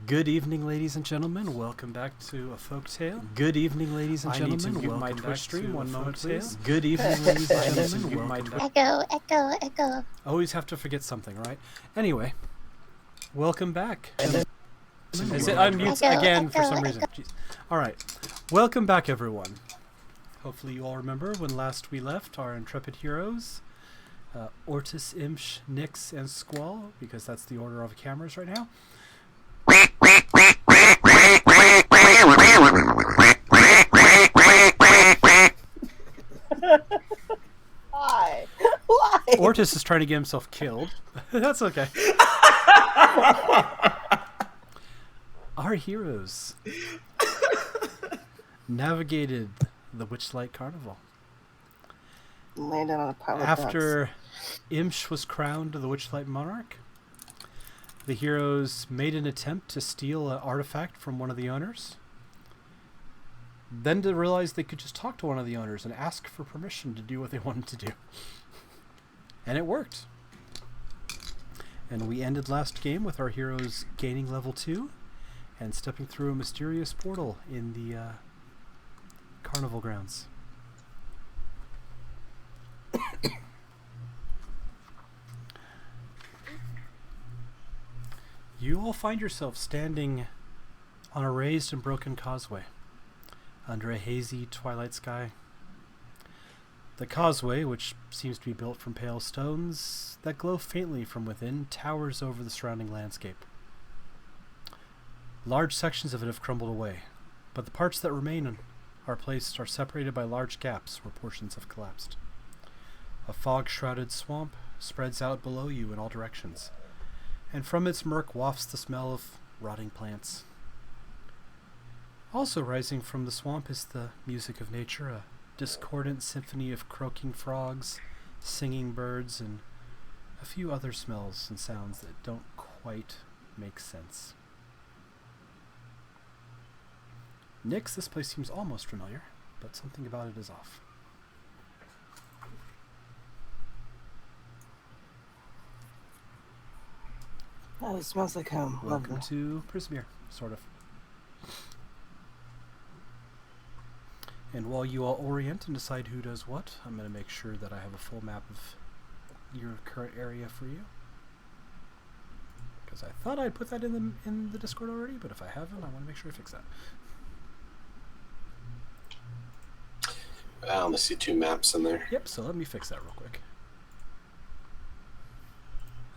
Good evening, ladies and gentlemen. Welcome back to a Folktale. Good evening, ladies and gentlemen. Welcome my Twitch stream. One moment, please. Good evening, ladies and gentlemen. Welcome back. Echo. Always have to forget something, right? Anyway, welcome back. Is it unmutes again for some reason? Jeez. All right. Welcome back, everyone. Hopefully you all remember when last we left our intrepid heroes, Ortis, Imsh, Nyx, and Squall, because that's the order of cameras right now. Why? Ortis is trying to get himself killed. That's okay. Our heroes navigated the Witchlight Carnival. Landed on a pile of After Imsh was crowned the Witchlight Monarch, the heroes made an attempt to steal an artifact from one of the owners. Then to realize they could just talk to one of the owners and ask for permission to do what they wanted to do. And it worked. And we ended last game with our heroes gaining level 2 and stepping through a mysterious portal in the carnival grounds. You all find yourself standing on a raised and broken causeway under a hazy twilight sky. The causeway, which seems to be built from pale stones that glow faintly from within, towers over the surrounding landscape. Large sections of it have crumbled away, but the parts that remain are separated by large gaps where portions have collapsed. A fog-shrouded swamp spreads out below you in all directions, and from its murk wafts the smell of rotting plants. Also rising from the swamp is the music of nature, a discordant symphony of croaking frogs, singing birds, and a few other smells and sounds that don't quite make sense. Nyx, this place seems almost familiar, but something about it is off. Oh, it smells like home. Welcome Lovely. to Prismere, sort of. And while you all orient and decide who does what, I'm going to make sure that I have a full map of your current area for you. Because I thought I'd put that in the Discord already, but if I haven't, I want to make sure I fix that. I only see 2 maps in there. Yep, so let me fix that real quick.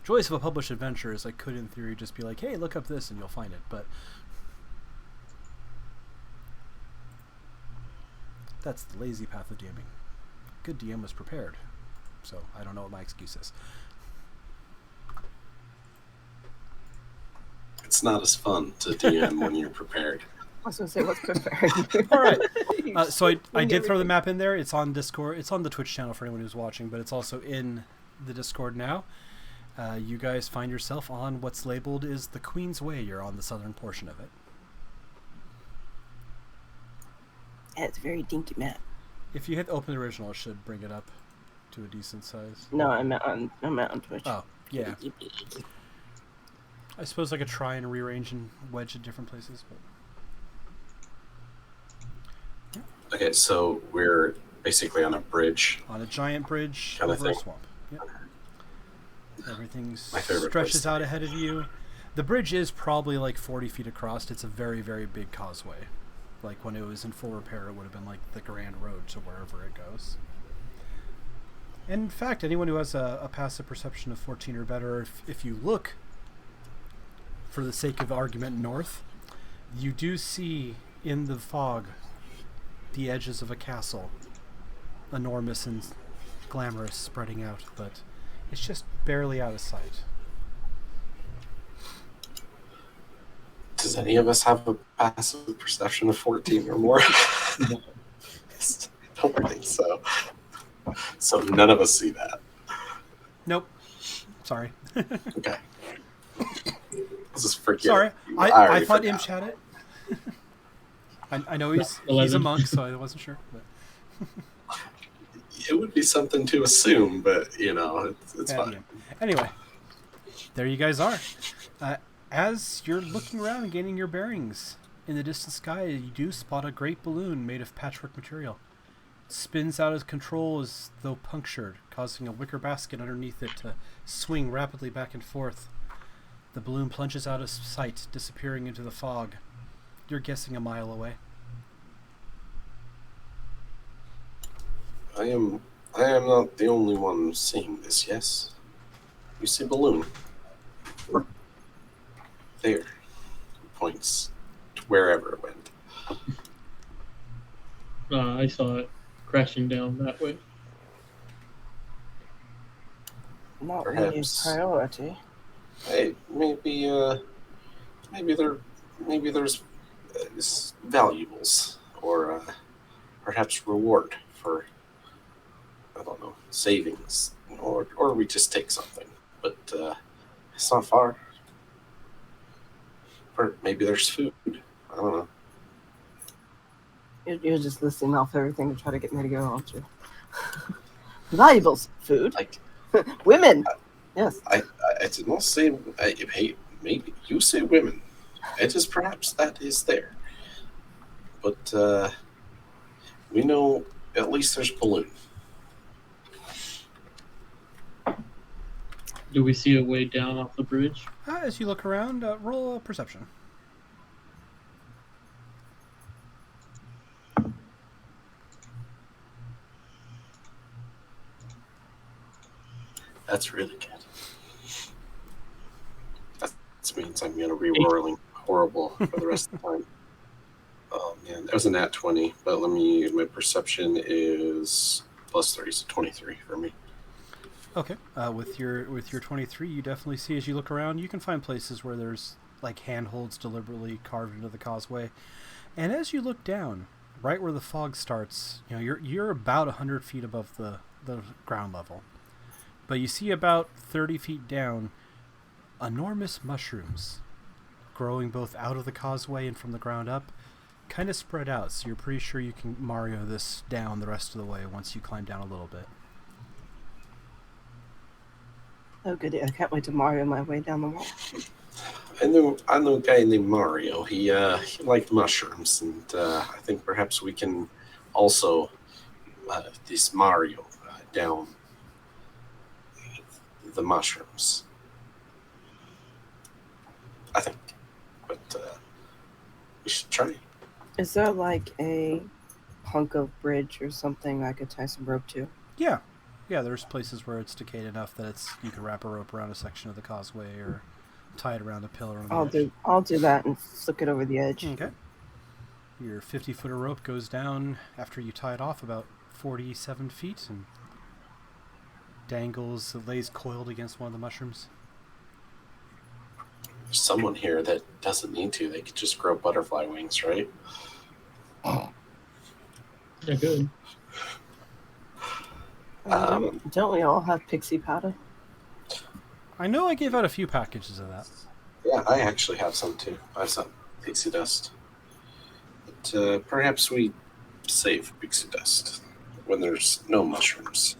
Joys of a published adventure is I could, in theory, just be like, hey, look up this and you'll find it, but that's the lazy path of DMing. Good DM was prepared, so I don't know what my excuse is. It's not as fun to DM when you're prepared. I was going to say, what's prepared? All right. So I did throw the map in there. It's on Discord. It's on the Twitch channel for anyone who's watching, but it's also in the Discord now. You guys find yourself on what's labeled as the Queen's Way. You're on the southern portion of it. Yeah, it's a very dinky map. If you hit open original, it should bring it up to a decent size. No, I'm out on Twitch. Oh, yeah. I suppose I could try and rearrange and wedge at different places, but Okay, so we're basically on a bridge. on a giant bridge Kinda over a thing. swamp. Yep. Everything My favorite stretches place. out ahead of you. The bridge is probably like 40 feet across. It's a very, very big causeway. Like when it was in full repair, it would have been like the grand road to wherever it goes. And in fact, anyone who has a passive perception of 14 or better, if you look, for the sake of argument, north, you do see in the fog the edges of a castle, enormous and glamorous, spreading out, but it's just barely out of sight. Does any of us have a passive perception of 14 or more? I don't think so. So none of us see that. Nope. Sorry. Okay. Let's just forget. Sorry. it. I already thought forgot. Imsh had it. I know he's a monk, so I wasn't sure. But It would be something to assume, but, it's bad fine. DM. Anyway, there you guys are. As you're looking around and gaining your bearings, in the distant sky, you do spot a great balloon made of patchwork material. It spins out of control as though punctured, causing a wicker basket underneath it to swing rapidly back and forth. The balloon plunges out of sight, disappearing into the fog. You're guessing a mile away. I am not the only one seeing this, yes? You see balloon. There. Points to wherever it went. I saw it crashing down that way. Not really Perhaps. priority. Hey, maybe there's valuables or perhaps reward for, I don't know, savings, or we just take something. But it's not far. Or maybe there's food. I don't know. You're just listing off everything to try to get me to go, aren't you? Valuables, food, Like women. Yes. I did not say. Hey, maybe you say women. It is perhaps that is there. But we know at least there's balloon. Do we see a way down off the bridge? As you look around, roll a perception. That's really good. That means I'm gonna re-rolling horrible for the rest of the time. Oh man, that was a nat 20, but my perception is plus 3, so 23 for me. Okay. With your 23, you definitely see as you look around, you can find places where there's like handholds deliberately carved into the causeway. And as you look down, right where the fog starts, you're about 100 feet above the ground level. But you see about 30 feet down enormous mushrooms growing both out of the causeway and from the ground up, kind of spread out. So you're pretty sure you can Mario this down the rest of the way once you climb down a little bit. Oh, goody. I can't wait to Mario my way down the wall. I know a guy named Mario. He liked mushrooms, and I think perhaps we can also this Mario down the mushrooms. I think, but we should try. Is there like a hunk of bridge or something I could tie some rope to? Yeah, there's places where it's decayed enough that you can wrap a rope around a section of the causeway or tie it around a pillar on the edge. I'll do that and flick it over the edge. Okay. Your 50-footer rope goes down after you tie it off about 47 feet and lays coiled against one of the mushrooms. There's someone here that doesn't need to. They could just grow butterfly wings, right? Yeah, good. Don't we all have pixie powder? I know I gave out a few packages of that. Yeah, I actually have some too. I have some pixie dust. But perhaps we save pixie dust when there's no mushrooms.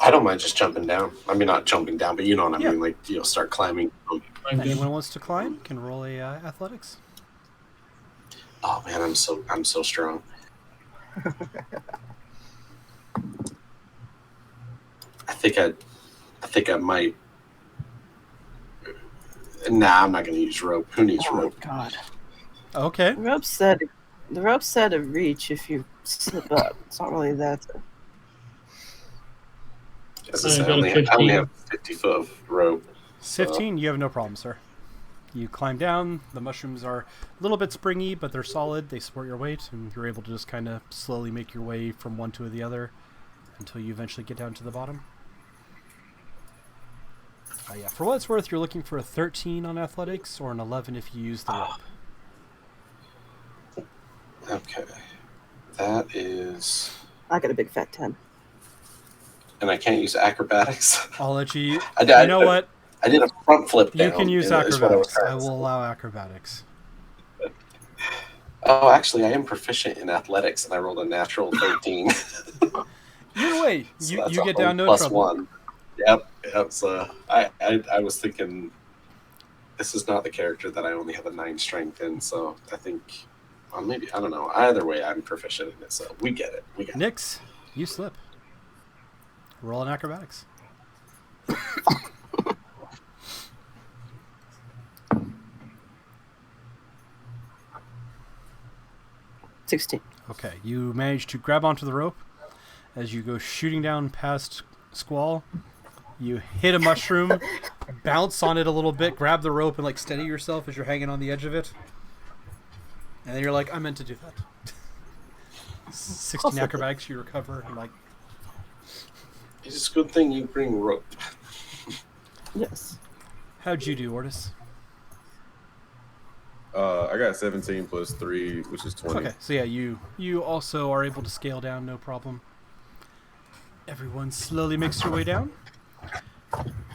I don't mind just jumping down. I mean, not jumping down, but you know what I mean. Like, start climbing. Anyone wants to climb can roll a athletics. Oh man, I'm so strong. I think I might. Nah, I'm not going to use rope. Who needs rope? Oh, God. Okay. The rope said a reach if you slip up. It's not really that. As I say, I only have 50 foot of rope. 15, you have no problem, sir. You climb down. The mushrooms are a little bit springy, but they're solid. They support your weight, and you're able to just kind of slowly make your way from one to the other until you eventually get down to the bottom. Yeah, for what it's worth, you're looking for a 13 on athletics or an 11 if you use the rope. Okay. That is... I got a big fat 10. And I can't use acrobatics? I'll let you... You know what? I did a front flip down. You can use acrobatics. I will allow acrobatics. Oh, actually, I am proficient in athletics, and I rolled a natural 13. Either way, So you get down no plus trouble. +1. Yep. So I was thinking this is not the character that I only have a 9 strength in, so I think, well, maybe, I don't know. Either way, I'm proficient in it, so we get it. We got it. Nix, you slip. Roll an acrobatics. 16. Okay, you manage to grab onto the rope as you go shooting down past Squall. You hit a mushroom, bounce on it a little bit, grab the rope, and like steady yourself as you're hanging on the edge of it. And then you're like, I meant to do that. 16 acrobatics, you recover. And like, It's a good thing you bring rope. Yes. how'd you do, Ortis? I got 17 plus 3, which is 20. Okay, so yeah, you also are able to scale down, no problem. Everyone slowly makes your way down.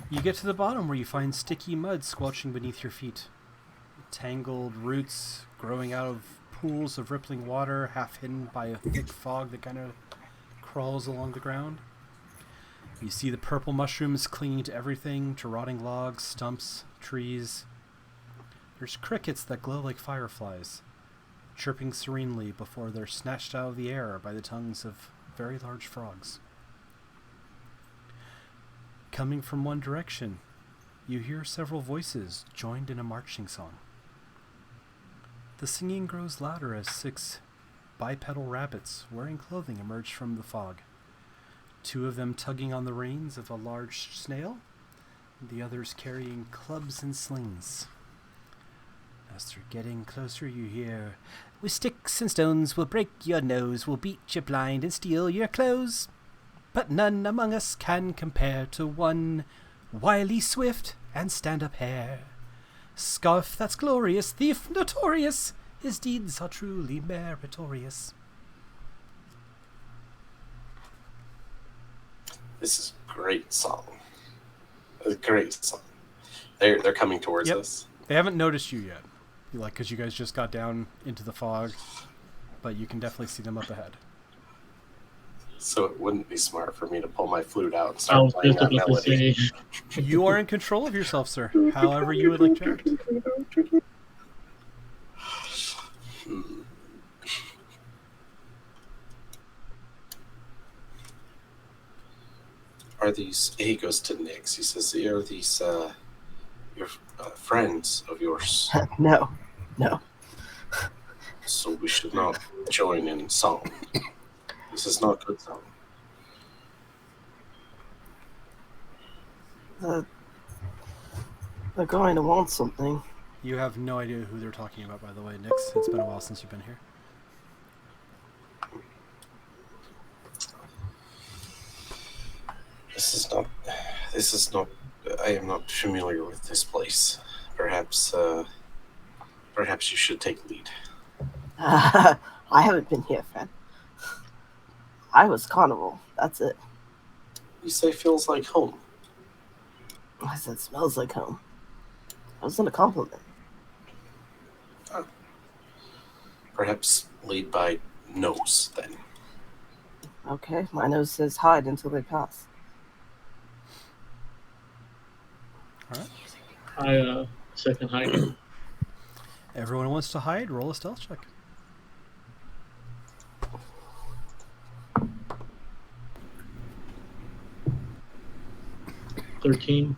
You get to the bottom where you find sticky mud squelching beneath your feet. Tangled roots growing out of pools of rippling water, half hidden by a thick fog that kind of crawls along the ground. You see the purple mushrooms clinging to everything, to rotting logs, stumps, trees. There's crickets that glow like fireflies, chirping serenely before they're snatched out of the air by the tongues of very large frogs. Coming from one direction, you hear several voices joined in a marching song. The singing grows louder as 6 bipedal rabbits wearing clothing emerge from the fog. 2 of them tugging on the reins of a large snail, and the others carrying clubs and slings. As they're getting closer, you hear, "With sticks and stones we'll break your nose, we'll beat you blind and steal your clothes. But none among us can compare to one wily, swift, and stand-up hare. Scarf that's glorious, thief notorious, his deeds are truly meritorious." This is a great song. A great song. They're coming towards Yep. us. They haven't noticed you yet, like, because you guys just got down into the fog, but you can definitely see them up ahead. So it wouldn't be smart for me to pull my flute out and I start was playing just that about to melody. say. You are in control of yourself, sir. However you would like to act. Are these? He goes to Nix. He says, "Are these your friends of yours? No. No. So we should not join in song. This is not good song." They're going to want something. You have no idea who they're talking about, by the way, Nix. It's been a while since you've been here. This is not. I am not familiar with this place. Perhaps you should take lead. I haven't been here, Fred. I was carnival. That's it. You say feels like home. I said smells like home. That wasn't a compliment. Perhaps lead by nose then. Okay, my nose says hide until they pass. All right. I second hide. Everyone wants to hide. Roll a stealth check. $13.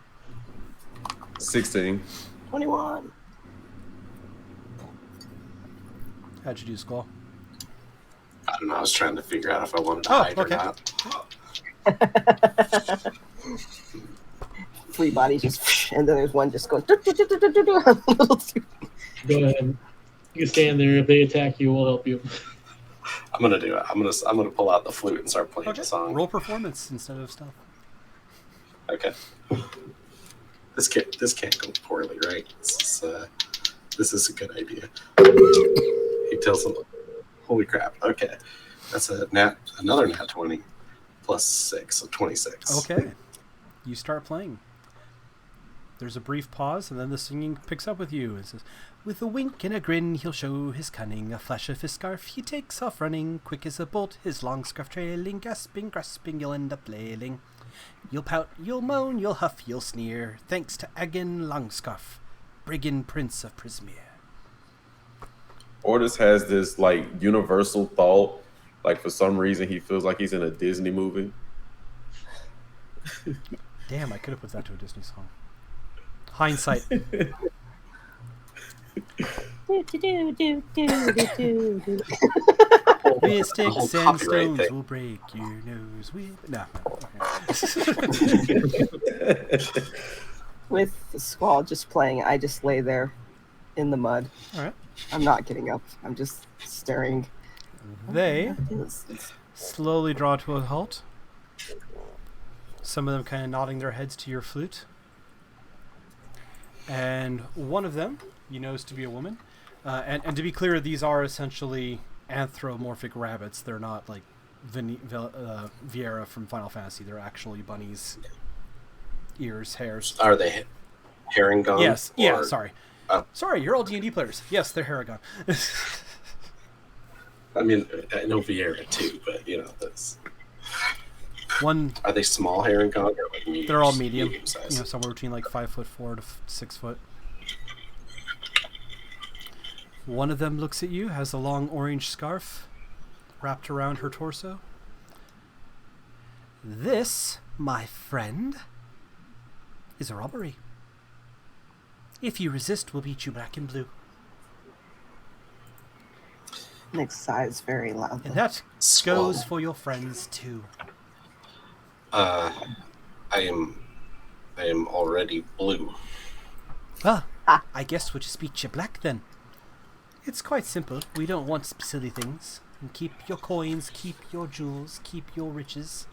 16. 21. How'd you do, Skull? I don't know. I was trying to figure out if I wanted to Oh, hide okay. or not. 3 bodies just, and then there's one just going. Go ahead. You can stand there. If they attack you, we'll help you. I'm gonna do it. I'm gonna pull out the flute and start playing Okay. the song. Roll performance instead of stealth. Okay. This can't go poorly, right? This is a good idea. He tells them, "Holy crap!" Okay, that's another nat 20 plus 6, so 26. Okay. You start playing. There's a brief pause, and then the singing picks up with you. It says, "With a wink and a grin, he'll show his cunning. A flash of his scarf, he takes off running. Quick as a bolt, his long scarf trailing. Gasping, grasping, you'll end up flailing. You'll pout, you'll moan, you'll huff, you'll sneer. Thanks to Agon Longscarf. brigand prince of Prismere. Ordis has this like universal thought. Like for some reason, he feels like he's in a Disney movie. Damn, I could have put that to a Disney song. Hindsight. With sticks and stones thing. will break your nose. No. With the squall just playing, I just lay there in the mud. All right. I'm not getting up. I'm just staring. They It's slowly draw to a halt. Some of them kind of nodding their heads to your flute. And one of them, you know, is to be a woman. And to be clear, these are essentially anthropomorphic rabbits. They're not like Viera from Final Fantasy. They're actually bunnies' ears, hairs. Are they herringon? Yes. Yeah. or- Sorry. Oh. Sorry. You're all D&D players. Yes, they're Haragon. I mean, I know Vieira too, but you know, that's. One. Are they small herringon or like medium? They're all medium. size. You know, somewhere between like 5'4" to 6 foot. One of them looks at you, has a long orange scarf wrapped around her torso. This, my friend, is a robbery. If you resist, we'll beat you black and blue. Nick sighs very loudly. And that Squall. goes for your friends too. I am already blue. Ah, I guess we'll just beat you black then. It's quite simple. We don't want silly things. And keep your coins, keep your jewels, keep your riches.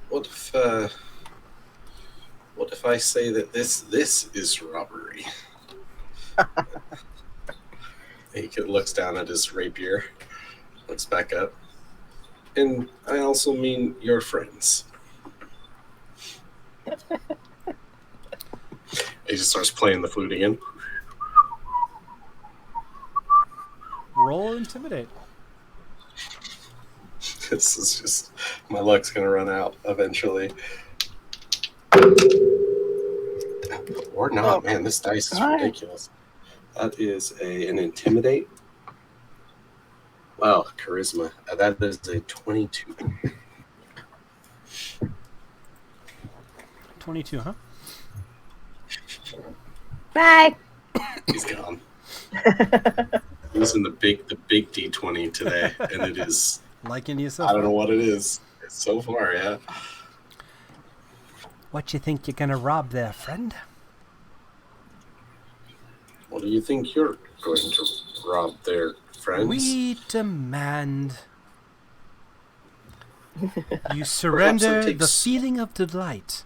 What if I say that this is robbery? He looks down at his rapier, looks back up, and I also mean your friends. He just starts playing the flute again. Roll intimidate. This is just my luck's gonna run out eventually. Or not, Oh. man. This dice is Hi. ridiculous. That is an intimidate. Wow, charisma. That is a 22. 22, huh? Bye. He's gone. Using the big D20 today, and it is. Liking yourself. I don't know what it is. So far, yeah. What you think you're gonna rob there, friend? What do you think you're going to rob their friends? We demand you surrender the takes- feeling of delight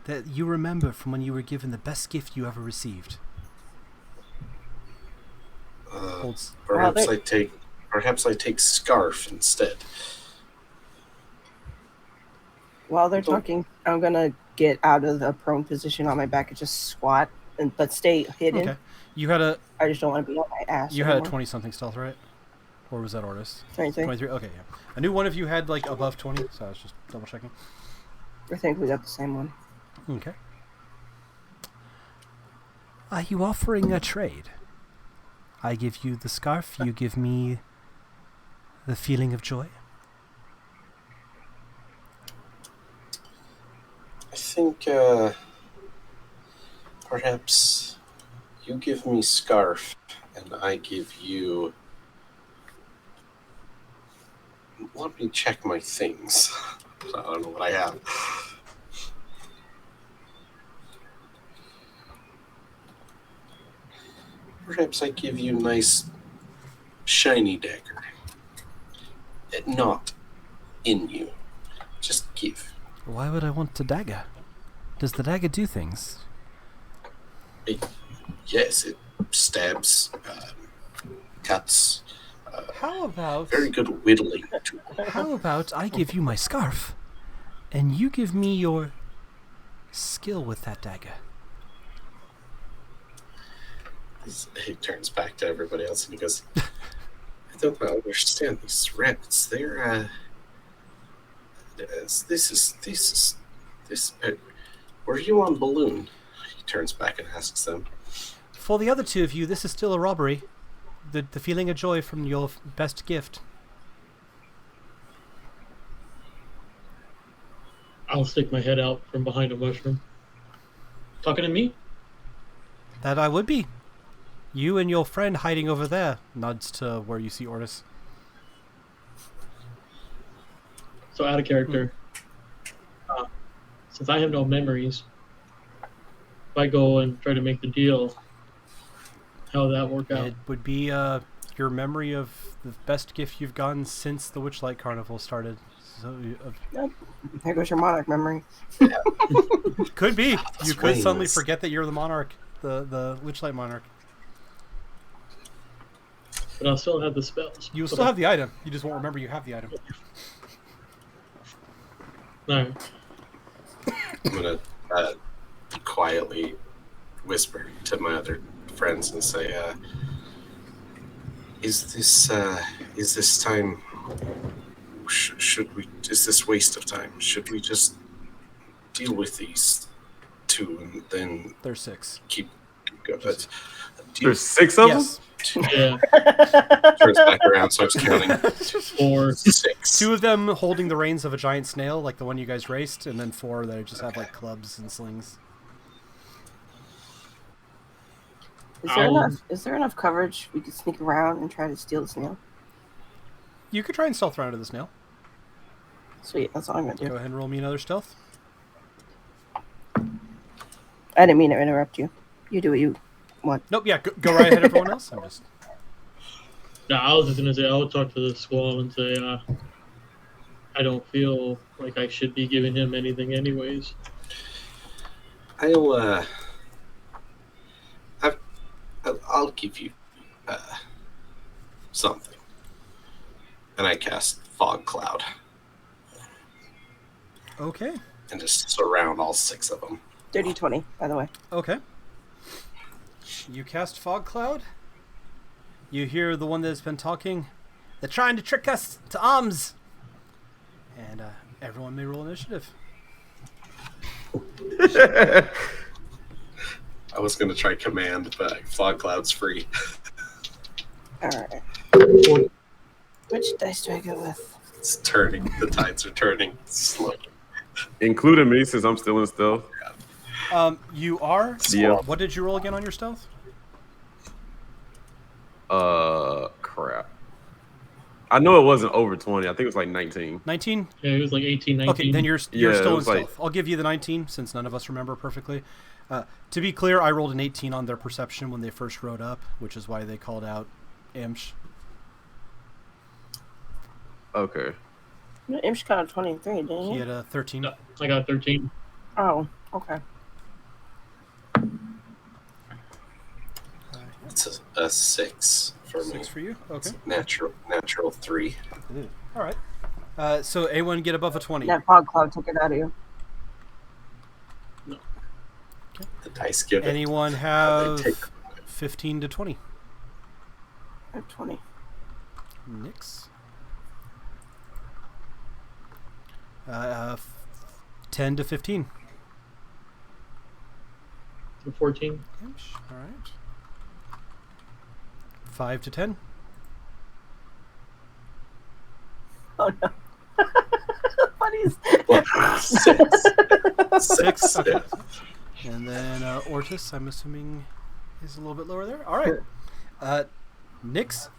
that you remember from when you were given the best gift you ever received. Holds. Perhaps Well, I take scarf instead. While they're Don't- talking, I'm gonna get out of the prone position on my back and just squat, but stay hidden. Okay. You had a I just don't want to be on my ass. you had a anymore. 20-something stealth, right? Or was that Ordis? 23. 23. Okay, yeah. I knew one of you had like above 20, so I was just double checking. I think we got the same one. Okay. Are you offering a trade? I give you the scarf, you give me the feeling of joy. I think perhaps you give me scarf and I give you. Let me check my things. I don't know what I have. Perhaps I give you a nice shiny dagger. Not in you. Just give. Why would I want the dagger? Does the dagger do things? Yes, it stabs, cuts. How about Very good whittling tool. how about I give you my scarf and you give me your skill with that dagger? He turns back to everybody else and he goes, I don't understand these rabbits. They're, this. Were you on Balloon? turns back and asks them. For the other two of you, this is still a robbery. The feeling of joy from your best gift. I'll stick my head out from behind a mushroom. Talking to me? That I would be. You and your friend hiding over there. Nods to where you see Ortis. So out of character. Since I have no memories, if I go and try to make the deal, how would that work out? It would be your memory of the best gift you've gotten since the Witchlight Carnival started. So, Yep. There goes your monarch memory. could be. Those You could suddenly wings. forget that you're the monarch, the Witchlight monarch. But I'll still have the spells. You will still have the item. You just won't remember you have the item. No. I'm gonna quietly whisper to my other friends and say, "Is this time? Should we? Is this waste of time? Should we just deal with these two and then There's 6. keep going?" But There's 6 of them? Yes. Yeah. turns back around, starts counting. 4. 6. 2 of them holding the reins of a giant snail, like the one you guys raced, and then 4 that just have like clubs and slings. Is there enough coverage we could sneak around and try to steal the snail? You could try and stealth around to the snail. Sweet, that's all I'm gonna Go do. ahead and roll me another stealth. I didn't mean to interrupt you. You do what you want. Nope, yeah, go right ahead, everyone else. I'm just... No, I was just gonna say I would talk to the squall and say I don't feel like I should be giving him anything anyways. I'll give you something. And I cast Fog Cloud Okay. and just surround all 6 of them. Dirty 20, by the way. Okay. You cast Fog Cloud. You hear the one that's been talking. They're trying to trick us to arms. And everyone may roll initiative. I was going to try Command, but Fog Cloud's free. Alright. Which dice do I go with? It's turning. The tides are turning slowly. Including me, since I'm still in stealth. You are? Yeah. What did you roll again on your stealth? Crap. I know it wasn't over 20. I think it was like 19. 19? Yeah, it was like 18, 19. Okay, then you're Yeah, still it in was like- stealth. I'll give you the 19 since none of us remember perfectly. To be clear, I rolled an 18 on their perception when they first rode up, which is why they called out Imsh. Okay. Imsh got a 23, didn't He he? had a 13. No, I got 13. Oh, okay. It's a 6 for me. 6 for you? Okay. Natural 3. All right. So anyone get above a 20? That fog cloud took it out of you. The dice give it. Anyone They have take 15 to 20? I have 20. Nix. 10 to 15. So 14. Imsh. All right. 5 to 10. Oh no. Buddies. 6. 6. Okay. Yeah. And then Ortis, I'm assuming, is a little bit lower there. All right. Nix,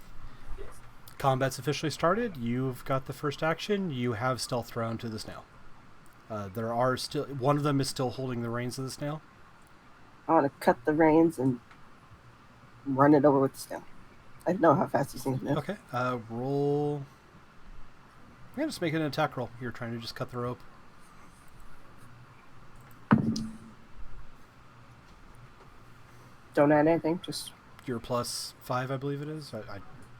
combat's officially started. You've got the first action. You have stealth round to the snail. There are still... One of them is still holding the reins of the snail. I want to cut the reins and run it over with the snail. I know how fast these things move. Okay. Roll... Yeah, just make it an attack roll. You're trying to just cut the rope. Don't add anything, just... Your +5, I believe it is.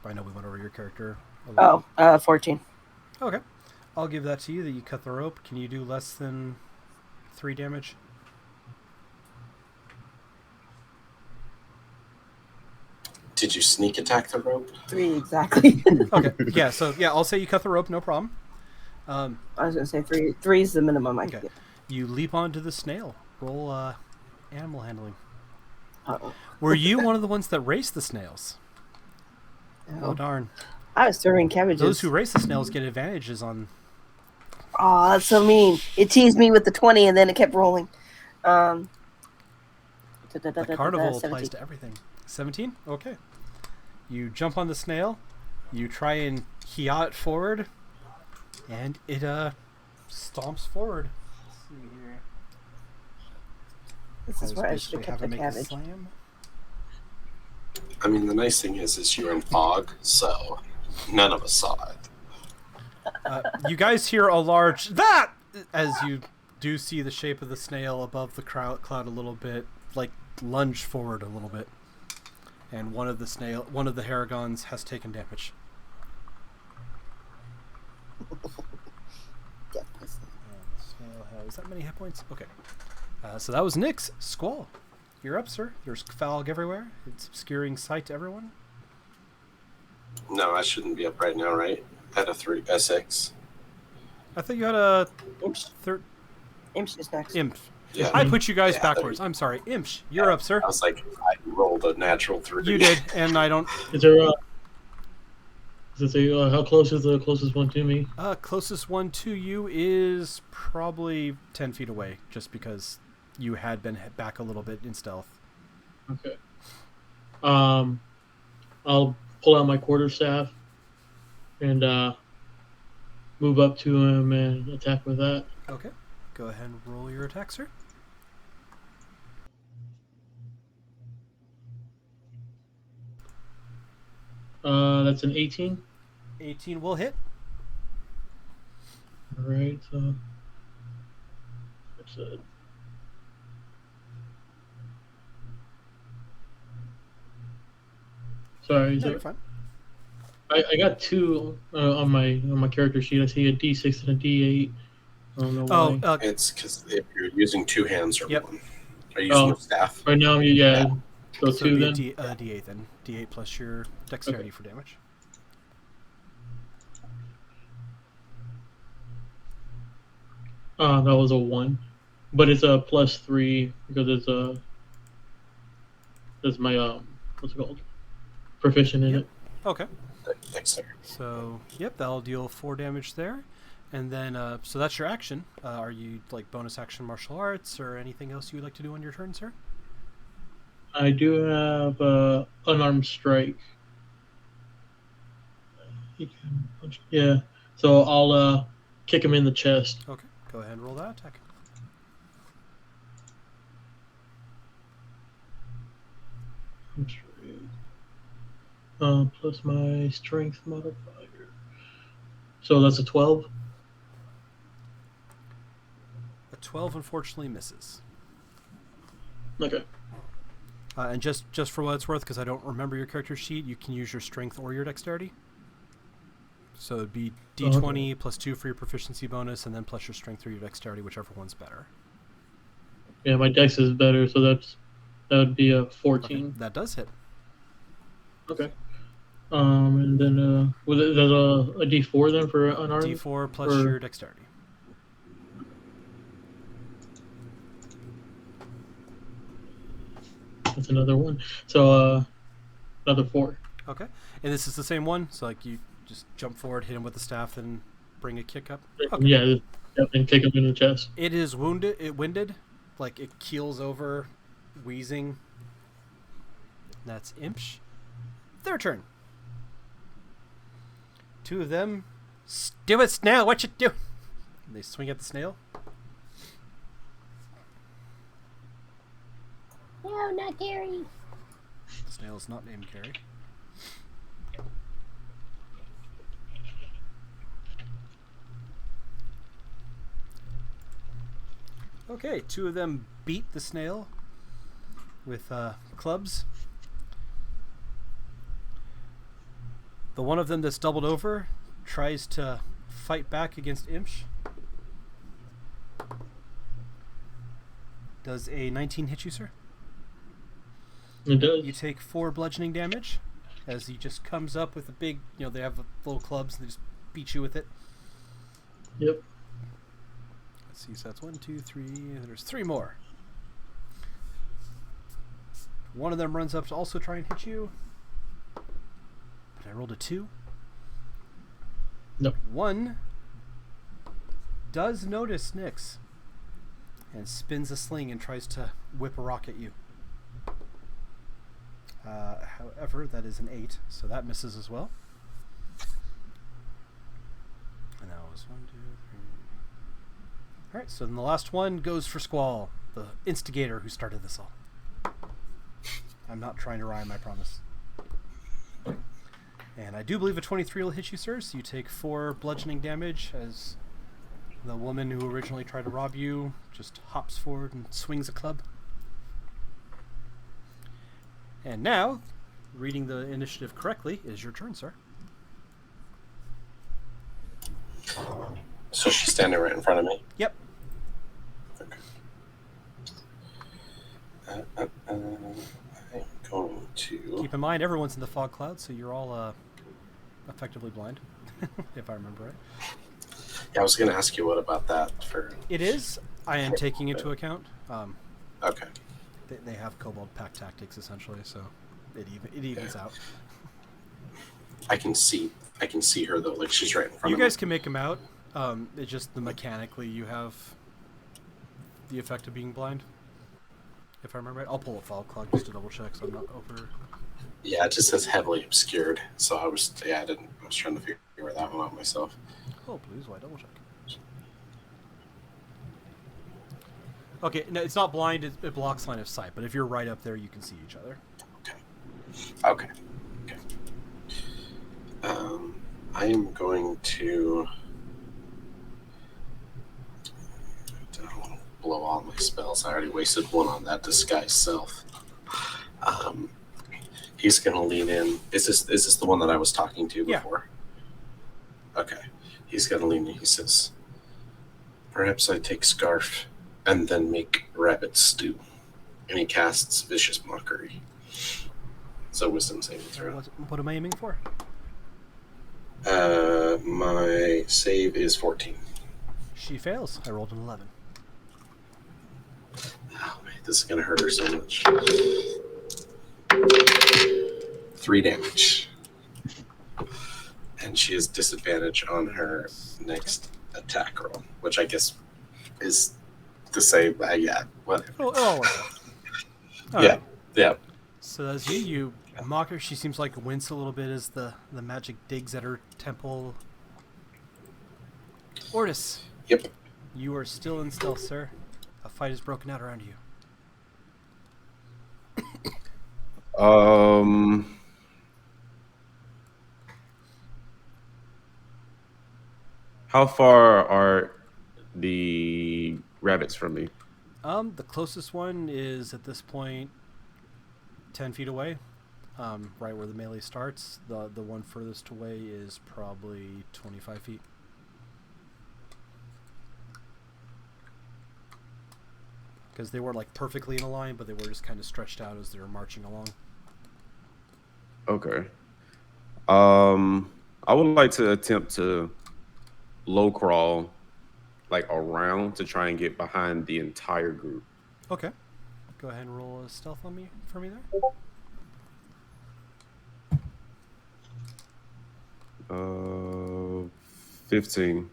I know we went over your character a little. 14. Okay. I'll give that to you, that you cut the rope. Can you do less than 3 damage? Did you sneak attack the rope? 3 exactly. Okay. Yeah, so, yeah, I'll say you cut the rope, no problem. I was going to say 3. 3 is the minimum I can Okay. get. You leap onto the snail. Roll animal handling. Uh-oh. Were you one of the ones that raced the snails? Oh, Oh. darn. I was throwing cabbages. Those who race the snails get advantages on... Oh, that's so mean. It teased me with the 20 and then it kept rolling. The carnival 17. applies to everything. 17? Okay. You jump on the snail. You try and yaw it forward. And it stomps forward. Let's see here. This is I was where I should basically have kept having the to make a cabbage. slam. I mean, the nice thing is you're in fog, so none of us saw it. You guys hear a large that as you do see the shape of the snail above the cloud a little bit, like lunge forward a little bit, and one of the Haragons has taken damage. Yeah, And the snail has that many hit points. Okay, so that was Nick's Squall. You're up, sir. There's fog everywhere. It's obscuring sight to everyone. No, I shouldn't be up right now, right? At a 6. I thought you had a Imps. third Imps is next. imp. Yeah. I put you guys Yeah, backwards. I'm sorry. Imsh, you're up, sir. I was like, I rolled a natural 3. You did, and I don't. Is there does it say how close is the closest one to me? Closest one to you is probably 10 feet away, just because you had been back a little bit in stealth. Okay. I'll pull out my quarterstaff and move up to him and attack with that. Okay. Go ahead and roll your attack, sir. That's an 18. 18 will hit. All right. So that's it. Sorry. No, So you're fine. I got 2 on my character sheet. I see a D6 and a D8. I don't know why. Oh, It's because if you're using 2 hands or Yep. 1. Are you using Oh. a staff? Right now, yeah. So so 2 it'd then. be a D8 then. D8 plus your dexterity for damage. That was a 1, but it's a +3 because it's my what's it called? Proficient in Yep. it. Okay. Dexter. So, yep, that'll deal 4 damage there. And then, so that's your action. Are you, like, bonus action martial arts or anything else you would like to do on your turn, sir? I do have unarmed strike. He can punch. Yeah, so I'll kick him in the chest. Okay, go ahead and roll that attack. Plus my strength modifier. So that's a 12. A 12 unfortunately misses. Okay. And just for what it's worth, because I don't remember your character sheet, you can use your strength or your dexterity. So it'd be D20 plus 2 for your proficiency bonus, and then plus your strength or your dexterity, whichever one's better. Yeah, my dex is better, so that would be a 14. Okay, that does hit. Okay. And then there's a D4 then for unarmed. D4 plus or... your dexterity. That's another one. So another 4. Okay, and this is the same one. So like you just jump forward, hit him with the staff, and bring a kick up. Okay. Yeah, and kick him in the chest. It is wounded. It winded, like it keels over, wheezing. That's Imsh. Their turn. 2 of them. Do it, snail. What you do? They swing at the snail. No, not Gary. The snail is not named Gary. Okay, 2 of them beat the snail with clubs. The one of them that's doubled over tries to fight back against Imsh. Does a 19 hit you, sir? It does. You take 4 bludgeoning damage as he just comes up with a big, they have little clubs and they just beat you with it. Yep. Let's see, so that's 1, 2, 3, there's 3 more. One of them runs up to also try and hit you. But I rolled a 2. Nope. One does notice Nyx and spins a sling and tries to whip a rock at you. However, that is an 8, so that misses as well. And that was 1, 2, 3. Alright, so then the last one goes for Squall, the instigator who started this all. I'm not trying to rhyme, I promise. And I do believe a 23 will hit you, sir, so you take 4 bludgeoning damage as the woman who originally tried to rob you just hops forward and swings a club. And now, reading the initiative correctly, is your turn, sir. So she's standing right in front of me? Yep. Okay. I'm going to... Keep in mind, everyone's in the fog cloud, so you're all effectively blind, if I remember right. Yeah, I was going to ask you what about that for... It is. I am taking into account. Okay. They have kobold pack tactics, essentially, so it evens out. I can see her, though. Like, she's right in front You of me. guys can make them out. It's just the mechanically you have the effect of being blind. If I remember right. I'll pull a fog cloud just to double check so I'm not over... Yeah, it just says heavily obscured. So I was trying to figure that one out myself. Oh, please, why double check? Okay, no, it's not blind, it blocks line of sight, but if you're right up there, you can see each other. Okay. I am going to... I don't want to blow all my spells. I already wasted one on that disguise self. He's going to lean in. Is this the one that I was talking to before? Yeah. Okay. He's going to lean in. He says, "Perhaps I take Scarf and then make rabbit stew." And he casts Vicious Mockery. So wisdom saving throw. What am I aiming for? My save is 14. She fails. I rolled an 11. Oh man, this is gonna hurt her so much. 3 damage. And she has disadvantage on her next attack roll, which I guess is the same. Yeah, whatever. Yeah. Yeah. So as you mock her, she seems like wince a little bit as the magic digs at her temple. Ortis. Yep. You are still in stealth, sir. A fight has broken out around you. How far are the rabbits from me? The closest one is at this point 10 feet away, right where the melee starts. The one furthest away is probably 25 feet. Because they weren't like perfectly in a line, but they were just kind of stretched out as they were marching along. Okay. I would like to attempt to low crawl like around to try and get behind the entire group. Okay. Go ahead and roll a stealth on me for me there. 15.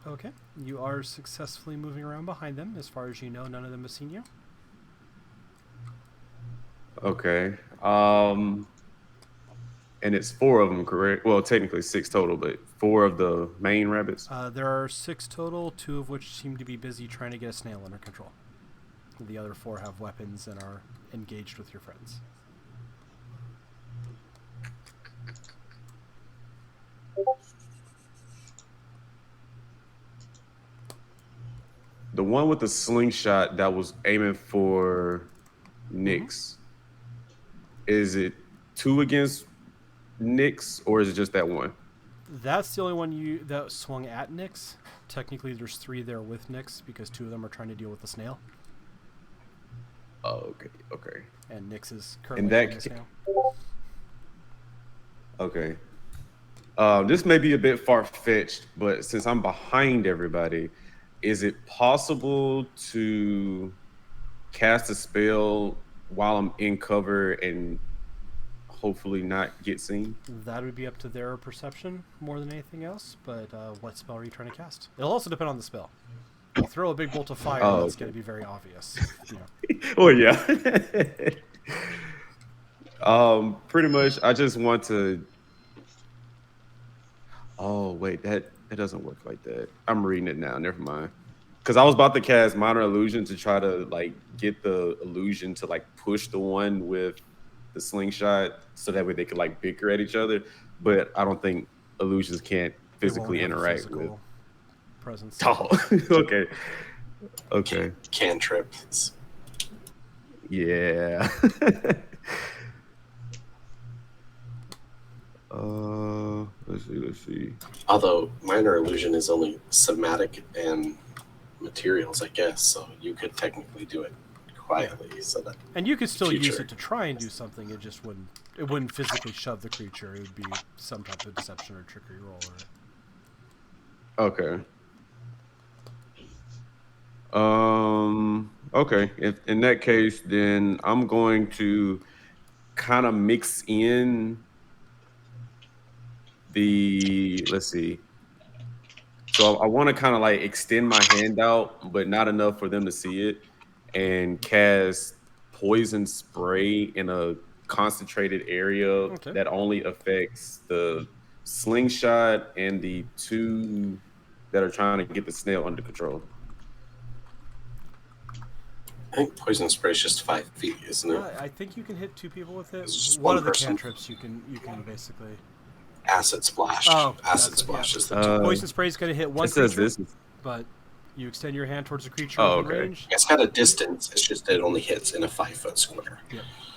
Okay. You are successfully moving around behind them. As far as you know, none of them have seen you. Okay. And it's 4 of them, correct? Well, technically 6 total, but 4 of the main rabbits. There are 6 total, 2 of which seem to be busy trying to get a snail under control. The other 4 have weapons and are engaged with your friends. The one with the slingshot that was aiming for Nyx, is it 2 against Nyx, or is it just that one? That's the only one that swung at Nyx. Technically, there's 3 there with Nyx because 2 of them are trying to deal with the snail. Oh, okay. And Nyx is currently fighting the snail. Okay. This may be a bit far-fetched, but since I'm behind everybody, is it possible to cast a spell while I'm in cover and hopefully not get seen? That would be up to their perception more than anything else. But what spell are you trying to cast? It'll also depend on the spell. You throw a big bolt of fire, Oh, that's okay. going to be very obvious. You know. Oh yeah. Pretty much. I just want to. Oh wait, that doesn't work like that. I'm reading it now. Never mind. Because I was about to cast minor illusion to try to like get the illusion to like push the one with the slingshot, so that way they could like bicker at each other. But I don't think illusions can't They won't physically have interact with. physical presence. Oh, okay. Okay. Cantrip. It's- Yeah. Let's see. Although minor illusion is only somatic and materials, I guess, so you could technically do it quietly. So that And you could still use Future. it to try and do something. It just wouldn't physically shove the creature. It would be some type of deception or trickery roll. Okay. Okay. If in that case, then I'm going to kind of mix in the. Let's see. So I want to kind of like extend my hand out, but not enough for them to see it, and cast poison spray in a concentrated area Okay. that only affects the slingshot and the two that are trying to get the snail under control. I think poison spray is just 5 feet, isn't it? I think you can hit 2 people with it. It's just One one of the person. cantrips you can basically. Acid splash. Oh, Acid that's it, splash yeah. is the Poison spray is going to hit one It says creature, this. but you extend your hand towards a creature Oh, within okay. range. It's got a distance. It's just that it only hits in a 5-foot square.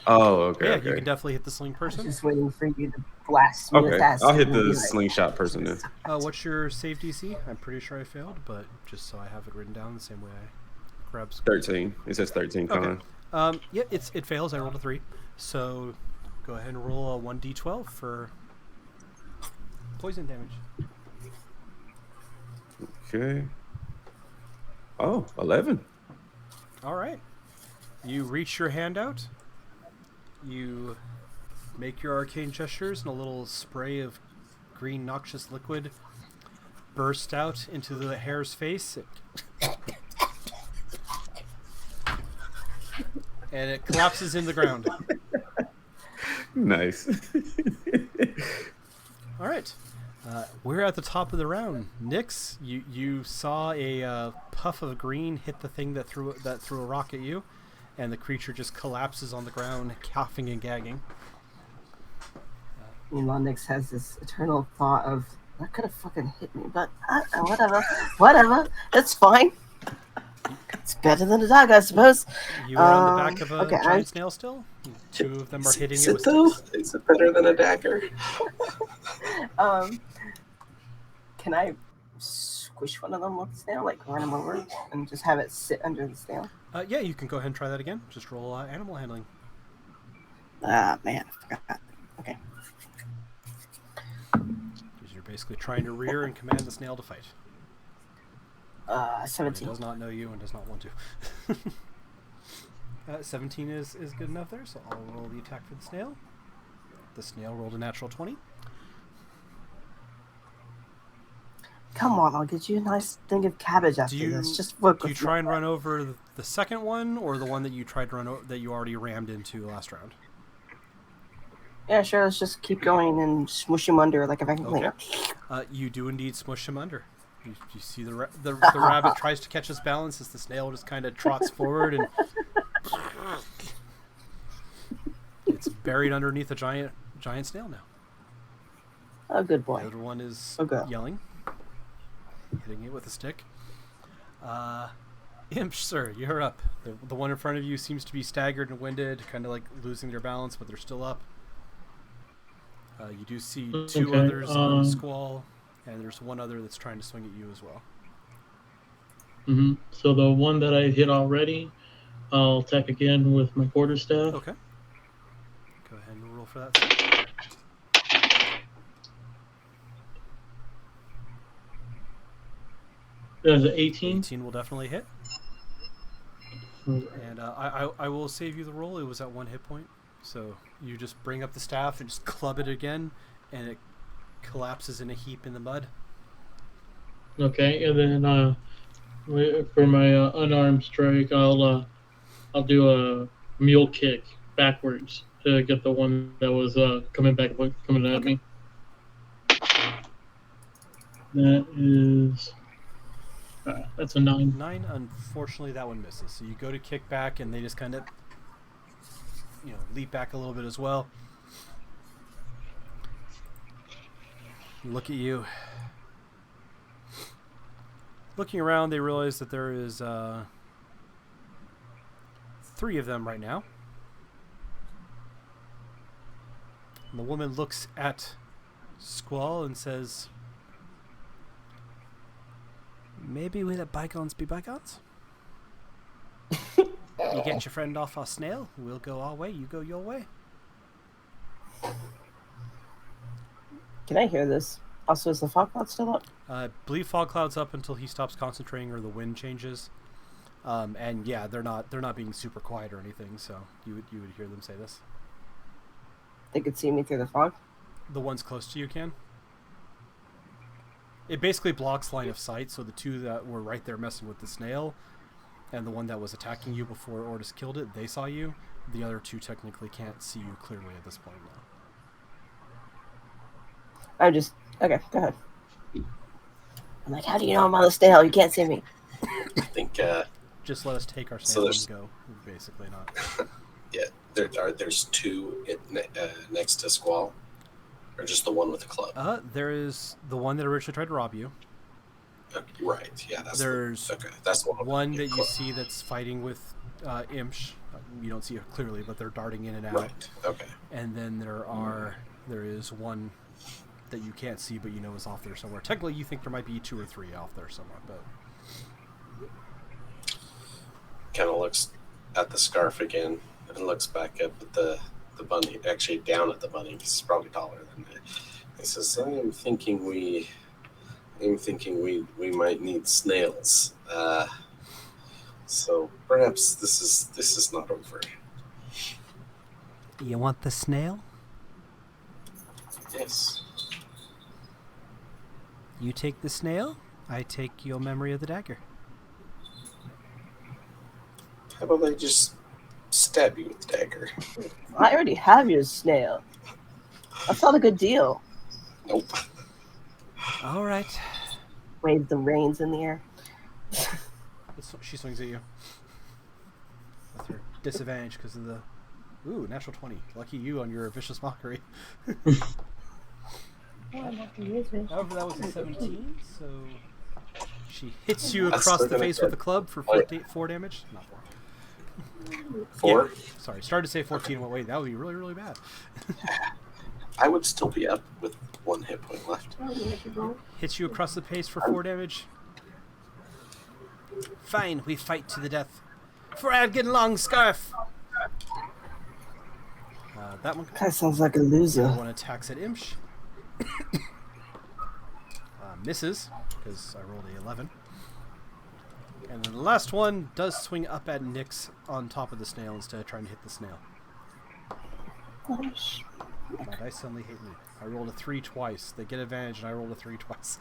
Oh, okay. Yeah, okay. you can definitely hit the sling I was person. just waiting for you to blast me Okay, with acid. I'll hit and the be like, slingshot person then. What's your save DC? I'm pretty sure I failed, but just so I have it written down the same way I grab. 13. It says 13. Okay. Con. Yeah, it fails. I rolled a 3, so go ahead and roll a 1d12 for poison damage. Okay. Oh, 11. All right. You reach your hand out. You make your arcane gestures, and a little spray of green noxious liquid bursts out into the hare's face. And it collapses in the ground. Nice. All right. We're at the top of the round. Nyx, you saw a puff of green hit the thing that threw a rock at you, and the creature just collapses on the ground, coughing and gagging. Meanwhile, Nyx has this eternal thought of, that could have fucking hit me, but whatever, that's fine. It's better than a dog, I suppose. You are on the back of a okay, giant snail still. 2 of them are hitting Is it it with though? sticks. Is it better than a dagger? Can I squish one of them with the snail, like run him over, and just have it sit under the snail? Yeah, you can go ahead and try that again. Just roll animal handling. Ah, man, I forgot. Okay. 'Cause you're basically trying to rear and command the snail to fight. It 17. does not know you and does not want to. 17 is good enough there, so I'll roll the attack for the snail. The snail rolled a natural 20. Come on, I'll get you a nice thing of cabbage after this. Just work Do you with try me. and run over the second one, or the one that you tried to run that you already rammed into last round? Yeah, sure, let's just keep going and smush him under like a vacuum cleaner. You do indeed smush him under. You see the rabbit tries to catch his balance as the snail just kind of trots forward and it's buried underneath a giant snail now. Oh, good The boy. other one is Okay. yelling, hitting it with a stick. Imp, sir, you're up. The one in front of you seems to be staggered and winded, kind of like losing their balance, but they're still up. You do see 2 Okay, others on Squall, and there's one other that's trying to swing at you as well. So the one that I hit already, I'll attack again with my quarterstaff. Okay. Go ahead and roll for that. There's an 18. 18 will definitely hit. And I will save you the roll. It was at 1 hit point. So you just bring up the staff and just club it again, and it collapses in a heap in the mud. Okay, and then for my unarmed strike, I'll do a mule kick backwards to get the one that was coming at me. That is that's a 9. 9. Unfortunately, that one misses. So you go to kick back, and they just kind of leap back a little bit as well. Look at you. Looking around, they realize that there is 3 of them right now. And the woman looks at Squall and says, "Maybe we let bygones be bygones. You get your friend off our snail, we'll go our way, you go your way." Can I hear this? Also, is the fog cloud still up? I believe fog cloud's up until he stops concentrating or the wind changes. And yeah, they're not being super quiet or anything, so you would hear them say this. They could see me through the fog? The ones close to you can. It basically blocks line of sight, so the 2 that were right there messing with the snail and the one that was attacking you before Ortis killed it, they saw you. The other 2 technically can't see you clearly at this point now. Okay, go ahead. I'm like, how do you know I'm on the snail? You can't see me. I think. Just let us take our So snail and go. Basically not. Yeah, there's 2 next to Squall, or just the one with the club. There is the one that originally tried to rob you. Right. Yeah. There's that's the one that you see that's fighting with Imsh. You don't see it clearly, but they're darting in and out. Right. Okay. And then there is one that you can't see, but you know is off there somewhere. Technically, you think there might be 2 or 3 off there somewhere, but Kind of looks at the scarf again and looks back up at the bunny. Actually, down at the bunny. He's probably taller than me. He says, "I'm thinking we might need snails. So perhaps this is not over." you want the snail? Yes. You take the snail, I take your memory of the dagger. How about I just stab you with the dagger? I already have your snail. That's not a good deal. Nope. All right. Wave the reins in the air. She swings at you with her disadvantage because of the natural 20. Lucky you on your vicious mockery. However, that was a 17, so she hits you across the face with the club for 4 damage. Not 4. 4? Yeah. Sorry, started to say 14. Well, wait, that would be really, really bad. I would still be up with 1 hit point left. Hits you across the face for 4 damage. Fine, we fight to the death. For Adgan Long Scarf! That one. That sounds like a loser. The one attacks at Imsh. Misses, because I rolled a 11. And then the last one does swing up at Nyx on top of the snail instead of trying to hit the snail. My dice suddenly hate me. I rolled a 3 twice. They get advantage, and I rolled a 3 twice.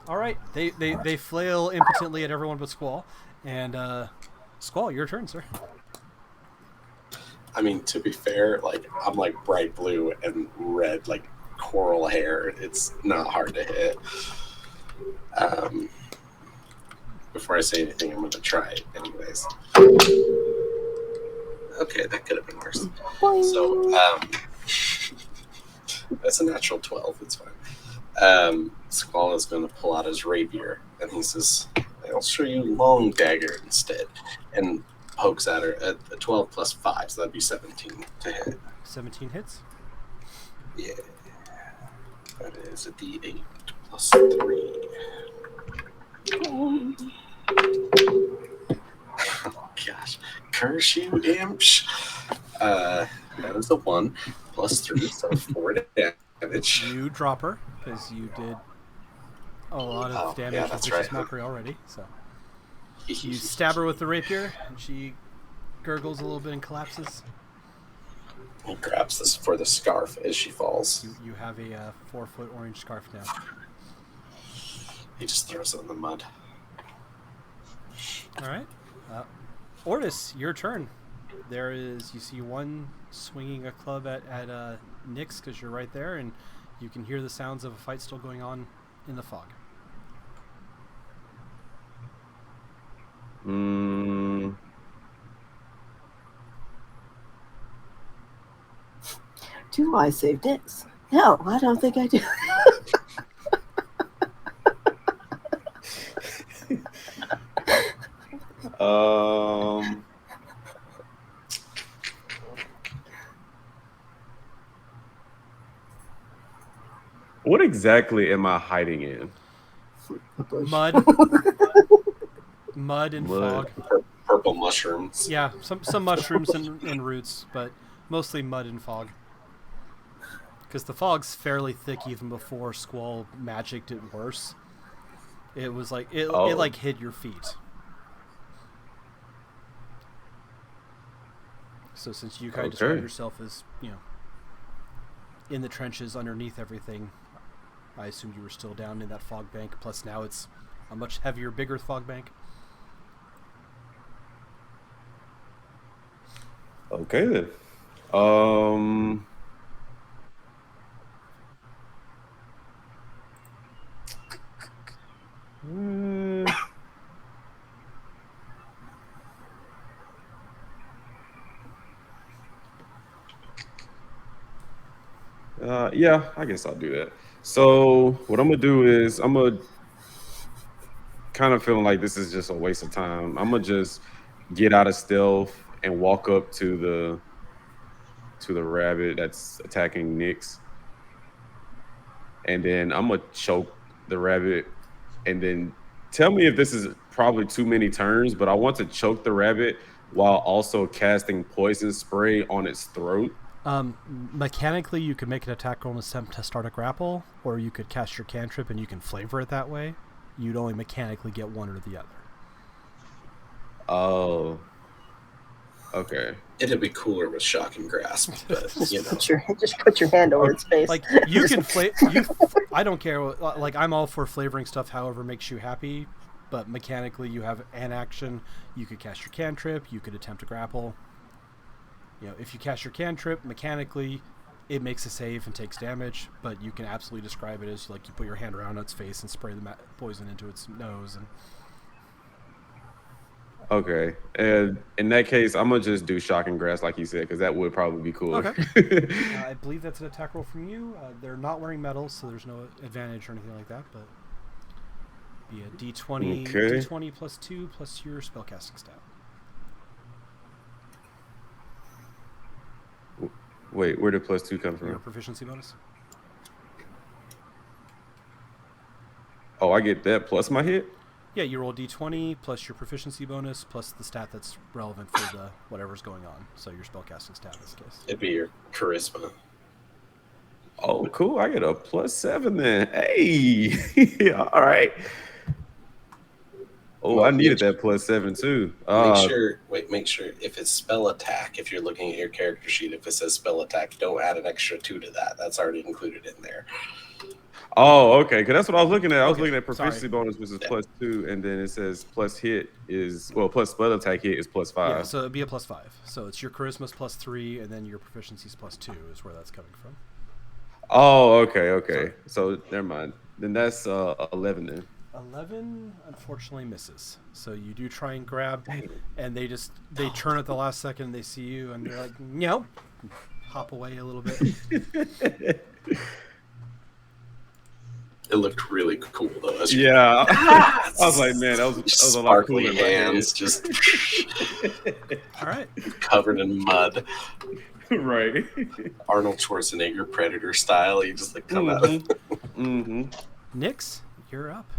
All right, they flail impotently at everyone but Squall. And Squall, your turn, sir. I mean, to be fair, I'm bright blue and red, coral hair. It's not hard to hit. Before I say anything, I'm going to try it anyways. Okay, that could have been worse. So, that's a natural 12. It's fine. Squall is going to pull out his rapier, and he says, "I'll show you long dagger instead." And pokes at her at a 12 plus 5, so that'd be 17 to hit. 17 hits? Yeah. That is a d8 plus 3. Oh, gosh. Curse you, imps. That is a 1 plus 3, so 4 damage. You drop her, because you did a lot of damage with Vicious Mockery already, so. You stab her with the rapier, and she gurgles a little bit and collapses. He grabs this for the scarf as she falls. You have a 4-foot orange scarf now. He just throws it in the mud. All right. Ortis, your turn. You see one swinging a club at Nyx because you're right there, and you can hear the sounds of a fight still going on in the fog. Do I save Nyx? No, I don't think I do. What exactly am I hiding in? Mud. Mud and Mud. fog. Purple mushrooms. Yeah, some mushrooms and roots, but mostly mud and fog. Because the fog's fairly thick even before Squall magicked it worse. It was like it like hid your feet. So since you kind of describe yourself as, in the trenches underneath everything, I assumed you were still down in that fog bank. Plus now it's a much heavier, bigger fog bank. Okay then. Yeah, I guess I'll do that. So what I'm gonna do is I'm gonna kind of feeling like this is just a waste of time. I'm gonna just get out of stealth and walk up to the rabbit that's attacking Nyx, and then I'm gonna choke the rabbit, and then tell me if this is probably too many turns, but I want to choke the rabbit while also casting poison spray on its throat. Mechanically, you could make an attack roll and attempt to start a grapple, or you could cast your cantrip and you can flavor it that way. You'd only mechanically get one or the other. Oh. Okay. It'd be cooler with shock and grasp, but Just put your hand over its face. Like you can I don't care. Like I'm all for flavoring stuff, however makes you happy. But mechanically, you have an action. You could cast your cantrip. You could attempt to grapple. If you cast your cantrip, mechanically, it makes a save and takes damage. But you can absolutely describe it as like you put your hand around its face and spray the poison into its nose. And okay, and in that case, I'm gonna just do shock and grasp like you said, because that would probably be cool. Okay. I believe that's an attack roll from you. They're not wearing medals, so there's no advantage or anything like that. But be a D20, Okay. D20 plus 2 plus your spellcasting stat. Wait, where did +2 come Your from? proficiency bonus. Oh, I get that plus my hit? Yeah, you roll D20 plus your proficiency bonus plus the stat that's relevant for the whatever's going on. So your spellcasting stat in this case. it'd be your charisma. Oh, cool. I get a +7 then. Hey. All right. Oh, Well, I needed that +7 too. Make sure if it's spell attack, if you're looking at your character sheet, if it says spell attack, don't add an extra 2 to that. That's already included in there. Oh, okay. Because that's what I was looking at. I was Okay, looking at proficiency sorry. bonus, which is +2, and then it says plus hit is plus spell attack hit is +5. Yeah, so it'd be a +5. So it's your charisma's +3, and then your proficiency's +2 is where that's coming from. Oh, okay. So never mind. Then that's 11 then. 11 unfortunately misses. So you do try and grab, Dang. and they turn at the last second. They see you, and they're like, "Nope," hop away a little bit. It looked really cool though. Yeah. I was like, man, that was a lot cooler. Sparkly than my head. hands, just All right. covered in mud. Right. Arnold Schwarzenegger Predator style. You just like come out of Mm-hmm. Nyx, you're up.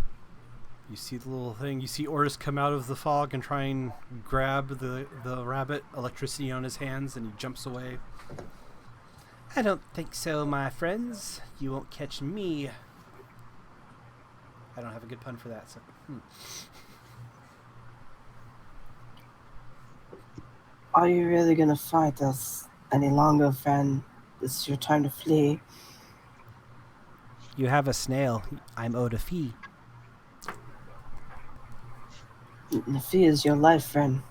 You see the little thing. You see Oris come out of the fog and try and grab the rabbit, electricity on his hands, and he jumps away. I don't think so, my friends. You won't catch me. I don't have a good pun for that, so... Are you really gonna fight us any longer, friend? This is your time to flee. You have a snail. I'm owed a fee. The fee is your life, friend.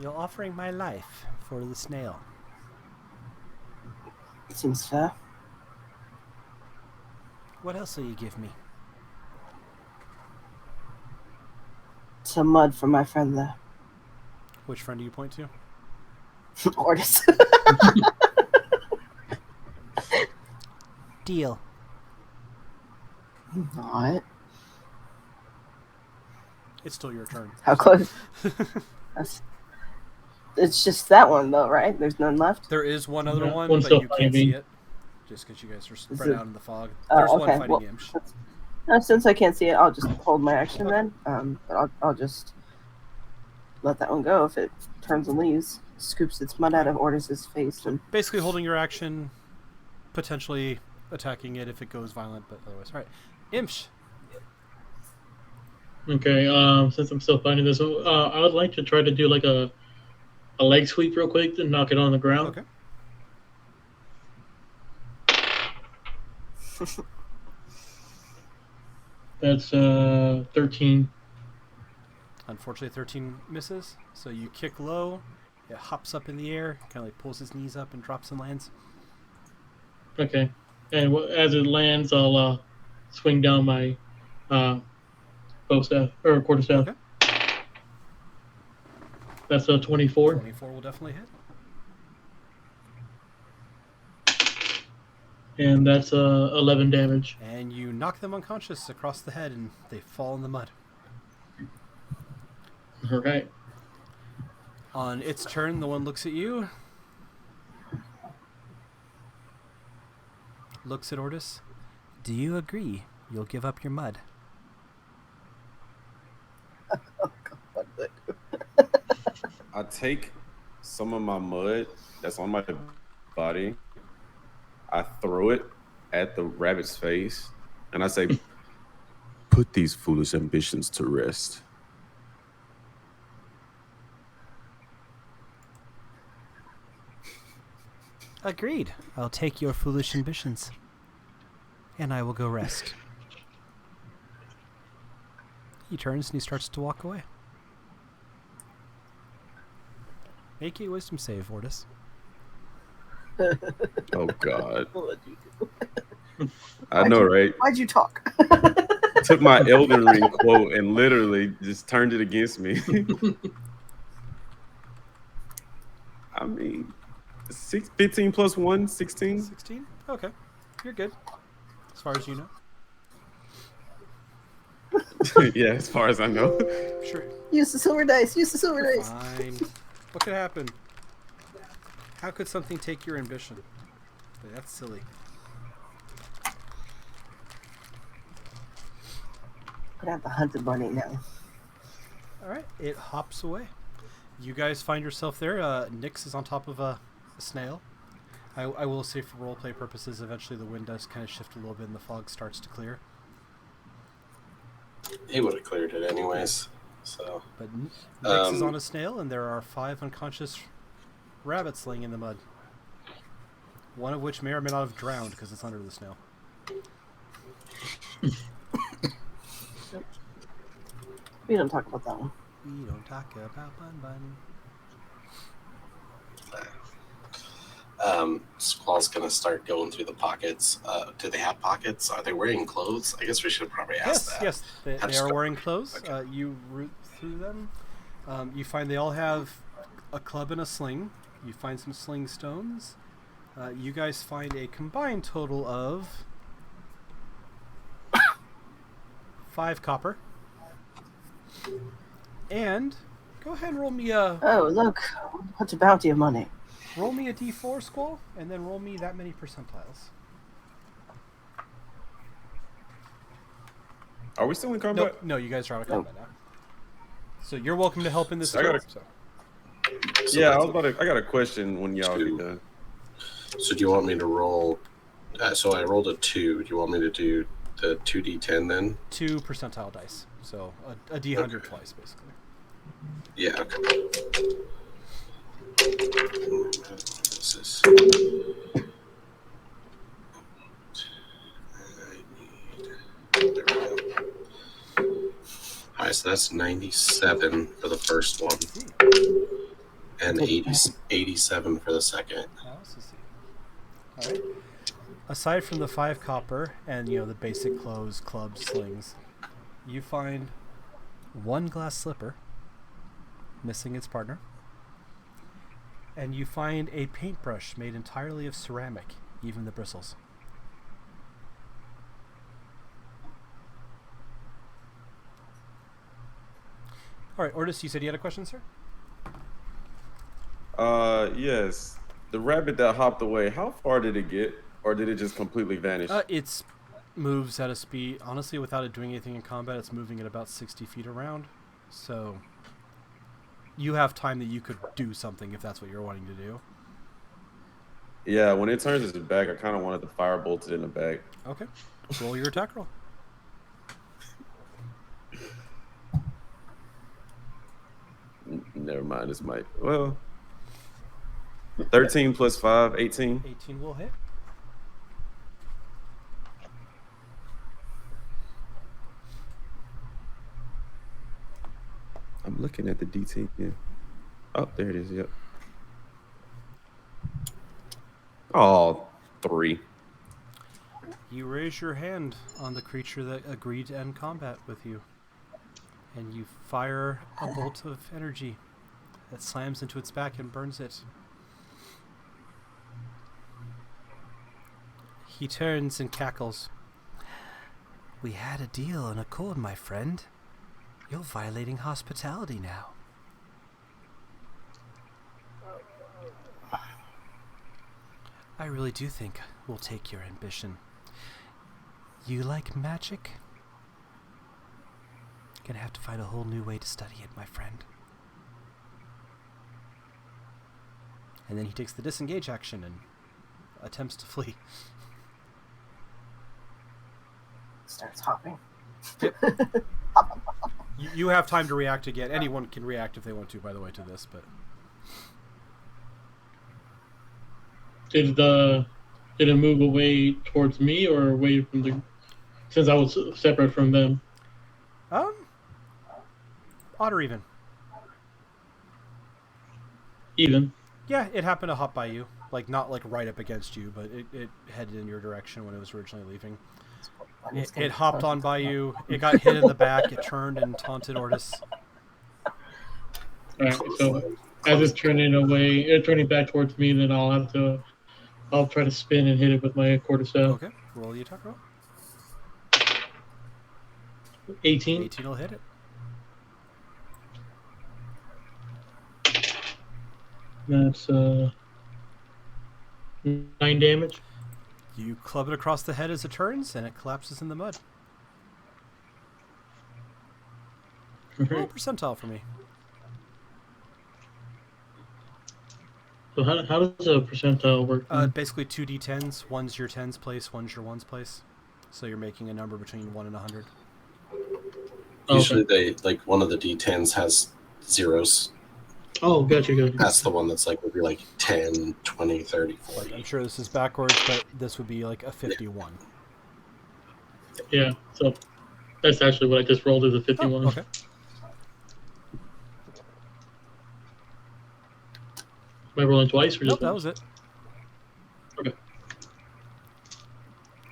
You're offering my life for the snail. Seems fair. What else will you give me? Some mud for my friend there. Which friend do you point to? Ordis. Deal. Alright. It's still your turn. How close? It's just that one, though, right? There's none left? There is one other Yeah, one, one's but still you can't fighting. see it. Just because you guys are spread it- out in the fog. Oh, There's one okay, fighting well, Imsh. Since I can't see it, I'll just hold my action then. But I'll just let that one go if it turns and leaves. Scoops its mud out of Ordis's face. And Basically holding your action, potentially attacking it if it goes violent, but otherwise. Alright. Imsh. Okay, since I'm still fighting this, I would like to try to do like a leg sweep real quick to knock it on the ground. Okay. That's 13. Unfortunately, 13 misses. So you kick low. It hops up in the air, kind of like pulls his knees up and drops and lands. Okay, and as it lands, I'll swing down my bow staff or quarterstaff. Okay. That's a 24. 24 will definitely hit. And that's 11 damage. And you knock them unconscious across the head, and they fall in the mud. All right. On its turn, the one looks at you. Looks at Ordis. Do you agree you'll give up your mud? I take some of my mud that's on my body. I throw it at the rabbit's face, and I say, "Put these foolish ambitions to rest." Agreed. I'll take your foolish ambitions. And I will go rest. He turns and he starts to walk away. Make a wisdom save, Ordis. Oh God, what'd you do? I know, right? Why'd you talk? Took my Elden Ring quote and literally just turned it against me. I mean, 15 plus 1, 16. 16? Okay. You're good. As far as you know. Yeah, as far as I know. Sure. Use the silver dice. Use the silver dice. Fine. What could happen? How could something take your ambition? That's silly. I'm gonna have to hunt the bunny now. Alright, it hops away. You guys find yourself there. Nyx is on top of a snail. I will say for roleplay purposes, eventually the wind does kind of shift a little bit and the fog starts to clear. He would have cleared it anyways. So But Nyx is on a snail, and there are 5 unconscious rabbits laying in the mud. One of which may or may not have drowned because it's under the snail. We don't talk about that one. We don't talk about Bun Bun. Squall's gonna start going through the pockets. Do they have pockets? Are they wearing clothes? I guess we should probably ask that. Yes, they How are does- wearing clothes. Okay. You root through them. You find they all have a club and a sling. You find some sling stones. You guys find a combined total of 5 copper. And go ahead and roll me a Oh, look. What's a bounty of money? roll me a d4, Squall, and then roll me that many percentiles. Are we still in combat? No, you guys are out of combat now. So you're welcome to help in this. I gotta- turn, so. So Yeah, that's I got a question when y'all Two. get done. So do you want me to roll? So I rolled a 2. Do you want me to do the 2d10 then? 2 percentile dice. So a d100 twice, basically. Yeah, okay. This is... There we go. Alright, so that's 97 for the first one, See. and 87 for the second. I also see. All right. Aside from the 5 copper and the basic clothes, clubs, slings, you find 1 glass slipper, missing its partner, and you find a paintbrush made entirely of ceramic, even the bristles. All right, Ordis, you said you had a question, sir? Yes. The rabbit that hopped away, how far did it get? Or did it just completely vanish? It moves at a speed, honestly, without it doing anything in combat, it's moving at about 60 feet around. So you have time that you could do something if that's what you're wanting to do. Yeah, when it turns its back, I kind of wanted to firebolt it in the back. Okay. Roll your attack roll. Never mind, this might... Well... 13 plus 5, 18. 18 will hit. I'm looking at the DT. Yeah. Oh, there it is. Yep. Oh, 3. You raise your hand on the creature that agreed to end combat with you, and you fire a bolt of energy that slams into its back and burns it. He turns and cackles. We had a deal and a code, my friend. You're violating hospitality now. I really do think we'll take your ambition. You like magic? Gonna have to find a whole new way to study it, my friend. And then he takes the disengage action and attempts to flee. Starts hopping. You have time to react again. Anyone can react if they want to, by the way, to this, but... Did it move away towards me or away from the... Since I was separate from them? Odd or even? Even. Yeah, it happened to hop by you. Like, not like right up against you, but it headed in your direction when it was originally leaving. It hopped on by you. It got hit in the back. It turned and taunted Ordis. Alright, so as it's turning back towards me, then I'll try to spin and hit it with my quarterstaff. Okay, roll the attack roll. 18. 18 will hit it. That's 9 damage. You club it across the head as it turns, and it collapses in the mud. Roll a percentile for me. So how does a percentile work? Basically 2 d10s. One's your 10's place, one's your 1's place. So you're making a number between 1 and 100. Usually they, like, one of the D10s has zeros. Oh, gotcha. That's the one that's like, would be like 10, 20, 30, 40. Like, I'm sure this is backwards, but this would be like a 51. Yeah, so that's actually what I just rolled as a 51. Oh, okay. Am I rolling twice or Nope, just that once? was it. Okay.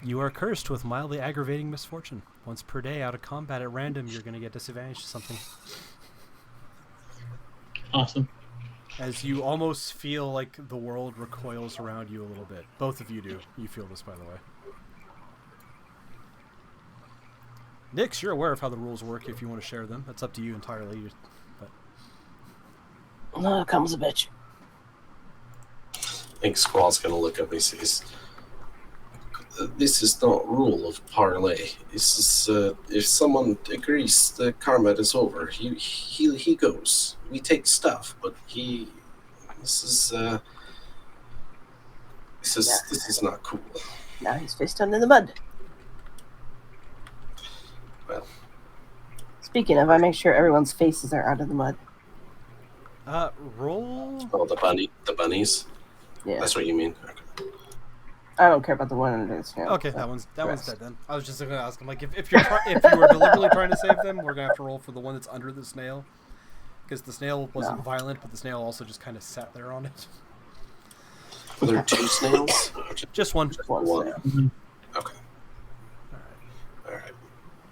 You are cursed with mildly aggravating misfortune. Once per day, out of combat at random, you're going to get disadvantaged to something. Awesome. As you almost feel like the world recoils around you a little bit. Both of you do. You feel this, by the way. Nix, you're aware of how the rules work if you want to share them. That's up to you entirely. But... No, comes a bitch. I think Squall's gonna look up and he says, this is not rule of parlay. This is if someone agrees the combat is over, he goes. We take stuff, but this is not cool. Now he's face down in the mud. Well, He's Speaking of, I make sure everyone's faces are out of the mud. Roll. Oh, the bunnies. Yeah. That's what you mean. Okay. I don't care about the one under the snail. Okay, so that one's rest. dead then. I was just gonna ask him like if you were deliberately trying to save them, we're gonna have to roll for the one that's under the snail, because the snail wasn't No. violent, but the snail also just kind of sat there on it. Were there 2 snails? Just one. One One. snail. Mhm. Okay. All right.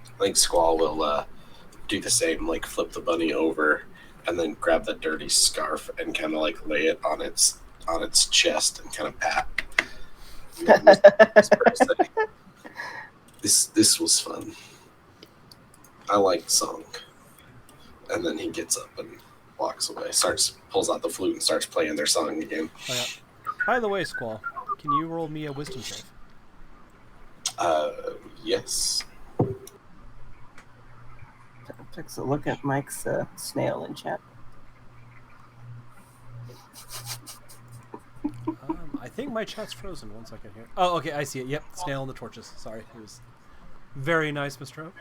I think Squall will do the same, like flip the bunny over, and then grab the dirty scarf and kind of like lay it on its chest and kind of pat. This was fun. I like song. And then he gets up and walks away. Pulls out the flute and starts playing their song again. Oh, yeah. By the way, Squall, can you roll me a wisdom save? Yes. Takes a look at Mike's snail in chat. I think my chat's frozen. 1 second here. Oh, okay, I see it. Yep, snail and the torches. Sorry, it was very nice, Mr. Oak.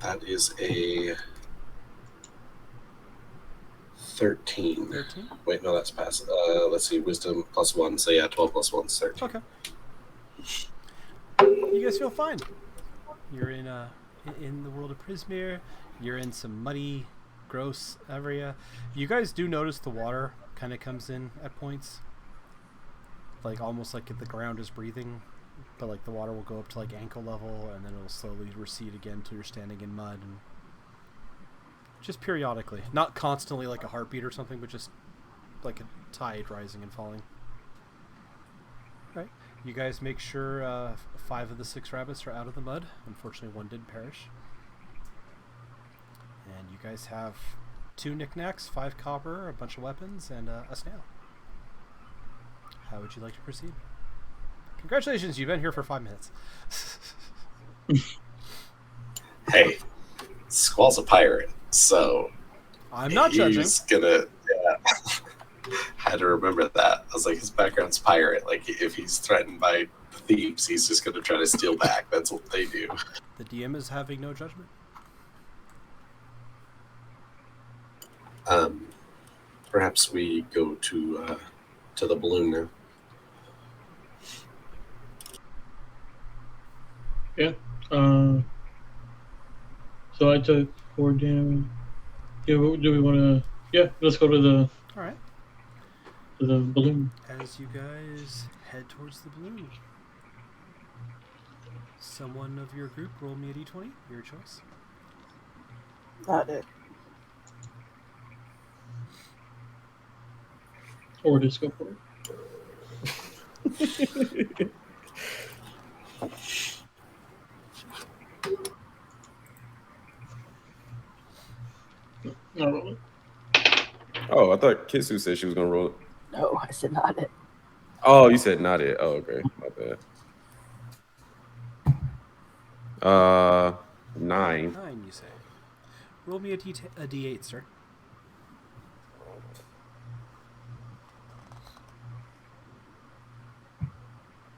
That is a 13. 13. Wait, no, that's past. Let's see, wisdom +1. So yeah, 12 + 1 is 13. Okay. You guys feel fine. You're in the world of Prismere. You're in some muddy, gross area. You guys do notice the water kind of comes in at points, like almost like the ground is breathing, but like the water will go up to like ankle level and then it'll slowly recede again until you're standing in mud, and just periodically, not constantly like a heartbeat or something, but just like a tide rising and falling. Right. You guys make sure 5 of the 6 rabbits are out of the mud. Unfortunately, 1 did perish. And you guys have 2 knickknacks, 5 copper, a bunch of weapons, and a snail. How would you like to proceed? Congratulations, you've been here for 5 minutes. Hey, Squall's a pirate, so I'm not judging. He's gonna. Yeah. Had to remember that. I was like, his background's pirate. Like, if he's threatened by thieves, he's just gonna try to steal back. That's what they do. The DM is having no judgment. Perhaps we go to the balloon now. Yeah. So I took 4 damage. Yeah. Do we want to? Yeah. Let's go to the All right. balloon. As you guys head towards the balloon, someone of your group roll me a d20. Your choice. Not it. Or just go for it. Not rolling. Oh, I thought Kitsu said she was gonna roll it. No, I said not it. Oh, you said not it. Oh, okay, my bad. 9. 9, you say. Roll me a d8, sir.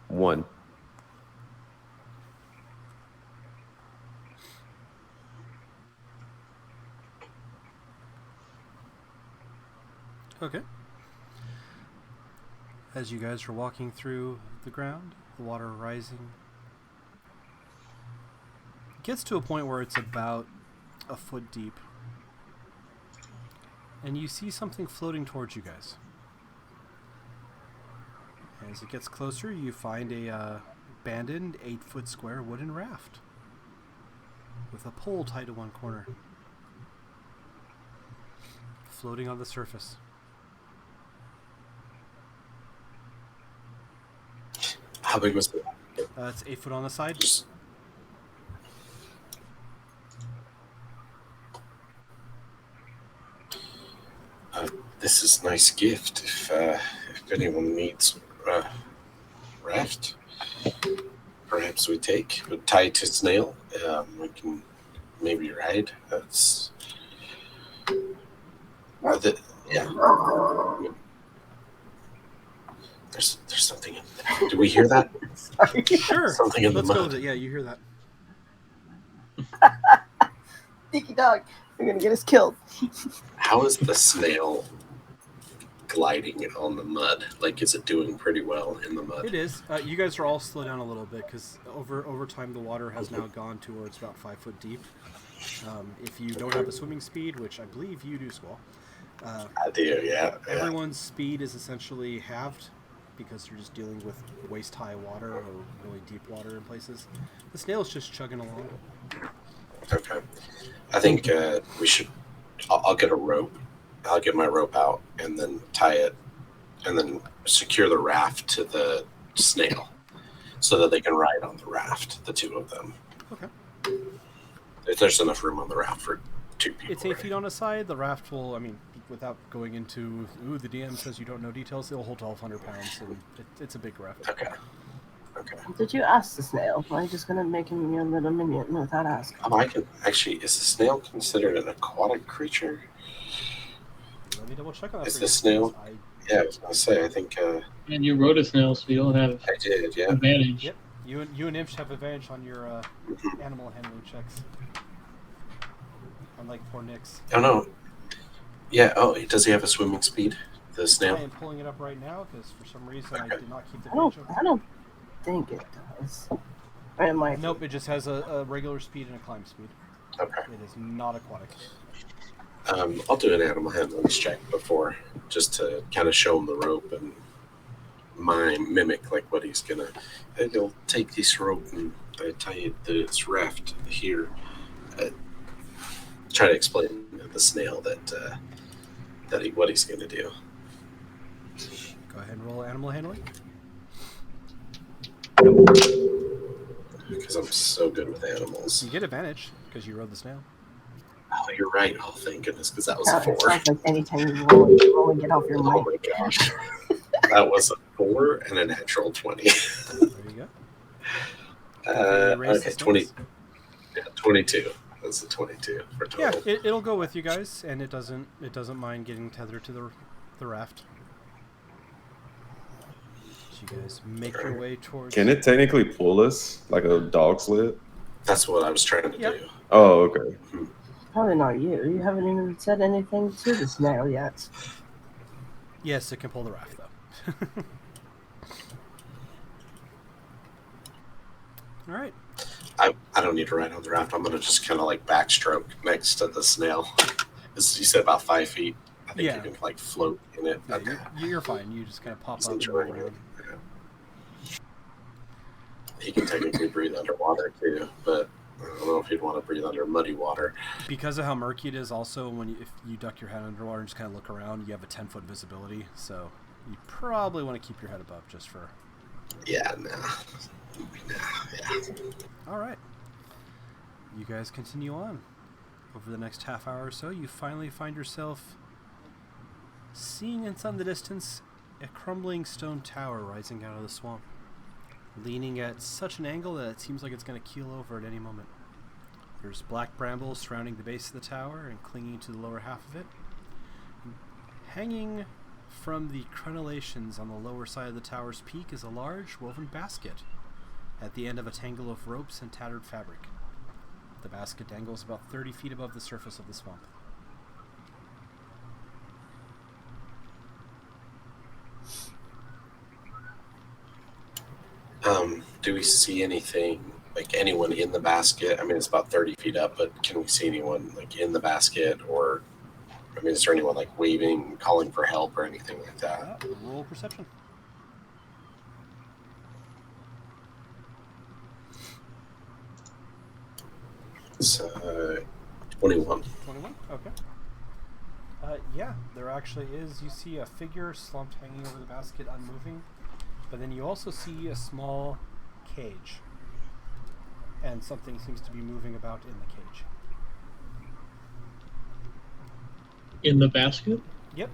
One. Okay. As you guys are walking through the ground, the water rising, it gets to a point where it's about a foot deep. And you see something floating towards you guys. As it gets closer, you find a abandoned 8-foot square wooden raft with a pole tied to one corner, floating on the surface. How big was it? It's 8 foot on the side. Just... this is a nice gift. If anyone needs a raft, perhaps we tie it to snail. We can maybe ride. That's yeah. There's something in there. Do we hear that? Sorry. Sure. Something in the Let's go mud. with it. Yeah, you hear that. Sneaky dog. You're gonna get us killed. How is the snail gliding on the mud? Like, is it doing pretty well in the mud? It is. You guys are all slow down a little bit because over time the water has now gone to where it's about 5 foot deep. If you don't have a swimming speed, which I believe you do, Squall, I do, yeah. everyone's speed is essentially halved because you're just dealing with waist-high water or really deep water in places. The snail's just chugging along. Okay. I think we should. I'll get a rope. I'll get my rope out and then tie it, and then secure the raft to the snail, so that they can ride on the raft, the two of them. Okay. If there's enough room on the raft for 2 people. It's 8 feet on a side. The raft will, I mean, without going into, the DM says you don't know details, it'll hold 1,200 pounds, and it's a big raft. Okay. Okay. Did you ask the snail? Am I just gonna make him your little minion without asking? Oh, I can actually. Is the snail considered an aquatic creature? Let me double check on that. Is for the you. snail? I- Yeah, I was gonna say. I think And you rode a snail, so you'll have I did. Yeah. advantage. Yep. You and Imps have advantage on your animal handling checks. Unlike poor Nyx. Oh no. Yeah. Oh, does he have a swimming speed? The snail. I am pulling it up right now because for some reason I Okay. did not keep the I don't. page up. I don't think it does. Or am I? Nope, it just has a regular speed and a climb speed. Okay. It is not aquatic. I'll do an animal handling check before, just to kind of show him the rope and mimic like what he's gonna. And he'll take this rope and tie it to this raft here. Try to explain to the snail what he's gonna do. Go ahead and roll animal handling. Because I'm so good with animals. You get advantage because you rode the snail. Oh, you're right. Oh, thank goodness, because that was Oh, a it 4. sounds like anytime you roll and get off your Oh mic. my gosh. That was a 4 and a natural 20. There you go. Erase Okay, the 20. snails. Yeah, 22. That's a 22 for Yeah, total. it'll go with you guys, and it doesn't mind getting tethered to the raft. So you guys make your way towards. Can it technically pull us like a dog sled? That's what I was trying to Yep. do. Oh, okay. Probably not you. You haven't even said anything to the snail yet. Yes, it can pull the raft though. All right. I don't need to ride on the raft. I'm going to just kind of like backstroke next to the snail. As you said, about 5 feet. I think Yeah. you can like float in it. Yeah, Okay. you're fine. You just kind of pop Just up and enjoying move it. around. Yeah. He can technically breathe underwater too, but I don't know if he'd want to breathe under muddy water. Because of how murky it is, also if you duck your head underwater and just kind of look around, you have a 10-foot visibility. So you probably want to keep your head above just for. Yeah, nah. Yeah. All right. You guys continue on. Over the next half hour or so, you finally find yourself seeing in some the distance a crumbling stone tower rising out of the swamp, leaning at such an angle that it seems like it's going to keel over at any moment. There's black brambles surrounding the base of the tower and clinging to the lower half of it. Hanging from the crenellations on the lower side of the tower's peak is a large woven basket at the end of a tangle of ropes and tattered fabric. The basket dangles about 30 feet above the surface of the swamp. Do we see anything, like anyone in the basket? I mean, it's about 30 feet up, but can we see anyone like in the basket, or I mean, is there anyone like waving, calling for help, or anything like that? Roll perception. It's 21. 21? Okay. Yeah, there actually is. You see a figure slumped hanging over the basket, unmoving. But then you also see a small cage. And something seems to be moving about in the cage. In the basket? Yep.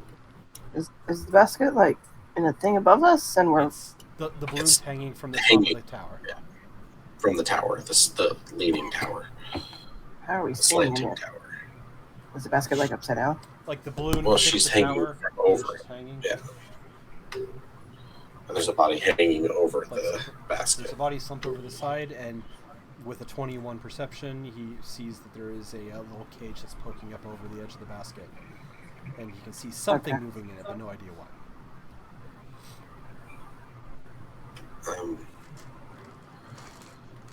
Is the basket like in a thing above us, and we're It's the balloon's It's hanging from the top hanging. of the tower. Yeah. From the tower, the leaning tower, how are we the seeing slanting it? tower. Is the basket like upside down? Like the balloon Well, hits she's the hanging tower. from over Just it. hanging. Yeah. And there's a body hanging over Like, the there's basket. a body slumped over the side, and with a 21 perception, he sees that there is a little cage that's poking up over the edge of the basket. And he can see something Okay. moving in it, but no idea what.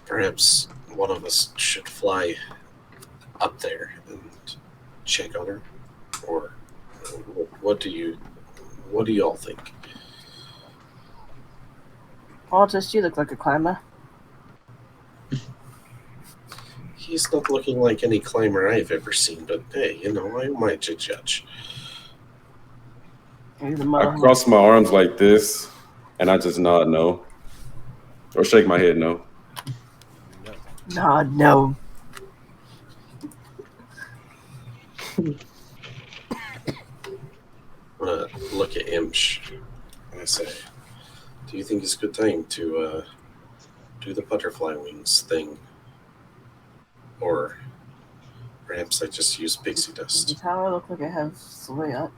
Perhaps one of us should fly up there and check on her, or what do you all think? Altus, you look like a climber. He's not looking like any climber I've ever seen, but hey, you know, I might judge. You're the I mother. cross my arms like this, and I just nod no, or shake my head no. No. Nah, no. I'm gonna look at Imsh and I say, do you think it's a good time to do the butterfly wings thing? Or perhaps I just use pixie Does the dust? tower look like it has the way up?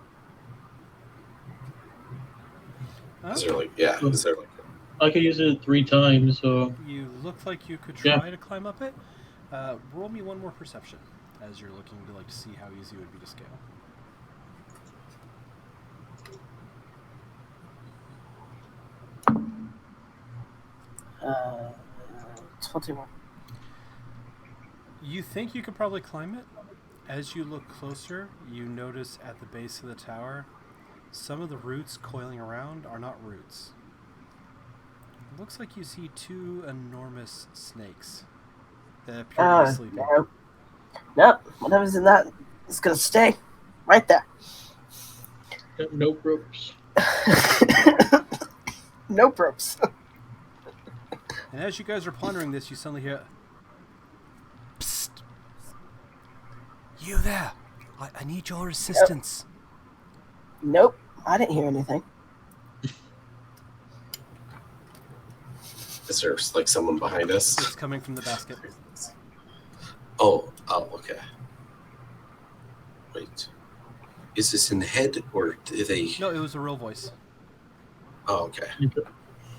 Is there like, yeah, is there like, I could use it 3 times, so You look like you could Yeah. try to climb up it. Roll me one more perception as you're looking to see how easy it would be to scale. Uh, 21. You think you could probably climb it. As you look closer, you notice at the base of the tower, some of the roots coiling around are not roots. It looks like you see 2 enormous snakes that appear to be sleeping. Nope. Nope. Whatever's in that is gonna stay right there. no ropes. No ropes. And as you guys are pondering this, you suddenly hear, "Psst! You there! I need your assistance." Nope. I didn't hear anything. is there like someone behind us? It's coming from the basket. Oh, okay. Wait. Is this in the head or do they? No, it was a real voice. Oh, okay.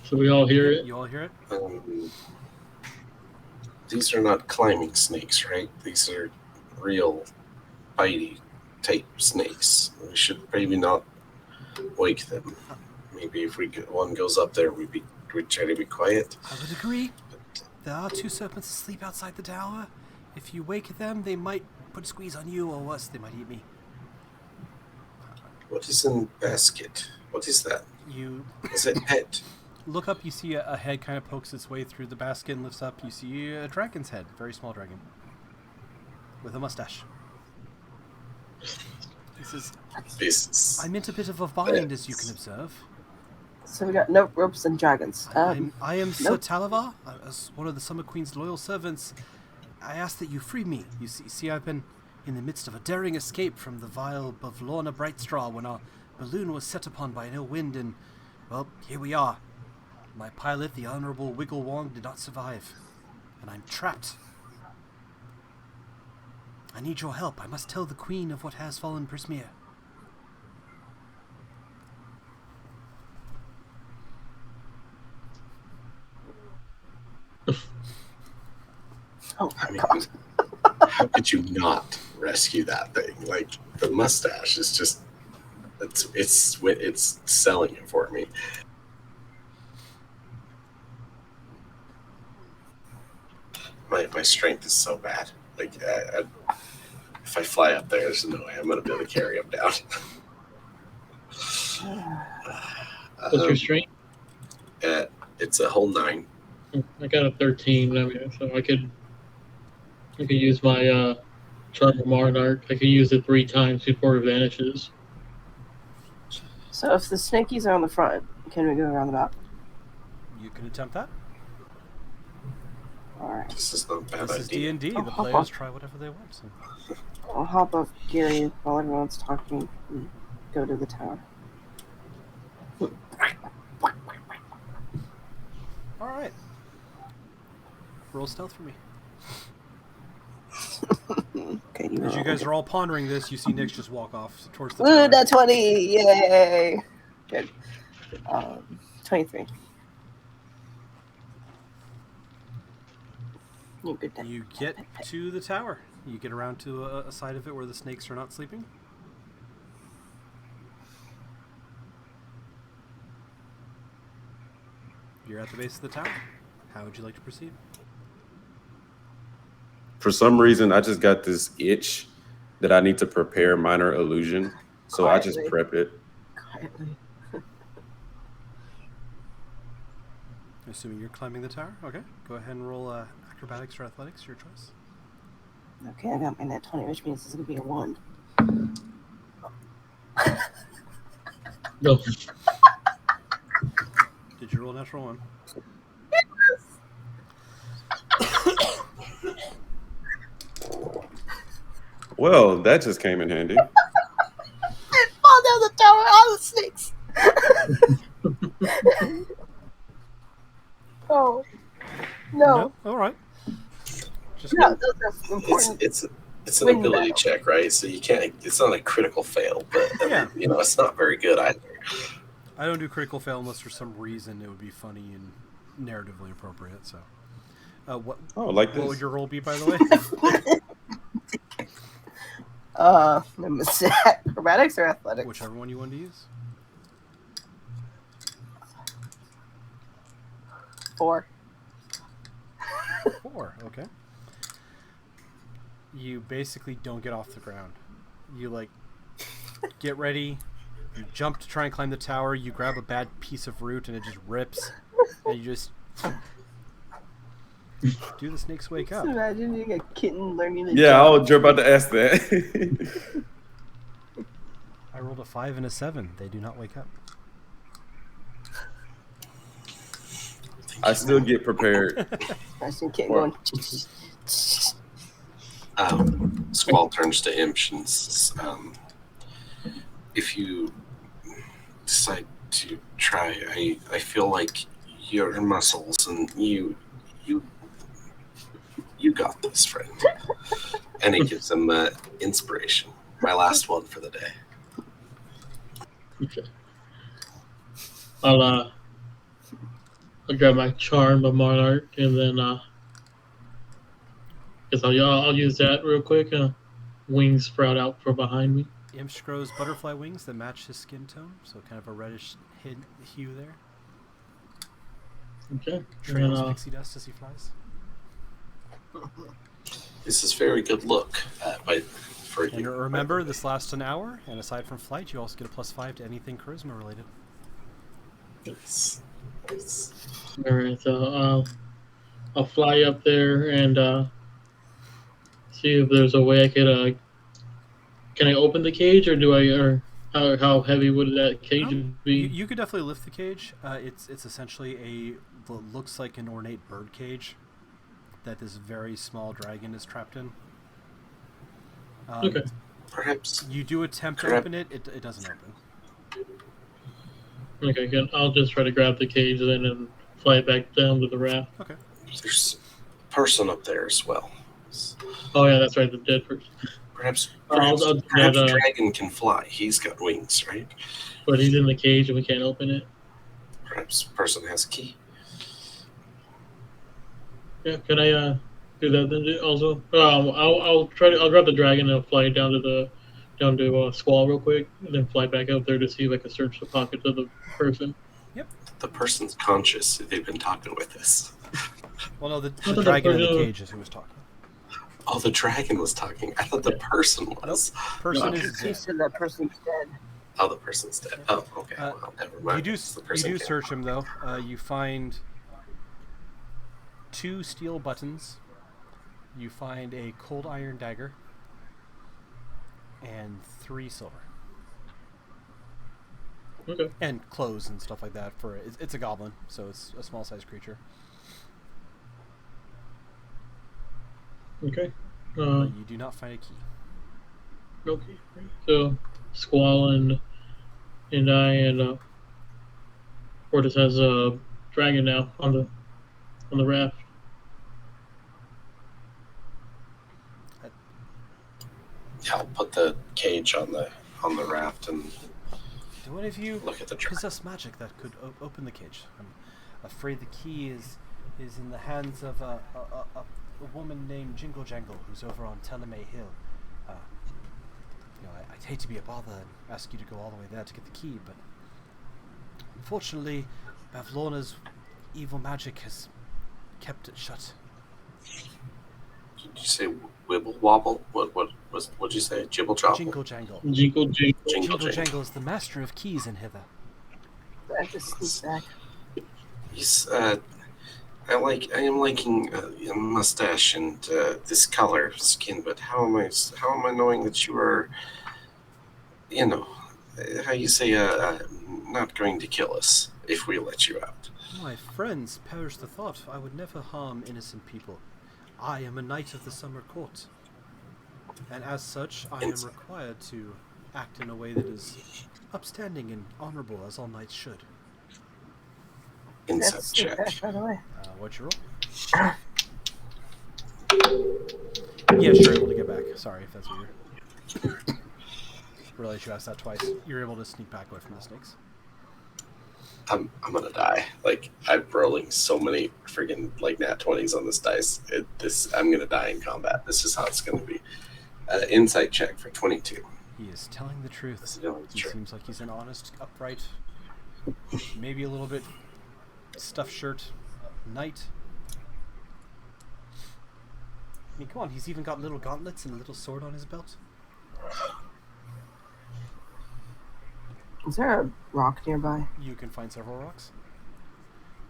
So we all hear it. You all hear it? These are not climbing snakes, right? These are real bitey type snakes. We should maybe not wake them. Maybe if one goes up there, we'd try to be quiet. I would agree. There are 2 serpents asleep outside the tower. If you wake them, they might put a squeeze on you, or worse, they might eat me. What is in the basket? What is that? You Is it head? look up, you see a head kind of pokes its way through the basket and lifts up. You see a dragon's head, very small dragon, with a mustache. He says, This. "I'm in a bit of a bind, as you can observe. So we got no ropes and dragons. I am Sir nope. Talavar, as one of the Summer Queen's loyal servants. I ask that you free me. You see, I've been in the midst of a daring escape from the vile Bavlorna Brightstraw when our balloon was set upon by an ill wind, and, well, here we are. My pilot, the Honorable Wiggle Wong, did not survive, and I'm trapped. I need your help. I must tell the Queen of what has fallen Prismere." Oh I my mean, god. how could you not rescue that thing? Like the mustache is just, it's selling it for me. My strength is so bad. Like if I fly up there, there's no way I'm gonna be able to carry him down. What's your strength? It's a whole 9. I got a 13. I mean, so I could use my charm of Monarch. I could use it 3 times before it vanishes. So if the snakies are on the front, can we go around the back? You can attempt that. Alright. This is not a bad This is idea. D&D. Oh, The hop players on. try whatever they want. So. I'll hop off Gary while everyone's talking and go to the tower. All right. Roll stealth for me. Okay, As you guys are all pondering this, you see Nyx just walk off towards the Woo, tower. that 20! Yay! Good. 23. You good then. You get to the tower. You get around to a side of it where the snakes are not sleeping. You're at the base of the tower. How would you like to proceed? For some reason, I just got this itch that I need to prepare minor illusion. So I just Quietly. prep it. Quietly. Assuming you're climbing the tower. Okay. Go ahead and roll acrobatics or athletics, your choice. Okay, I got my net 20, which means it's going to be a 1. No. Did you roll a natural 1? Well, that just came in handy. Fall down the tower, all the snakes! Oh. No. All right. Just No, those are important. It's an Win ability battle. check, right? So you can't. It's not a critical fail, but Yeah. it's not very good either. I don't do critical fail unless for some reason it would be funny and narratively appropriate. So, what Like what would this. your roll be, by the way? Let me see. Acrobatics or athletics? Whichever one you want to use. 4. 4. Okay. You basically don't get off the ground. You get ready. You jump to try and climb the tower. You grab a bad piece of root and it just rips. And you just do the snakes wake up. Just imagining a kitten learning to Yeah, I jump. was about to ask that. I rolled a 5 and a 7. They do not wake up. I still get prepared. I see kitten Or- going. Squall turns to Imsh and says, if you decide to try, I feel like your muscles and you got this, friend. And he gives him inspiration. My last one for the day. Okay. I'll grab my charm of monarch and then guess I'll use that real quick. Wings sprout out from behind me. Imsh grows butterfly wings that match his skin tone, so kind of a reddish hue there. Okay. And Trails then, pixie dust as he flies. This is very good look for And you. remember, this lasts an hour, and aside from flight, you also get a +5 to anything charisma related. Nice. all right. So I'll fly up there and see if there's a way I could. Can I open the cage, or do I? Or how heavy would that cage be? You could definitely lift the cage. It's essentially what looks like an ornate bird cage that this very small dragon is trapped in. Okay. Perhaps You do attempt to Grab- open it. It doesn't open. Okay, good. I'll just try to grab the cage then and fly it back down to the raft. Okay. there's a person up there as well. Oh yeah, that's right, the dead person. Perhaps I'll do that, Dragon can fly. He's got wings, right? But he's in the cage and we can't open it. Perhaps person has a key. Yeah, can I do that then also? I'll grab the dragon and I'll fly it down to Squall real quick, and then fly back up there to see if I can search the pockets of the person. The person's conscious. They've been talking with us. Well, no, the thought the dragon in the person- cage is who was talking. Oh, the dragon was talking. I thought the person was. Person No, is He dead. said that person's dead. Oh, the person's dead. Oh, okay. Uh, Well, never mind. You The do person can't search fly. him though. You find 2 steel buttons. You find a cold iron dagger and 3 silver Okay. and clothes and stuff like that. It's a goblin, so it's a small sized creature. Okay. But you do not find a key. Okay. So Squall and Fortis has a dragon now on the raft. Yeah, I'll put the cage on the raft and Do any of you look at the trap. possess magic that could open the cage? I'm afraid the key is in the hands of a woman named Jingle Jangle who's over on Telemay Hill. I'd hate to be a bother and ask you to go all the way there to get the key, but unfortunately, Bavlorna's evil magic has kept it shut. Did you say wibble wobble? What'd you say? Jibble jobble? Jingle Jangle. Jingle, jingle. Jingle Jangle is the master of keys in hither. I have to sneak back. He's I am liking your mustache and this color of skin, but how am I knowing that you are, how you say, not going to kill us if we let you out? My friends, perish the thought. I would never harm innocent people. I am a knight of the Summer Court, and as such, I am required to act in a way that is upstanding and honorable, as all knights should. Insight That's check. back, by the way. What's your roll? Yes, you're able to get back. Sorry if that's what you're... Realize you asked that twice. You're able to sneak back away from the snakes. I'm gonna die. Like, I'm rolling so many freaking nat 20s on this dice. I'm gonna die in combat. This is how it's gonna be. Insight check for 22. He is telling the truth. telling the He truth. seems like he's an honest, upright, maybe a little bit stuffed shirt knight. I mean, come on, he's even got little gauntlets and a little sword on his belt. Is there a rock nearby? You can find several rocks.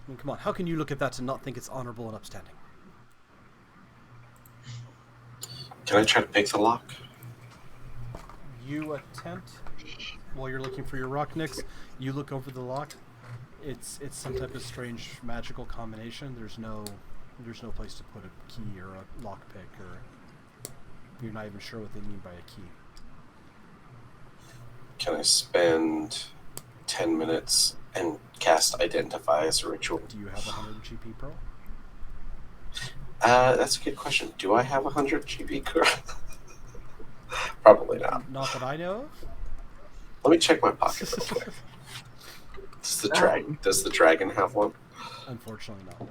I mean, come on, how can you look at that and not think it's honorable and upstanding? Can I try to pick the lock? You attempt, while you're looking for your rock, Nix, you look over the lock. It's some type of strange magical combination. There's no place to put a key or a lockpick, or you're not even sure what they mean by a key. Can I spend 10 minutes and cast Identify as a ritual? Do you have 100 GP Pearl? That's a good question. Do I have 100 GB? Probably not. Not that I know of. Let me check my pocket real quick. Does the dragon have one? Unfortunately, not one.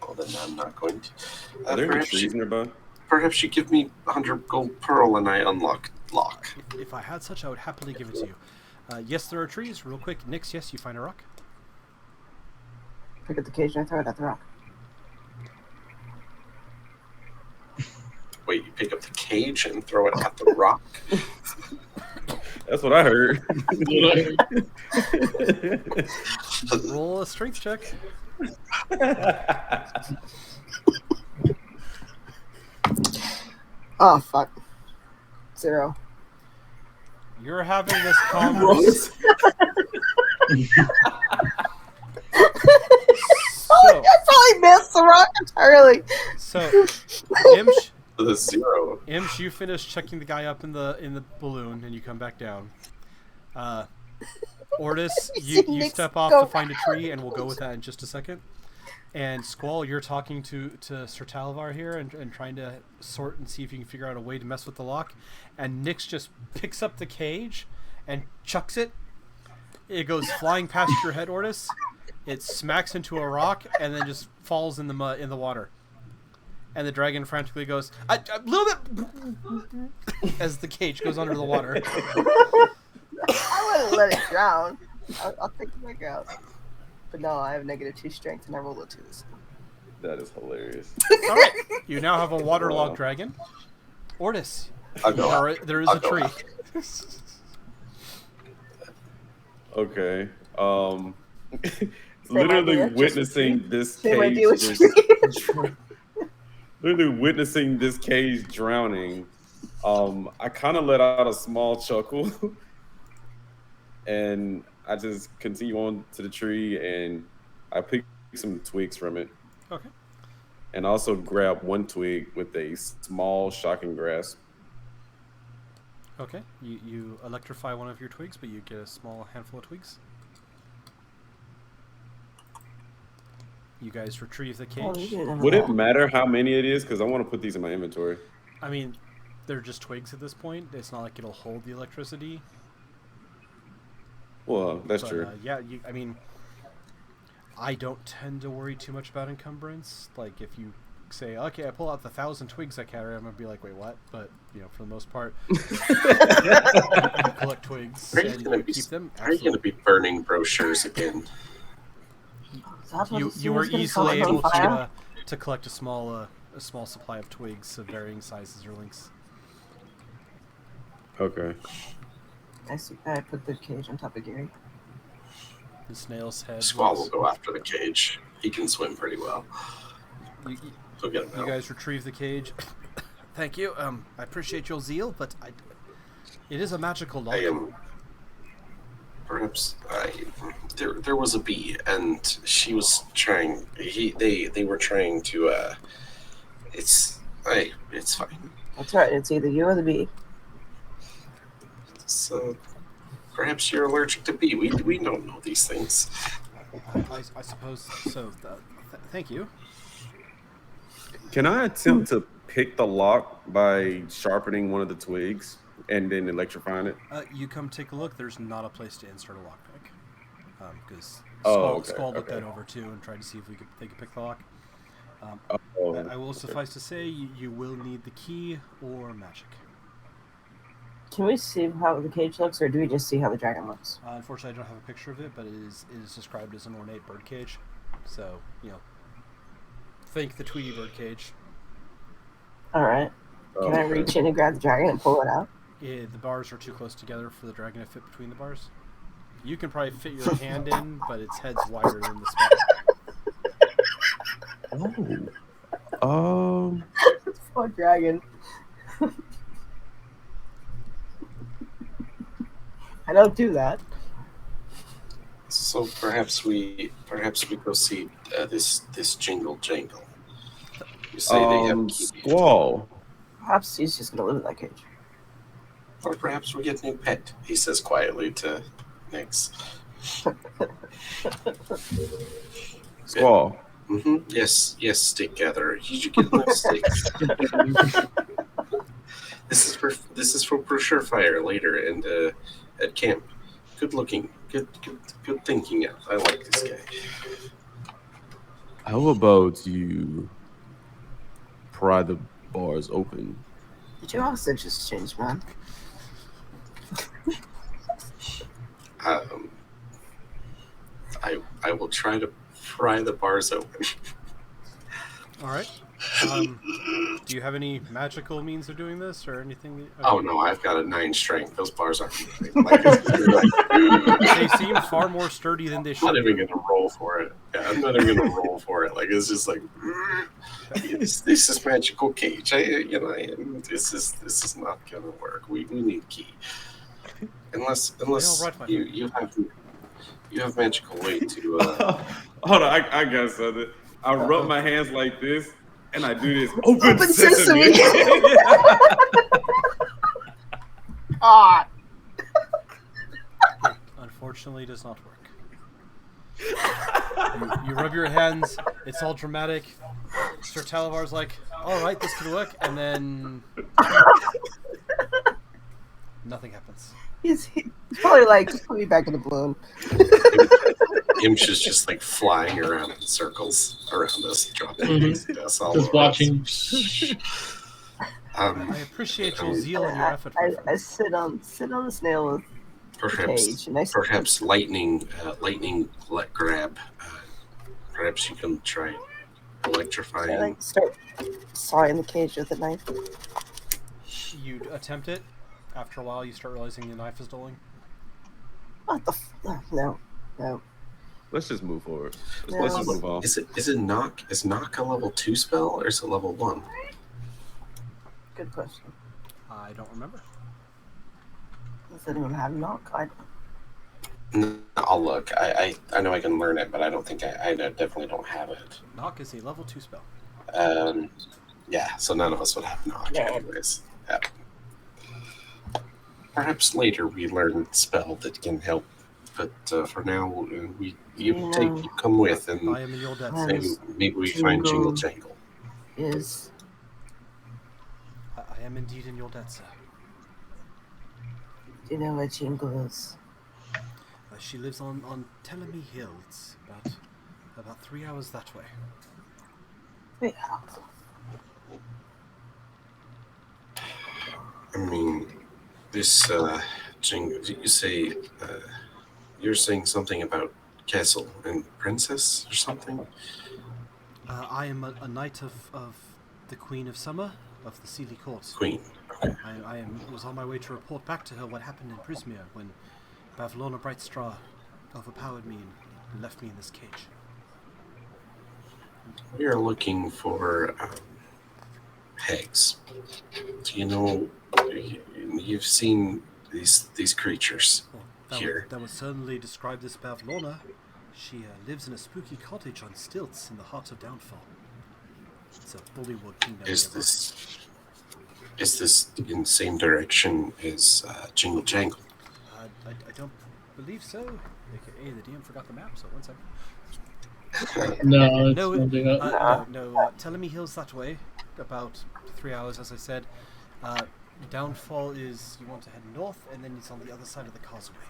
Well, then I'm not going to. Are there any trees nearby? Perhaps you give me 100 gold pearl and I unlock lock. If I had such, I would happily give it to you. Yes, there are trees. Real quick, Nix, yes, you find a rock. Pick up the cage and I throw it at the rock. Wait, you pick up the cage and throw it at the rock? That's what I heard. Roll a strength check. Oh, fuck. 0. You're having this conversation. I probably missed the rock entirely. So, Imsh, The 0. Imsh, you finish checking the guy up in the balloon, and you come back down. Ortis, you Nick's step off go to find a tree, and we'll go with that in just a second. And Squall, you're talking to Sir Talvar here and trying to sort and see if you can figure out a way to mess with the lock. And Nyx just picks up the cage and chucks it. It goes flying past your head, Ortis. It smacks into a rock and then just falls in the water. And the dragon frantically goes, a little bit, as the cage goes under the water. I wouldn't let it drown. I'll take it back out. But no, I have -2 strength and I rolled a 2. That is hilarious. All right, you now have a waterlogged Wow. dragon. Ortis, I'll go out. there is I'll a go tree. out. Okay. idea, Literally just- witnessing this Same cage. idea with just- literally witnessing this cage drowning. I kind of let out a small chuckle, and I just continue on to the tree, and I pick some twigs from it, Okay. and also grab one twig with a small shocking grasp. Okay. You electrify one of your twigs, but you get a small handful of twigs. You guys retrieve the Oh, you cage. didn't have Would that. it matter how many it is? Because I want to put these in my inventory. I mean, they're just twigs at this point. It's not like it'll hold the electricity. Well, that's But, true. yeah, I mean, I don't tend to worry too much about encumbrance. Like, if you say, okay, I pull out the 1,000 twigs I carry, I'm going to be like, wait, what? But, for the most part, you collect twigs Are you and gonna you be? keep them. Are you going to be burning brochures again? That's what You it were seems gonna easily cause on able fire. to collect a small supply of twigs of varying sizes or lengths. Okay. I put the cage on top of Gary. The snail's head. Squall will go after the cage. He can swim pretty well. You, So get him you out. guys retrieve the cage. Thank you. I appreciate your zeal, but it is a magical lock. I am. Perhaps there was a bee, and she was trying. They were trying to. It's fine. That's right. It's either you or the bee. So perhaps you're allergic to bee. We don't know these things. I suppose so. Thank you. Can I attempt to pick the lock by sharpening one of the twigs and then electrifying it? You come take a look. There's not a place to insert a lockpick. Because okay, Skull looked okay. that over too and tried to see if they could pick the lock. Oh, I will okay. suffice to say you will need the key or magic. Can we see how the cage looks, or do we just see how the dragon looks? Unfortunately, I don't have a picture of it, but it is described as an ornate bird cage. So, think the Tweety bird cage. All right. Can I Okay. reach in and grab the dragon and pull it out? The bars are too close together for the dragon to fit between the bars. You can probably fit your hand in, but its head's wider than the spot. Oh. Poor dragon. I don't do that. So perhaps we go see this jingle jangle. You say they have a key. Squall. Perhaps he's just gonna live in that cage. Or perhaps we get a new pet. He says quietly to Nix. Squall. Yes, stick gatherer. Did you get enough sticks? This is for Surefire later and at camp. Good looking, good thinking. I like this guy. How about you pry the bars open? Did your hostage just change, man? I will try to pry the bars open. All right. Do you have any magical means of doing this or anything? Oh no, I've got a 9 strength. Those bars aren't like, They seem far more sturdy than they I'm should. not even gonna roll for it. Yeah, I'm not even gonna roll for it. Like it's just like this is magical cage. This is not gonna work. We need key. Unless right, you have magical way to. Hold on, I got something. I rub my hands like this, and I do this. Open sesame. sesame. Ah! It unfortunately does not work. You rub your hands. It's all dramatic. Sir Talavar's like, all right, this could work, and then nothing happens. He's probably like, just put me back in the balloon. Imsh is just like flying around in circles around us, dropping dust all Just over watching. us. I appreciate your zeal and your effort. my I friend. sit on the snail with the cage, and I say, Perhaps lightning let grab. Perhaps you can try electrifying. I like start sawing the cage with a knife. You attempt it. After a while, you start realizing the knife is dulling. What the no. Let's just move forward. No. Let's just move on. Is it knock? Is knock a level 2 spell or is it level 1? Good question. I don't remember. Does anyone have knock? I'll look. I know I can learn it, but I don't think I definitely don't have it. Knock is a level 2 spell. Yeah, so none of us would have knock Yeah. anyways. Yeah. Perhaps later we learn a spell that can help, but for now you come with and I am in your debt. Um, maybe we find Jingle Jangle. Is I am indeed in your debt, sir. Do you know where Jingle is? She lives on Telemy Hills, about 3 hours that way. Wait, I mean, this Jingle. You say you're saying something about castle and princess or something? I am a knight of the Queen of Summer of the Sealy Court. Queen. Okay. I was on my way to report back to her what happened in Prismia when Bavlorna Brightstraw overpowered me and left me in this cage. We are looking for hags. Do you know? You've seen these creatures here. That was certainly described as Bavlorna. She lives in a spooky cottage on stilts in the heart of Downfall. It's a Bullywug kingdom. Is this in the same direction as Jingle Jangle? I don't believe so. AKA the DM forgot the map, so 1 second. No, it's No, something. no. Telemy Hills that way, about 3 hours, as I said. Downfall is you want to head north, and then it's on the other side of the causeway.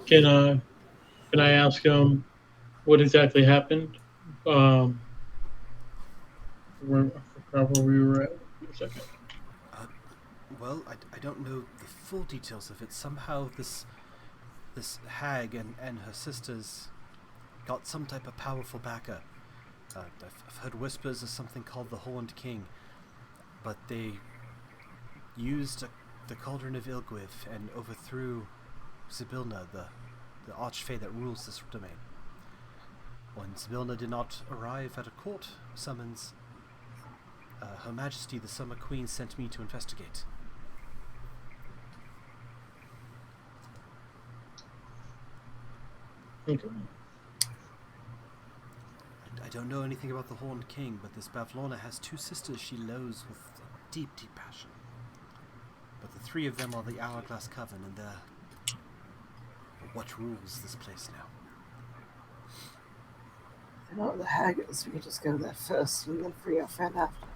Can I ask him what exactly happened? Where I forgot where we were at. Wait a second. Well, I don't know the full details of it. Somehow this hag and her sisters got some type of powerful backer. I've heard whispers of something called the Horned King, but they used the Cauldron of Ilgwith and overthrew Zybilna, the archfey that rules this domain. When Zybilna did not arrive at a court summons, Her Majesty the Summer Queen sent me to investigate. Okay. I don't know anything about the Horned King, but this Bavlorna has 2 sisters she loathes with a deep, deep passion. But the 3 of them are the Hourglass Coven, and they're what rules this place now. I know what the hag is. We can just go there first and then free our friend after.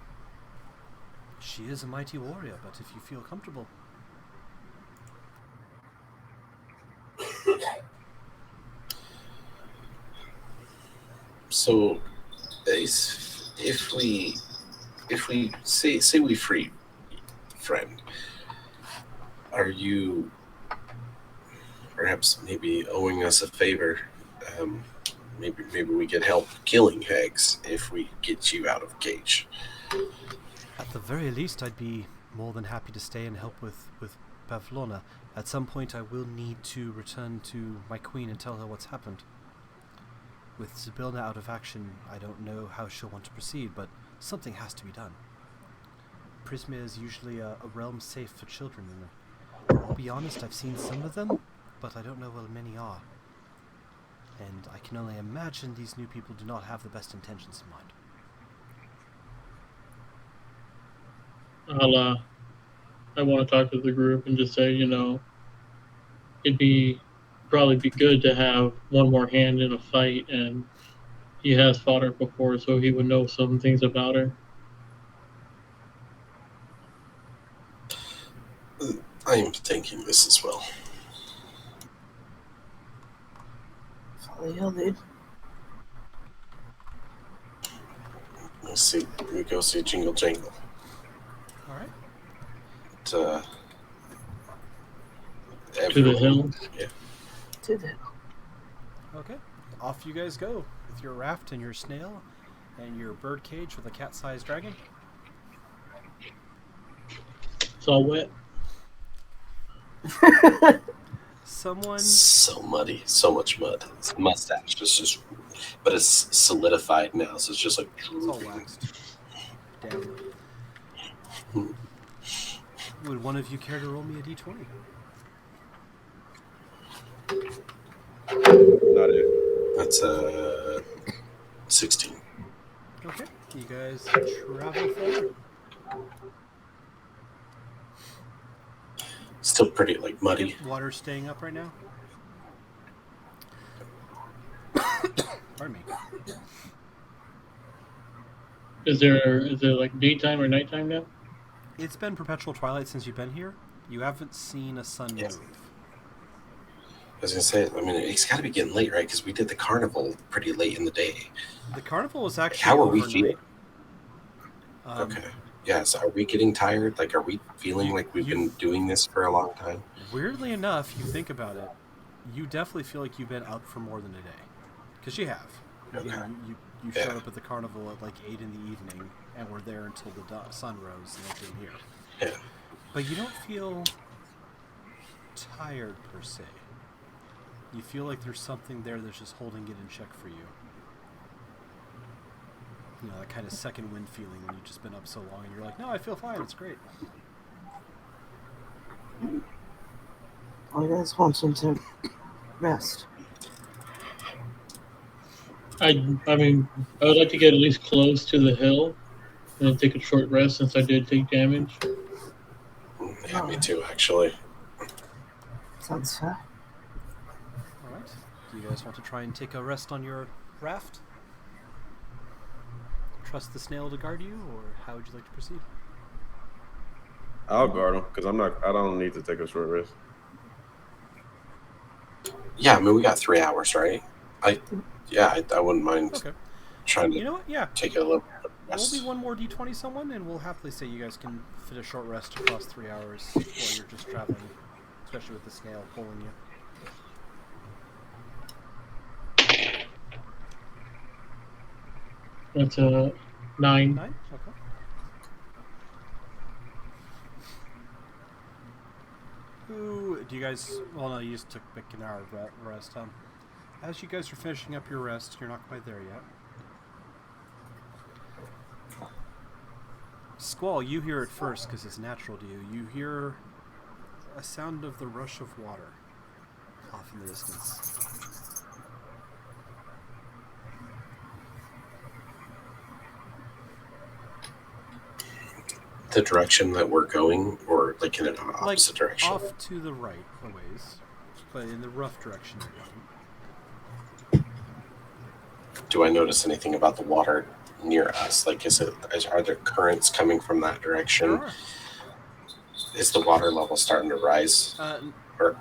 She is a mighty warrior, but if you feel comfortable. So, if we say we free friend, are you perhaps maybe owing us a favor? Maybe we could help killing hags if we get you out of cage. At the very least, I'd be more than happy to stay and help with Bavlorna. At some point, I will need to return to my queen and tell her what's happened. With Zybilna out of action, I don't know how she'll want to proceed, but something has to be done. Prismia is usually a realm safe for children, and I'll be honest, I've seen some of them, but I don't know where many are. And I can only imagine these new people do not have the best intentions in mind. I want to talk to the group and just say, it'd probably be good to have one more hand in a fight, and he has fought her before, so he would know some things about her. I am thinking this as well. Follow your lead. We go see Jingle Jangle. All right. To the hill. Yeah. To the Okay. Off you guys go with your raft and your snail and your bird cage with a cat-sized dragon. It's all wet. Someone... So muddy. So much mud. His mustache is just... But it's solidified now, so it's just like... It's all waxed. Damn. Would one of you care to roll me a d20? Not it. That's 16. Okay. You guys travel forward. Still pretty muddy. Water staying up right now. Pardon me. Is it like daytime or nighttime now? It's been perpetual twilight since you've been here. You haven't seen a sun Yes. move. I was gonna say, I mean, it's got to be getting late, right? Because we did the carnival pretty late in the day. The carnival was actually How are we overnight. feeling? Um, Okay. Yeah, so are we getting tired? Like, are we feeling like we've been doing this for a long time? Weirdly enough, you think about it, you definitely feel like you've been out for more than a day. Because you have. Okay. You know, you Yeah. showed up at the carnival at like 8 in the evening and were there until the sun rose and then came here. Yeah. But you don't feel tired per se. You feel like there's something there that's just holding it in check for you. You know, that kind of second wind feeling when you've just been up so long and you're like, no, I feel fine, it's great. I guys want him to rest. I mean, I would like to get at least close to the hill and then take a short rest since I did take damage. Yeah, me too, actually. Sounds fair. Alright. Do you guys want to try and take a rest on your raft? Trust the snail to guard you, or how would you like to proceed? I'll guard him because I don't need to take a short rest. Yeah, I mean, we got 3 hours, right? I wouldn't mind Okay. trying to You know what? Yeah. take a little We'll rest. be one more d20 someone, and we'll happily say you guys can fit a short rest across 3 hours while you're just traveling, especially with the snail pulling you. That's a 9. 9? Okay. Who do you guys? Well, no, you just took an hour of rest. As you guys are finishing up your rest, you're not quite there yet. Squall, you hear it first because it's natural to you. You hear a sound of the rush of water off in the distance. The direction that we're going, or like in an opposite direction? Off to the right a ways, but in the rough direction you're going. Do I notice anything about the water near us? Like, are there currents coming from that direction? There are. Is the water level starting to rise? Or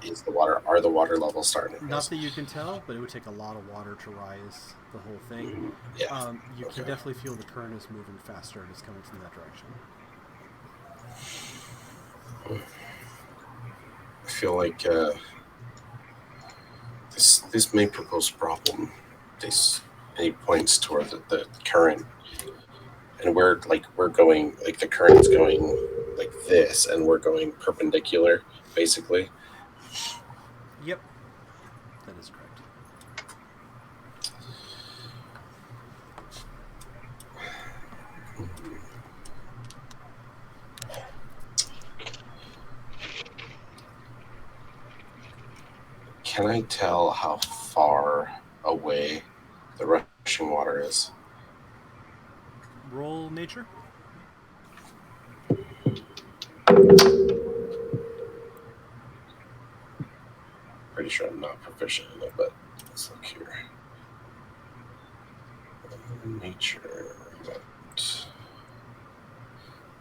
are the water levels starting to Not rise? that you can tell, but it would take a lot of water to rise the whole thing. Yeah. You Okay. can definitely feel the current is moving faster and it's coming from that direction. I feel like this may propose a problem. He points toward the current, and we're going, like, the current's going like this, and we're going perpendicular, basically. Yep, that is correct. Can I tell how far away the rushing water is? Roll nature. Pretty sure I'm not proficient in it, but let's look here. Nature.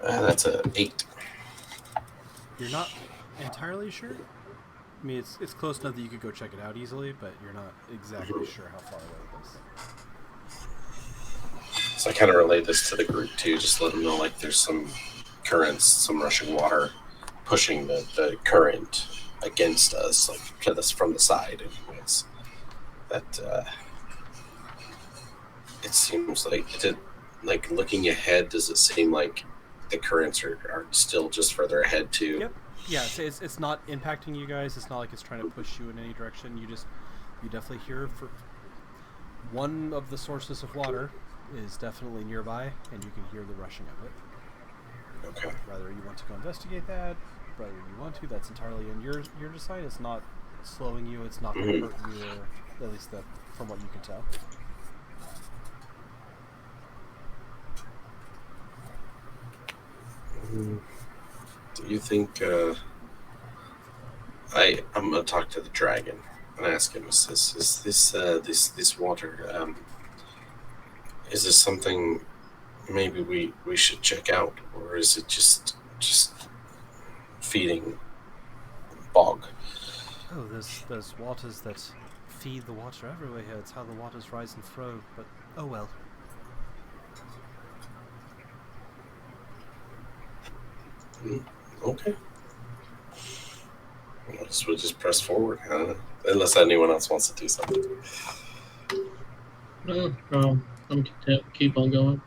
That's a 8. You're not entirely sure. I mean, it's close enough that you could go check it out easily, but you're not exactly sure how far away it is. So I kind of relayed this to the group too, just let them know, like, there's some currents, some rushing water pushing the current against us, like to this from the side. Anyways, that it seems like looking ahead. Does it seem like the currents are still just further ahead too? Yep. Yeah, it's not impacting you guys. It's not like it's trying to push you in any direction. You definitely hear for one of the sources of water is definitely nearby, and you can hear the rushing of it. Okay. Whether you want to go investigate that, whether you want to, that's entirely in your decide. It's not slowing you. It's not going to hurt you, or at least that from what you can tell. Do you think I'm gonna talk to the dragon? gonna ask him: this water? Is this something maybe we should check out, or is it just feeding bog? Oh, there's waters that feed the water everywhere here. It's how the waters rise and flow. But oh well. Okay. We'll just press forward, unless anyone else wants to do something. No, I'm content. Keep on going.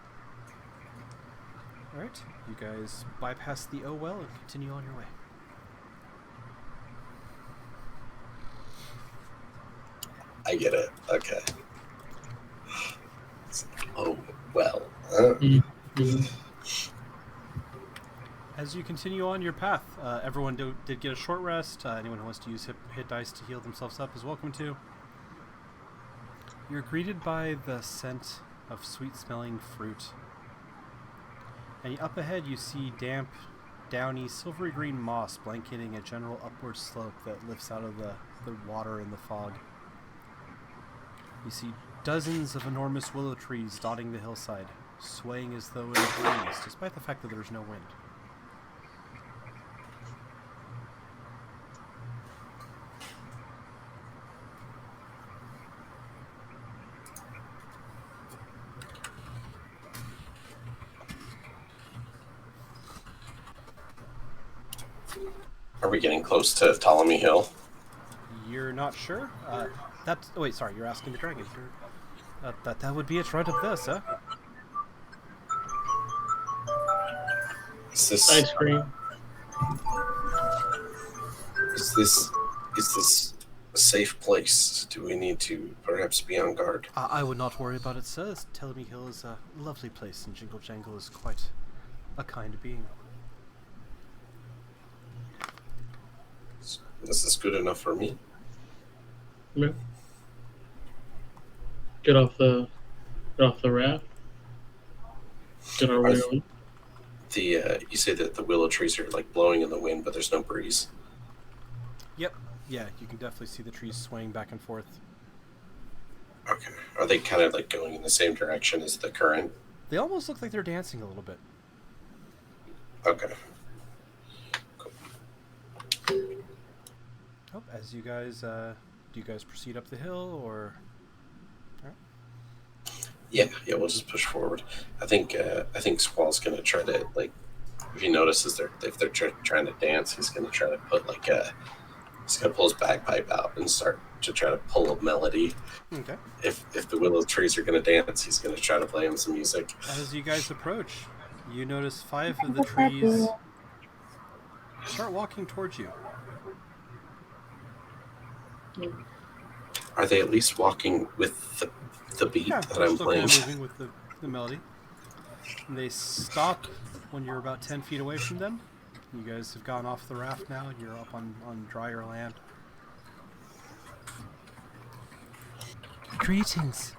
All right, you guys bypass the oh well and continue on your way. I get it. Okay. Oh well. Mm-hmm. As you continue on your path, everyone did get a short rest. Anyone who wants to use hit dice to heal themselves up is welcome to. You're greeted by the scent of sweet-smelling fruit. And up ahead you see damp, downy, silvery green moss blanketing a general upward slope that lifts out of the water and the fog. You see dozens of enormous willow trees dotting the hillside, swaying as though in a breeze, despite the fact that there's no wind. Are we getting close to Ptolemy Hill? You're not sure? Wait, sorry, you're asking the dragon. That would be it right up there, sir. Is this Ice cream. is this a safe place? Do we need to perhaps be on guard? I would not worry about it, sir. Ptolemy Hill is a lovely place, and Jingle Jangle is quite a kind being. This is good enough for me. Yeah. Get off the raft. Get our way on. You say that the willow trees are like blowing in the wind, but there's no breeze. Yep. Yeah, you can definitely see the trees swaying back and forth. Okay. Are they kind of like going in the same direction as the current? They almost look like they're dancing a little bit. Okay. Oh, as you guys, do you guys proceed up the hill, or? Yeah, we'll just push forward. I think Squall's gonna try to like, if he notices if they're trying to dance, he's gonna try to put he's gonna pull his bagpipe out and start to try to pull a melody. Okay. If the willow trees are gonna dance, he's gonna try to play him some music. As you guys approach, you notice 5 of the trees start walking towards you. Are they at least walking with the beat that I'm still playing? Kind of moving with the melody. And they stop when you're about 10 feet away from them. You guys have gone off the raft now, and you're up on drier land. Greetings.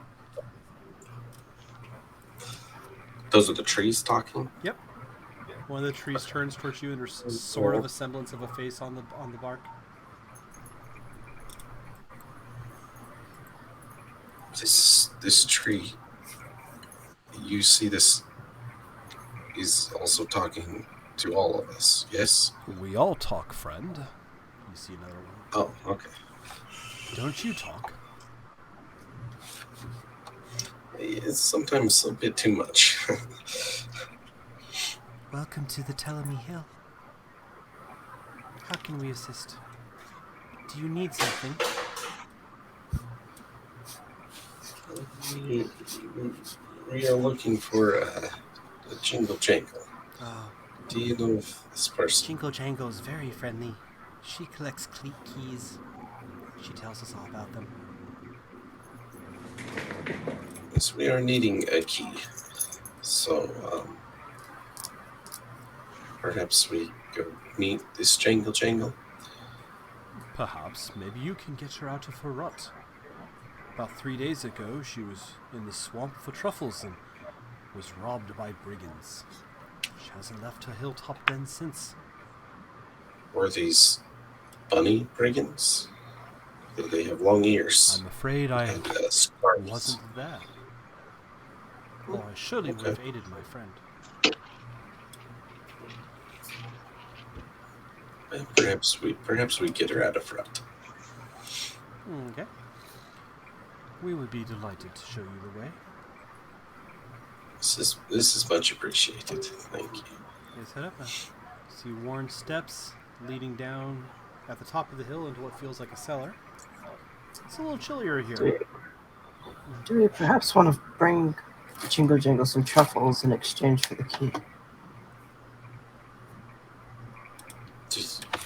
Those are the trees talking? Yep. One of the trees turns towards you, and there's sort of a semblance of a face on the bark. This tree, you see this, is also talking to all of us, yes? We all talk, friend. You see another one. Oh, okay. Don't you talk? It's sometimes a bit too much. Welcome to the Ptolemy Hill. How can we assist? Do you need something? We are looking for a Jingle Jangle. Oh, Do you know of this person? Jingle Jangle is very friendly. She collects keys. She tells us all about them. Yes, we are needing a key. So, perhaps we go meet this Jangle Jangle. Perhaps. Maybe you can get her out of her rut. About 3 days ago, she was in the swamp for truffles and was robbed by brigands. She hasn't left her hilltop den since. Were these bunny brigands? They have long ears I'm afraid I and scarves. wasn't there. Or I surely would have aided my friend. And perhaps we get her out of front. Okay. We would be delighted to show you the way. This is much appreciated. Thank you. Let's head up now. See worn steps leading down at the top of the hill into what feels like a cellar. It's a little chillier here. Do we perhaps want to bring Jingle Jangle some truffles in exchange for the key?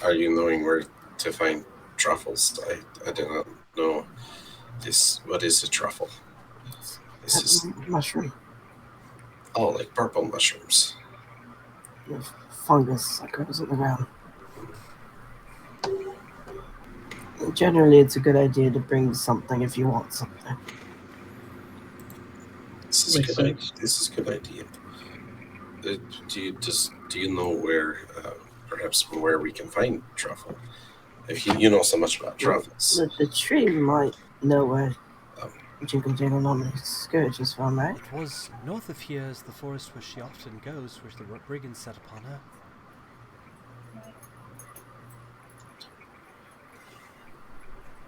Are you knowing where to find truffles? I do not know this. What is a truffle? This is Mushroom. oh, like purple mushrooms. Fungus that grows in the ground. Generally, it's a good idea to bring something if you want something. This is Makes good. sense. This is a good idea. Do you know where perhaps where we can find truffle? If you know so much about truffles. The tree might know where Jingle Jangle normally scourges from, right? It was north of here is the forest where she often goes, which the brigands set upon her.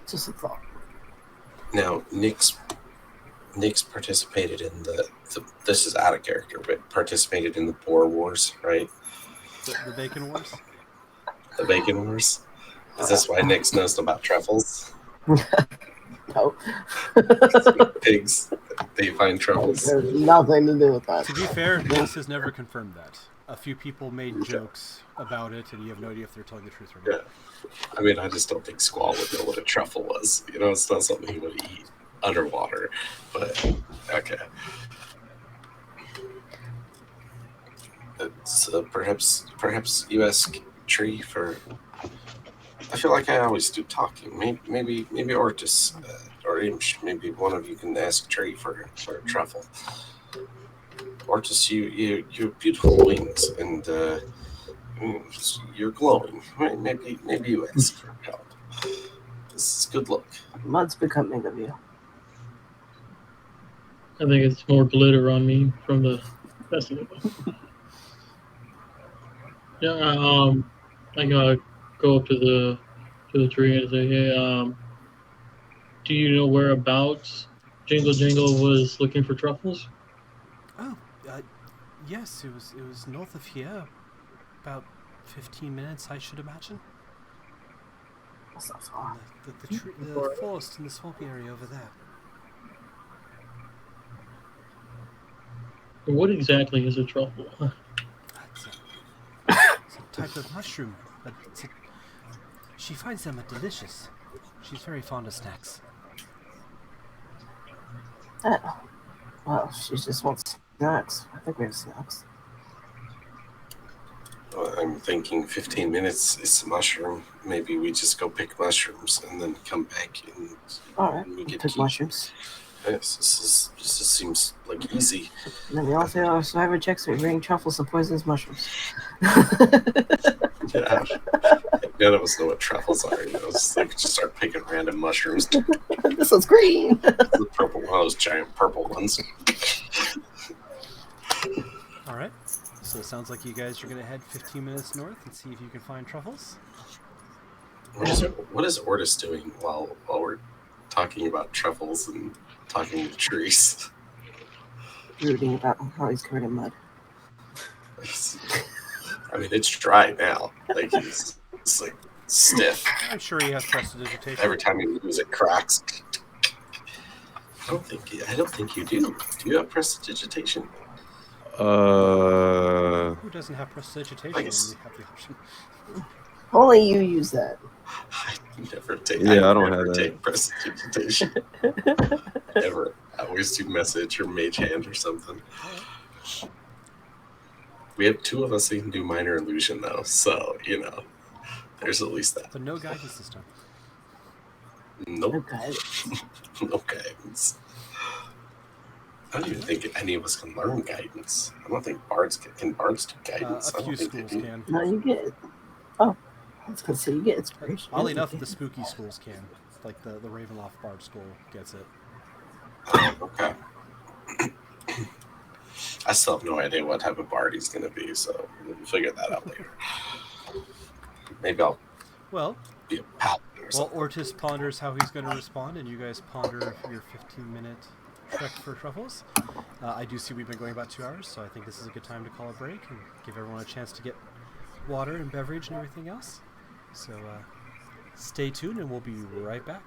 Just a thought. Now, Nick's participated in the this is out of character, but participated in the Boer Wars, right? The Bacon Wars? The Bacon Wars. Is this why Nick's knows about truffles? No. Pigs, they find truffles. There's nothing to do with that. To be fair, Nix has never confirmed that. A few people made jokes about it, and you have no idea if they're telling the truth or not. Yeah. I mean, I just don't think Squall would know what a truffle was. You know, it's not something he would eat underwater. But, okay. So perhaps you ask Tree for... I feel like I always do talking. Maybe Ortis or Imsh, maybe one of you can ask Tree for a truffle. Ortis, you have beautiful wings, and you're glowing. Maybe you ask for help. This is good luck. Mud's becoming of you. I think it's more glitter on me from the festival. Yeah, I gotta go up to the tree and say, hey, do you know whereabouts Jingle Jangle was looking for truffles? Oh, yes, it was north of here. About 15 minutes, I should imagine. That's not far. The forest in the swampy area over there. What exactly is a truffle? It's a type of mushroom. But she finds them delicious. She's very fond of snacks. Well, she just wants snacks. I think we have snacks. I'm thinking 15 minutes is a mushroom. Maybe we just go pick mushrooms and then come back and Alright, we get pick key. mushrooms. Yes, this just seems like easy. And then we all fail our survivor checks, we bring truffles and poisonous mushrooms. Yeah. None of us know what truffles are. You know, it's like just start picking random mushrooms. This one's green! The purple one, those giant purple ones. Alright. So it sounds like you guys are going to head 15 minutes north and see if you can find truffles. What is Ortis doing while we're talking about truffles and talking to trees? Brooding about how he's covered in mud. I mean, it's dry now. Like it's like stiff. I'm sure he has prestidigitation. Every time you lose, it cracks. I don't think you do. Do you have prestidigitation? Who doesn't have prestidigitation when guess- we have the option? Only you use that. I never take. Yeah, I don't never have that. take prestidigitation. Ever. I always do message or mage hand or something. We have two of us that can do minor illusion though, so you know, there's at least that. But no guidance this time. Nope. Okay. No guidance. I don't even think any of us can learn guidance. I don't think bards can bards do guidance. A I few don't think they schools do. can. No, you get. Oh, I was gonna say you get inspiration. Oddly enough, the spooky schools can. like the Ravenloft Bard School gets it. Okay. I still have no idea what type of bard he's going to be, so we'll figure that out later. Maybe I'll Well, be a paladin or Well, something. Ortis ponders how he's going to respond, and you guys ponder your 15-minute trek for Truffles. I do see we've been going about 2 hours, so I think this is a good time to call a break and give everyone a chance to get water and beverage and everything else. So stay tuned, and we'll be right back.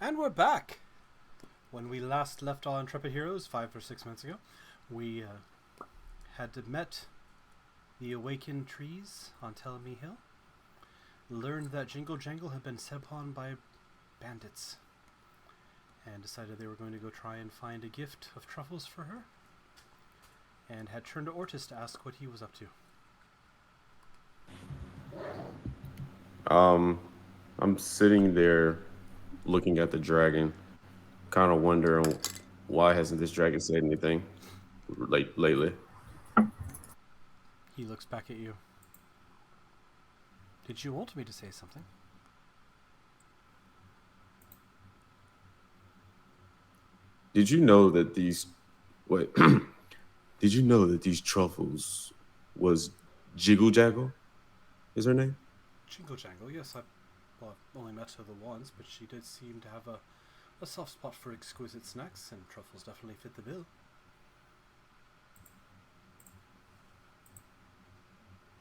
And we're back. When we last left our intrepid heroes 5 or 6 months ago, we had met the awakened trees on Telemy Hill, learned that Jingle Jangle had been set upon by bandits, and decided they were going to go try and find a gift of truffles for her, and had turned to Ortis to ask what he was up to. I'm sitting there looking at the dragon, kind of wondering why hasn't this dragon said anything lately. He looks back at you. Did you want me to say something? Did you know that these Did you know that these truffles was Jiggle Jaggle? Is her name? Jingle Jangle, yes, I've only met her the once, but she did seem to have a soft spot for exquisite snacks, and truffles definitely fit the bill.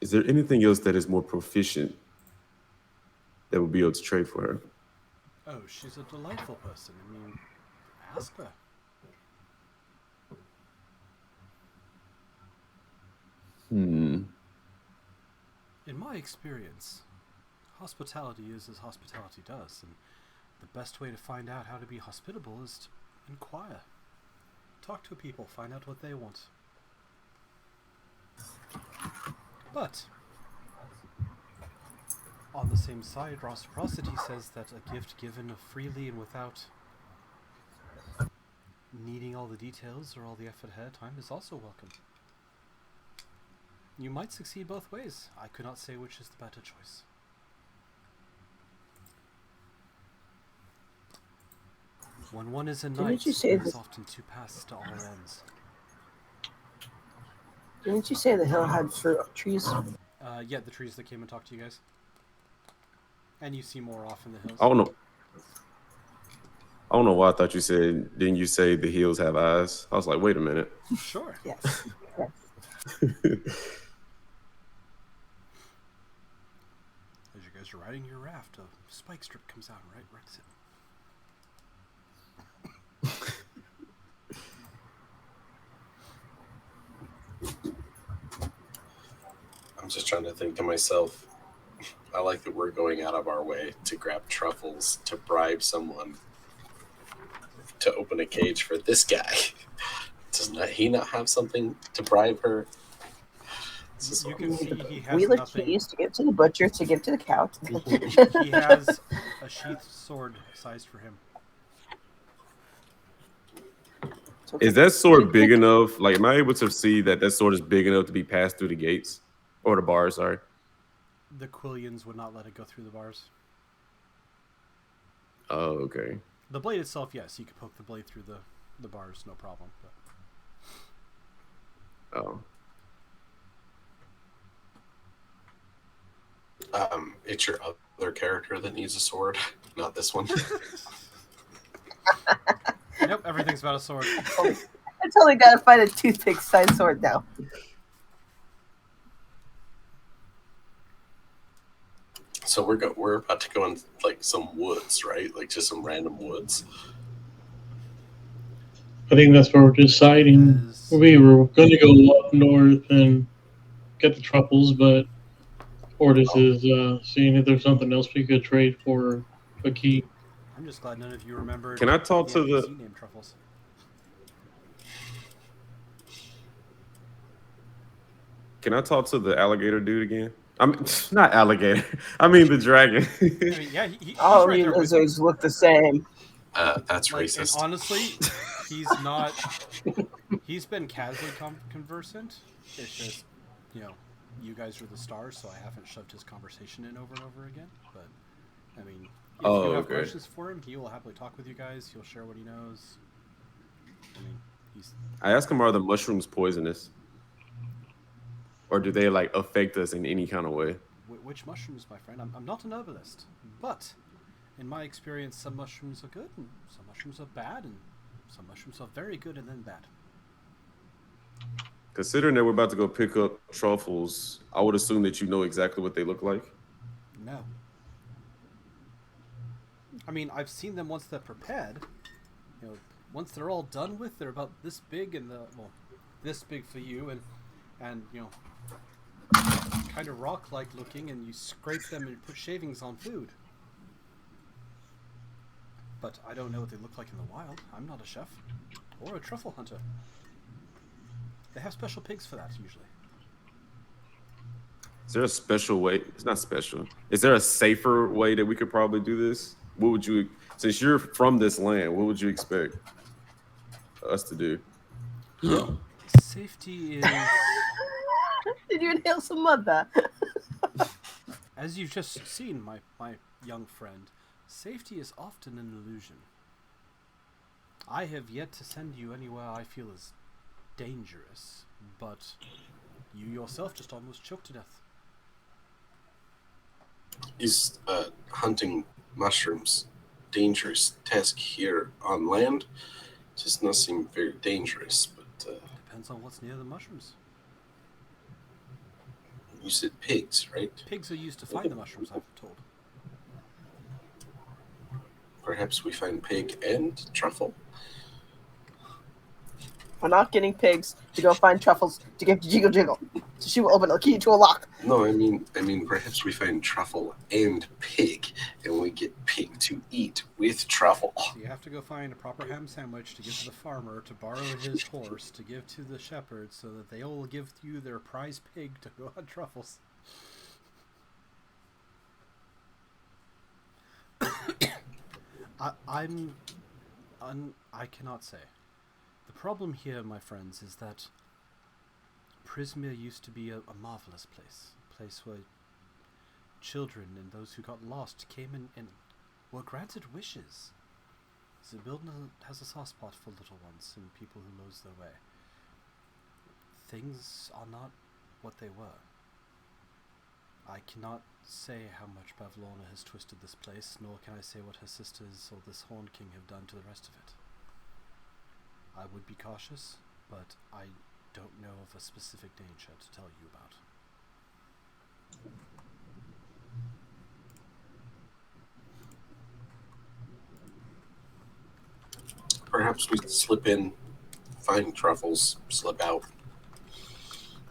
Is there anything else that is more proficient that would be able to trade for her? Oh, she's a delightful person. I mean, ask her. In my experience, hospitality is as hospitality does, and the best way to find out how to be hospitable is to inquire. Talk to people, find out what they want. But, on the same side, reciprocity says that a gift given freely and without needing all the details or all the effort ahead of time is also welcome. You might succeed both ways. I could not say which is the better choice. When one is a knight, there is often two paths to all ends. Didn't you say the hill had fruit trees? Yeah, the trees that came and talked to you guys. And you see more off in the hills. I don't know why I thought you said, didn't you say the hills have eyes? I was like, wait a minute. Sure. Yes. Yes. As you guys are riding your raft, a spike strip comes out and wrecks it. I'm just trying to think to myself, I like that we're going out of our way to grab truffles to bribe someone to open a cage for this guy. Does he not have something to bribe her? You can see he has Wheel of nothing. cheese to give to the butcher to give to the cow. He has a sheathed sword sized for him. Is that sword big enough? Like, am I able to see that sword is big enough to be passed through the gates? Or the bars, sorry. The Quillians would not let it go through the bars. Oh, okay. The blade itself, yes, you could poke the blade through the bars, no problem. But... Oh. It's your other character that needs a sword, not this one. Nope, everything's about a sword. I totally gotta find a toothpick-sized sword now. So we're about to go in like some woods, right? Like just some random woods. I think that's what we're deciding. We were going to go up north and get the truffles, but Ortis is seeing if there's something else we could trade for a key. I'm just glad none of you remembered. Can I talk to the NPC named Truffles? Can I talk to the alligator dude again? I'm not alligator. I mean the dragon. I mean, yeah, he's All right the there with lizards look the same. That's you. Like, racist. and honestly, he's not. He's been casually conversant. It's just, you guys are the stars, so I haven't shoved his conversation in over and over again. But I mean, if you have questions for him, he will happily talk with you guys. He'll share what he knows. I mean, I asked him, are the mushrooms poisonous? Or do they like affect us in any kind of way? Which mushrooms, my friend? I'm not an herbalist, but in my experience, some mushrooms are good and some mushrooms are bad, and some mushrooms are very good and then bad. Considering that we're about to go pick up truffles, I would assume that you know exactly what they look like. No. I mean, I've seen them once they're prepared. You know, once they're all done with, they're about this big, and this big for you, and you know, kind of rock-like looking, and you scrape them and put shavings on food. But I don't know what they look like in the wild. I'm not a chef or a truffle hunter. They have special pigs for that usually. Is there a special way? It's not special. Is there a safer way that we could probably do this? What would you, since you're from this land, what would you expect us to do? Safety is, Did you inhale some mud there? as you've just seen, my young friend, safety is often an illusion. I have yet to send you anywhere I feel is dangerous, but you yourself just almost choked to death. Is hunting mushrooms dangerous task here on land? Does not seem very dangerous, but Depends on what's near the mushrooms. you said pigs, right? Pigs are used to find the mushrooms, I've told. Perhaps we find pig and truffle. We're not getting pigs to go find truffles to give to Jiggle Jiggle. So she will open the key to a lock. No, I mean, perhaps we find truffle and pig, and we get pig to eat with truffle. So you have to go find a proper ham sandwich to give to the farmer, to borrow his horse, to give to the shepherd, so that they will give you their prize pig to go hunt truffles. I cannot say. The problem here, my friends, is that Prismere used to be a marvelous place. A place where children and those who got lost came in and were granted wishes. Zibildna has a soft spot for little ones and people who lose their way. Things are not what they were. I cannot say how much Bavlorna has twisted this place, nor can I say what her sisters or this Horn King have done to the rest of it. I would be cautious, but I don't know of a specific danger to tell you about. Perhaps we slip in, find truffles, slip out,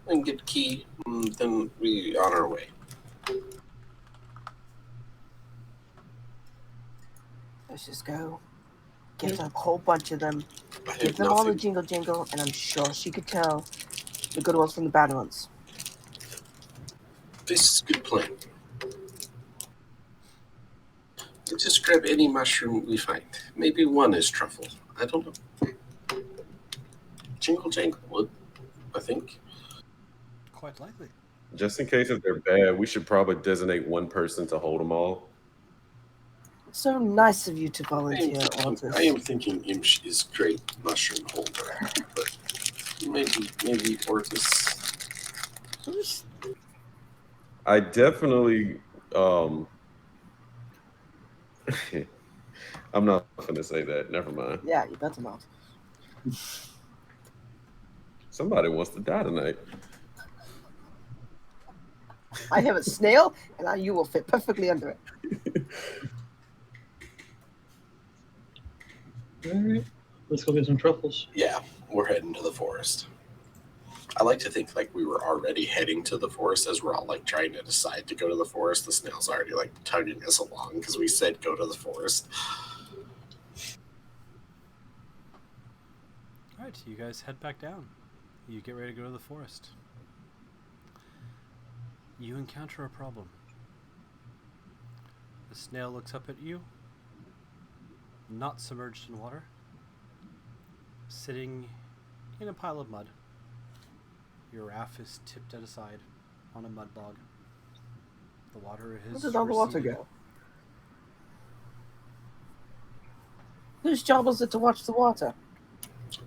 and get key, and then we on our way. Let's just go. Get a whole bunch of them. I Give have them all the nothing. Jingle Jingle, and I'm sure she could tell the good ones from the bad ones. This is a good plan. Let's just grab any mushroom we find. Maybe one is truffle. I don't know. Jingle Jangle would, I think. Quite likely. Just in case if they're bad, we should probably designate one person to hold them all. So nice of you to volunteer, Ortis. I am thinking Imsh is great mushroom holder, but maybe Ortis. I definitely I'm not gonna say that. Never mind. Yeah, you better not. Somebody wants to die tonight. I have a snail, and you will fit perfectly under it. Alright. Let's go get some truffles. Yeah, we're heading to the forest. I like to think like we were already heading to the forest as we're all like trying to decide to go to the forest. The snail's already like tugging us along because we said go to the forest. Alright, you guys head back down. You get ready to go to the forest. You encounter a problem. The snail looks up at you, not submerged in water, sitting in a pile of mud. Your raft is tipped at a side on a mud bog. The water has Where did all the water receded. go? Whose job was it to watch the water?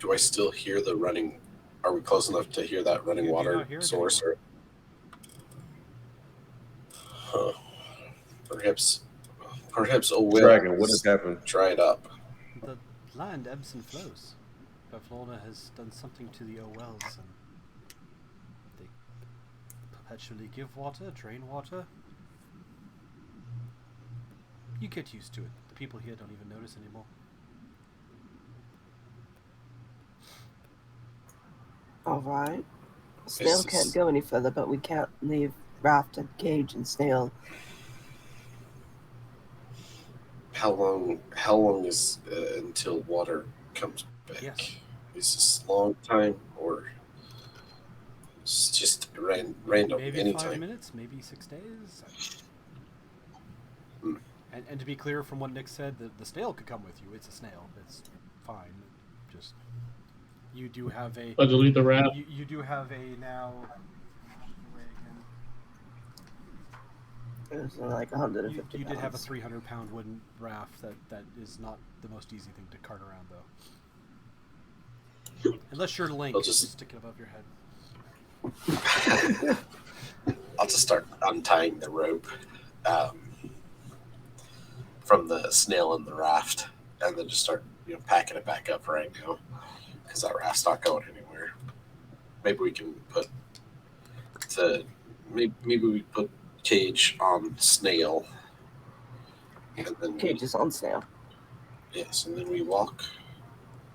Do I still hear the running? Are we close enough to hear that running You do water not hear it source? anymore. Or, perhaps a well Dragon, what has happened? dried up. The land ebbs and flows. Bavlorna has done something to the wells, and they perpetually give water, drain water. You get used to it. The people here don't even notice anymore. All right. Snail This can't is- go any further, but we can't leave Raft and Cage and Snail. How long is until water comes back? Yes. Is this a long time or it's just random Maybe 5 anytime? minutes, maybe 6 days. Hmm. And to be clear from what Nick said, the snail could come with you. It's a snail. It's fine. Just you do have a I'll delete the raft. you do have a now. It was like 150 You did have a pounds. 300-pound wooden raft that is not the most easy thing to cart around though. Unless you're Link, I'll just- you stick it above your head. I'll just start untying the rope from the snail in the raft, and then just start packing it back up right now because that raft's not going anywhere. Maybe we can put maybe we put Cage on Snail, and then Cage is on Snail. yes, and then we walk.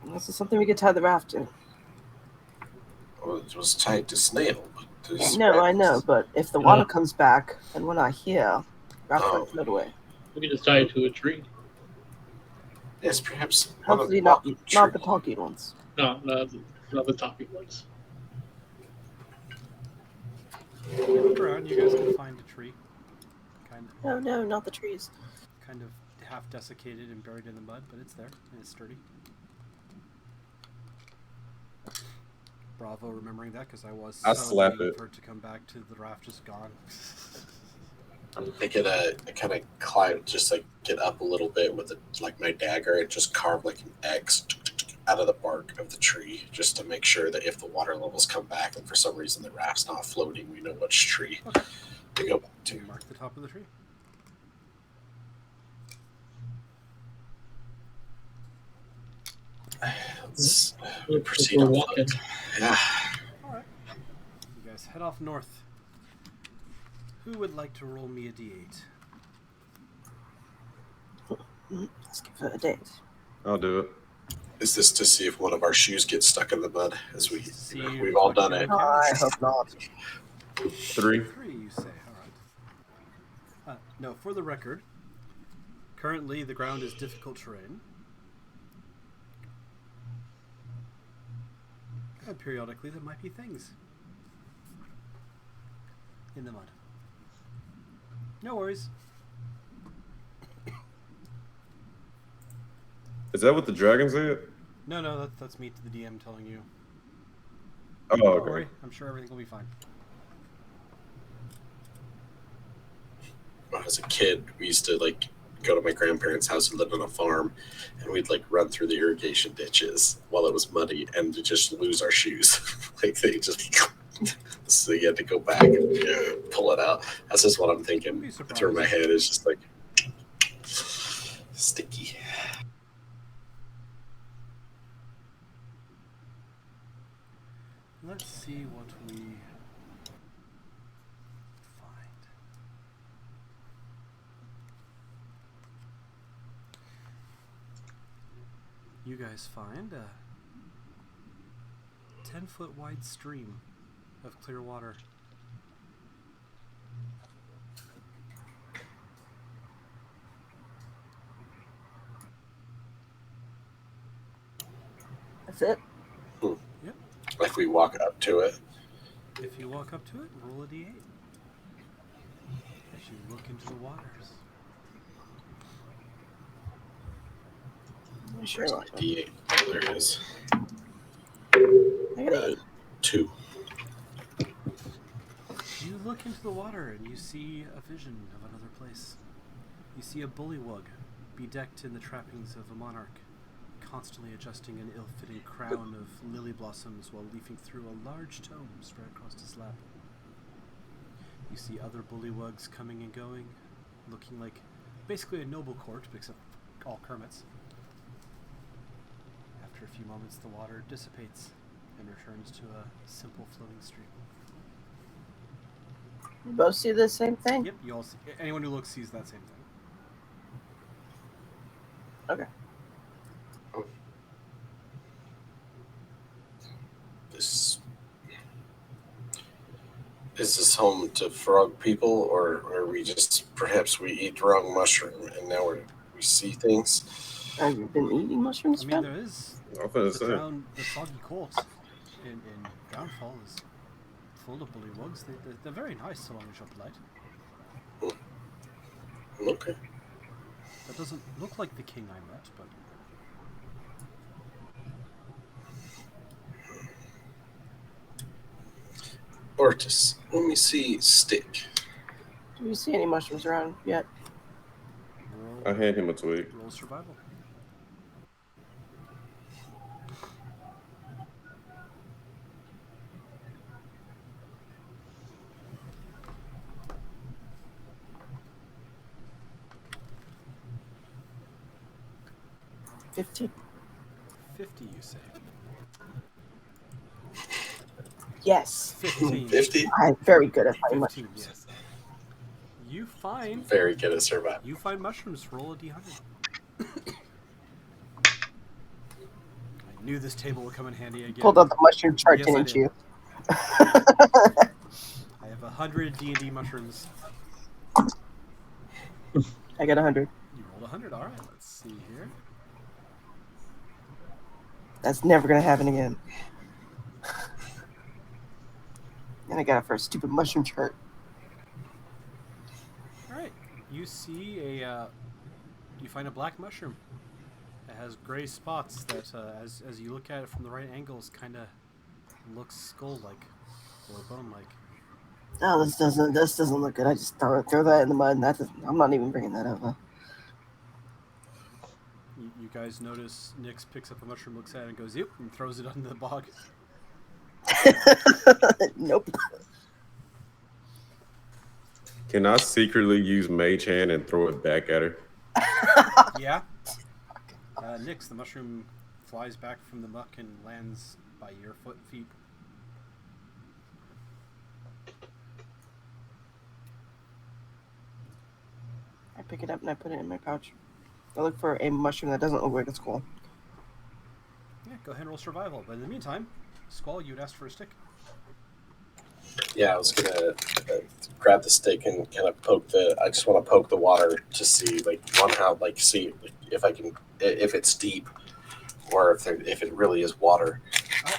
This is something we could tie the raft to. Well, it was tied to Snail. But there's No, I know, but if the water comes back and we're not here, raft Oh. might float away. We can just tie it to a tree. Yes, perhaps. Hopefully not the talking ones. No, not the topping ones. Look around, you guys can find a tree. No, not the trees. Kind of half desiccated and buried in the mud, but it's there and it's sturdy. Bravo, remembering that because I so slap waiting it. for it to come back to the raft just gone. I could kind of climb, just like get up a little bit with my dagger and just carve like an X out of the bark of the tree, just to make sure that if the water levels come back and for some reason the raft's not floating, we know which tree Okay. to go back To to. mark the top of the tree. Let's We're proceed on walking. foot. Yeah. Alright. You guys head off north. Who would like to roll me a d8? Let's give it a date. I'll do it. Is this to see if one of our shoes gets stuck in the mud? As See we've all what done your it. I hope not. 3. 3, you say. Alright. No, for the record, currently the ground is difficult terrain. And periodically there might be things in the mud. No worries. Is that what the dragon said? No, that's me to the DM telling you. Oh, Don't okay. worry, I'm sure everything will be fine. When I was a kid, we used to go to my grandparents' house and live on a farm, and we'd run through the irrigation ditches while it was muddy and to just lose our shoes. They just so you had to go back and pull it out. That's just what I'm thinking Be through my surprised. head. Is just sticky. Let's see what we find. You guys find a 10-foot wide stream of clear water. That's it. Yep. If we walk up to it, If you walk up to it, roll a d8. As you look into the waters. Sure. where's my D8? Oh, there it is. I got an 8. 2. You look into the water and you see a vision of another place. You see a bullywug bedecked in the trappings of a monarch, constantly adjusting an ill-fitting crown of lily blossoms while leafing through a large tome spread across his lap. You see other bullywugs coming and going, looking like basically a noble court, except all Kermits. After a few moments, the water dissipates and returns to a simple flowing stream. You both see the same thing? Yep, you all see, anyone who looks sees that same thing. Okay. This is this home to frog people, or are we just perhaps we eat the wrong mushroom and now we see things? Have you been eating mushrooms, I mean, Ben? there is I was gonna say. the Soggy Court in Downfall is full of bullywugs. They're very nice so long as you're polite. Okay. That doesn't look like the king I met, but Ortis, let me see stick. Do you see any mushrooms around yet? I hand him a twig. roll survival. $15. 50, you say? Yes. 15. 50? I'm very good at finding 15, mushrooms. yes. You find Very good at survival. mushrooms. Roll a d100. I knew this table would come in handy again. Pulled out the mushroom chart, Yes, I didn't did. you? I have 100 D&D mushrooms. I got 100. You rolled 100. All right, let's see here. That's never gonna happen again. And I got it for a stupid mushroom chart. All right, you see you find a black mushroom. It has gray spots that, as you look at it from the right angles, kind of looks skull-like or bone-like. Oh, this doesn't look good. I just throw that in the mud. And I'm not even bringing that up. Huh? You guys notice Nyx picks up a mushroom, looks at it, and goes, "Yep," and throws it into the bog. Nope. Can I secretly use Mage Hand and throw it back at her? Yeah. Nyx, the mushroom flies back from the muck and lands by your feet. I pick it up and I put it in my pouch. I look for a mushroom that doesn't look like a skull. Yeah, go ahead and roll survival. But in the meantime, Squall, you'd asked for a stick. Yeah, I was gonna grab the stick and kind of poke I just want to poke the water to see, see if I can, if it's deep, or if it really is water.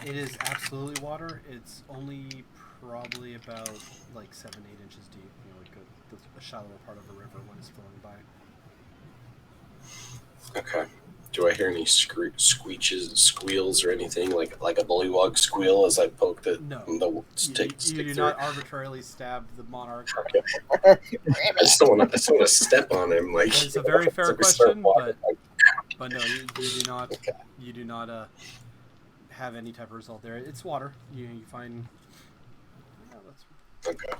It is absolutely water. It's only probably about 7-8 inches deep. You know, like a shallower part of a river when it's flowing by. Okay. Do I hear any squeals, or anything like a bullywug squeal as I poke the stick? You do not arbitrarily stab the monarch. Okay. I just don't want to step on him. It's a very fair question, but no, you do not. Okay. You do not have any type of result there. It's water. You find. Yeah, that's. Okay.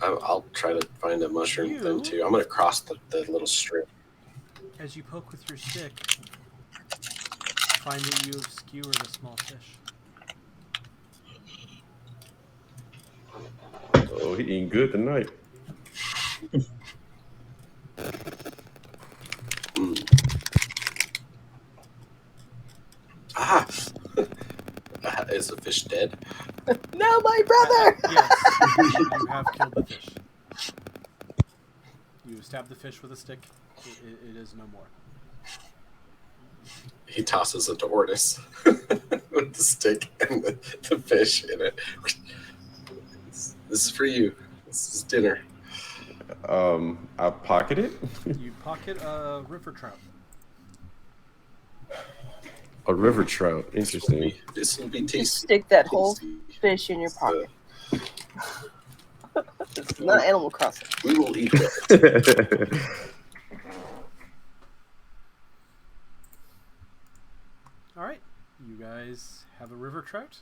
I'll try to find a mushroom then too. I'm gonna cross the little strip. As you poke with your stick, find that you have skewered a small fish. Oh, he eating good tonight. Ah! Is the fish dead? No, my brother! Yes, you have killed the fish. You stabbed the fish with a stick. It is no more. He tosses it to Ortis with the stick and the fish in it. This is for you. This is dinner. I pocket it. You pocket a river trout. A river trout. Interesting. This will be tasty. Just stick that whole fish in your pocket. It's not Animal Crossing. We will eat it. All right, you guys have a river trout.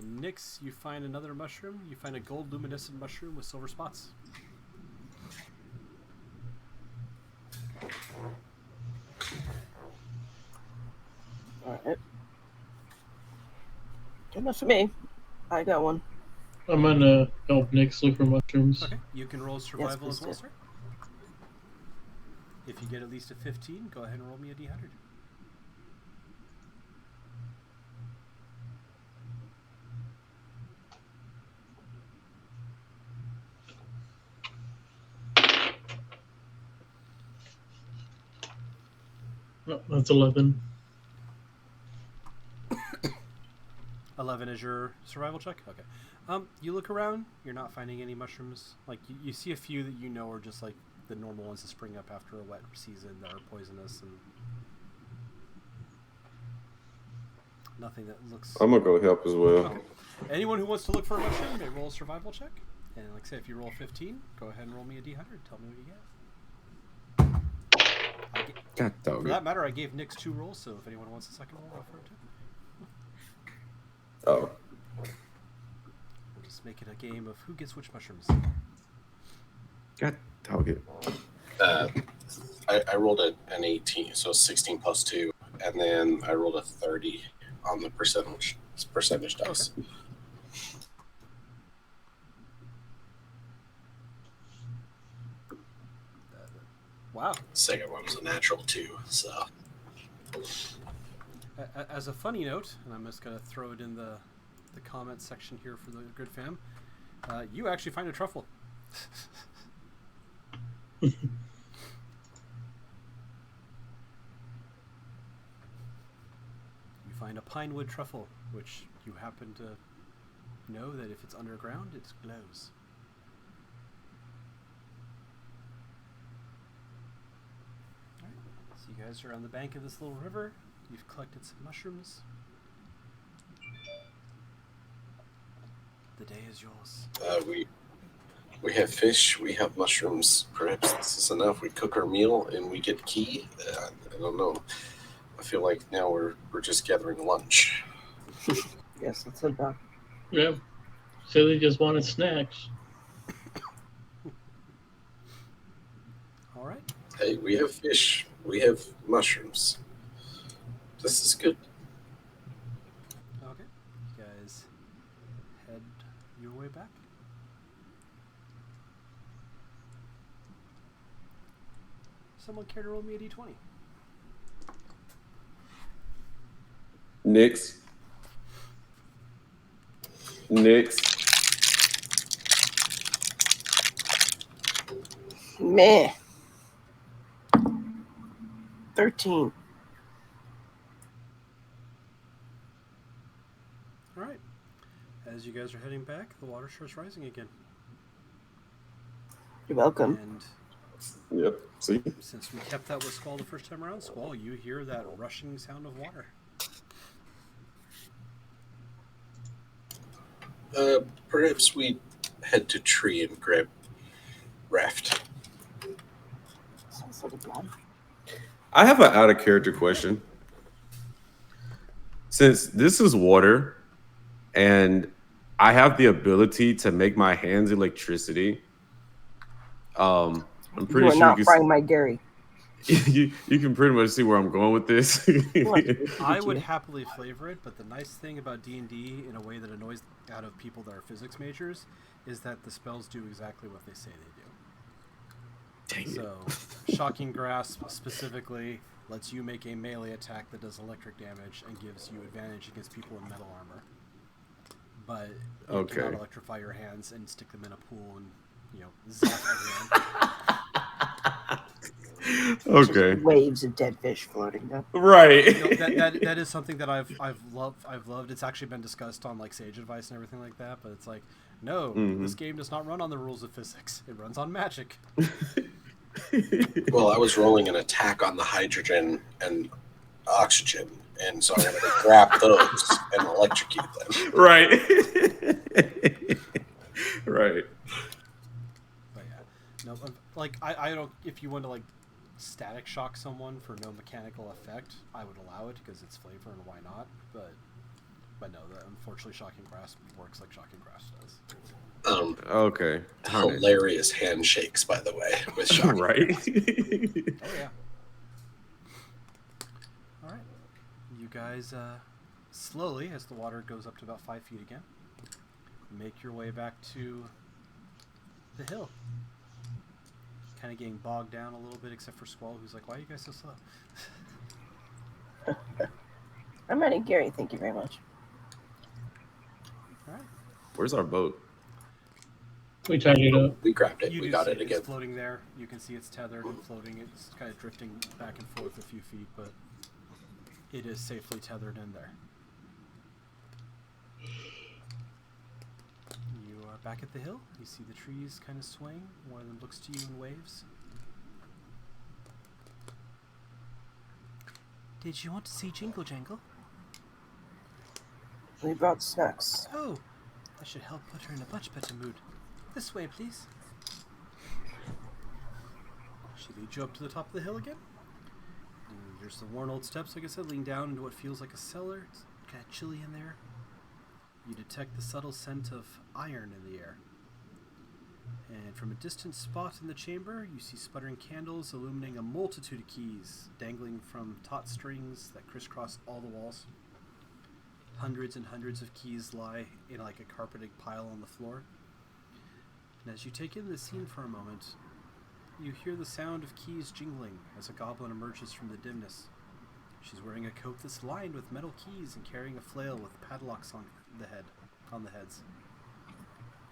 Nyx, you find another mushroom. You find a gold luminescent mushroom with silver spots. Alright. Good enough for me. I got one. I'm gonna help Nyx look for mushrooms. Okay, you can roll survival as well, please sir. If you get at least a 15, go ahead and roll me a d100. Oh, that's 11. 11 is your survival check? Okay. You look around, you're not finding any mushrooms. Like, you see a few that you know are just like the normal ones that spring up after a wet season that are poisonous, and nothing that looks... I'm gonna go help as well. Okay. Anyone who wants to look for a mushroom may roll a survival check. And like I say, if you roll 15, go ahead and roll me a d100. Tell me what you get. God dog For it. that matter, I gave Nyx 2 rolls, so if anyone wants a second roll, go for it too. Oh. We'll just make it a game of who gets which mushrooms. God dog it. I rolled an 18, so 16 plus 2, and then I rolled a 30 on the percentage dice. Okay. Wow. Second one was a natural 2, so... As a funny note, and I'm just going to throw it in the comment section here for the good fam, you actually find a truffle. You find a pinewood truffle, which you happen to know that if it's underground, it glows. Alright, so you guys are on the bank of this little river. You've collected some mushrooms. The day is yours. We have fish, we have mushrooms. Perhaps this is enough. We cook our meal and we get key. I don't know. I feel like now we're just gathering lunch. Yes, that's enough. Yeah. So they just wanted snacks. All right. Hey, we have fish. We have mushrooms. This is good. Okay. You guys head your way back. Someone care to roll me a d20? Nyx. Meh. 13. All right. As you guys are heading back, the water starts rising again. You're welcome. And Yep. See? since we kept that with Squall the first time around, Squall, you hear that rushing sound of water. Perhaps we head to tree and grab raft. Sounds like a plan. I have an out of character question. Since this is water and I have the ability to make my hands electricity, I'm You pretty are sure not you frying can, my Gary. you can pretty much see where I'm going with this. I would happily flavor it, but the nice thing about D&D, in a way that annoys out of people that are physics majors, is that the spells do exactly what they say they do. Dang it. So, Shocking Grasp specifically lets you make a melee attack that does electric damage and gives you advantage against people in metal armor. But you cannot electrify your hands and stick them in a pool and, zap everyone. Okay. Just waves of dead fish floating up. Right. That is something that I've loved. It's actually been discussed on like Sage Advice and everything like that. But it's like, no, this game does not run on the rules of physics. It runs on magic. Well, I was rolling an attack on the hydrogen and oxygen, and so I wanted to grab those and electrocute them. Right. Right. But yeah, no, like I don't. If you want to like static shock someone for no mechanical effect, I would allow it because it's flavor and why not. But no, unfortunately, Shocking Grasp works like Shocking Grasp does. Okay. Hilarious handshakes, by the way, with Shocking. Right. Oh yeah. All right, you guys slowly, as the water goes up to about 5 feet again, make your way back to the hill. kind of getting bogged down a little bit, except for Squall, who's like, "Why are you guys so slow?" I'm ready, Gary. Thank you very much. All right. Where's our boat? We tied it up. We grabbed it. You We do got see it again. It's floating there. You can see it's tethered and floating. It's kind of drifting back and forth a few feet, but it is safely tethered in there. You are back at the hill. You see the trees kind of swaying. One of them looks to you and waves. Did you want to see Jingle Jangle? We brought snacks. Oh, that should help put her in a much better mood. This way, please. She leads you up to the top of the hill again. And there's the worn old steps, like I said, leading down into what feels like a cellar. It's kind of chilly in there. You detect the subtle scent of iron in the air. And from a distant spot in the chamber, you see sputtering candles illuminating a multitude of keys dangling from taut strings that crisscross all the walls. Hundreds and hundreds of keys lie in like a carpeted pile on the floor. And as you take in the scene for a moment, you hear the sound of keys jingling as a goblin emerges from the dimness. She's wearing a coat that's lined with metal keys and carrying a flail with padlocks on the heads.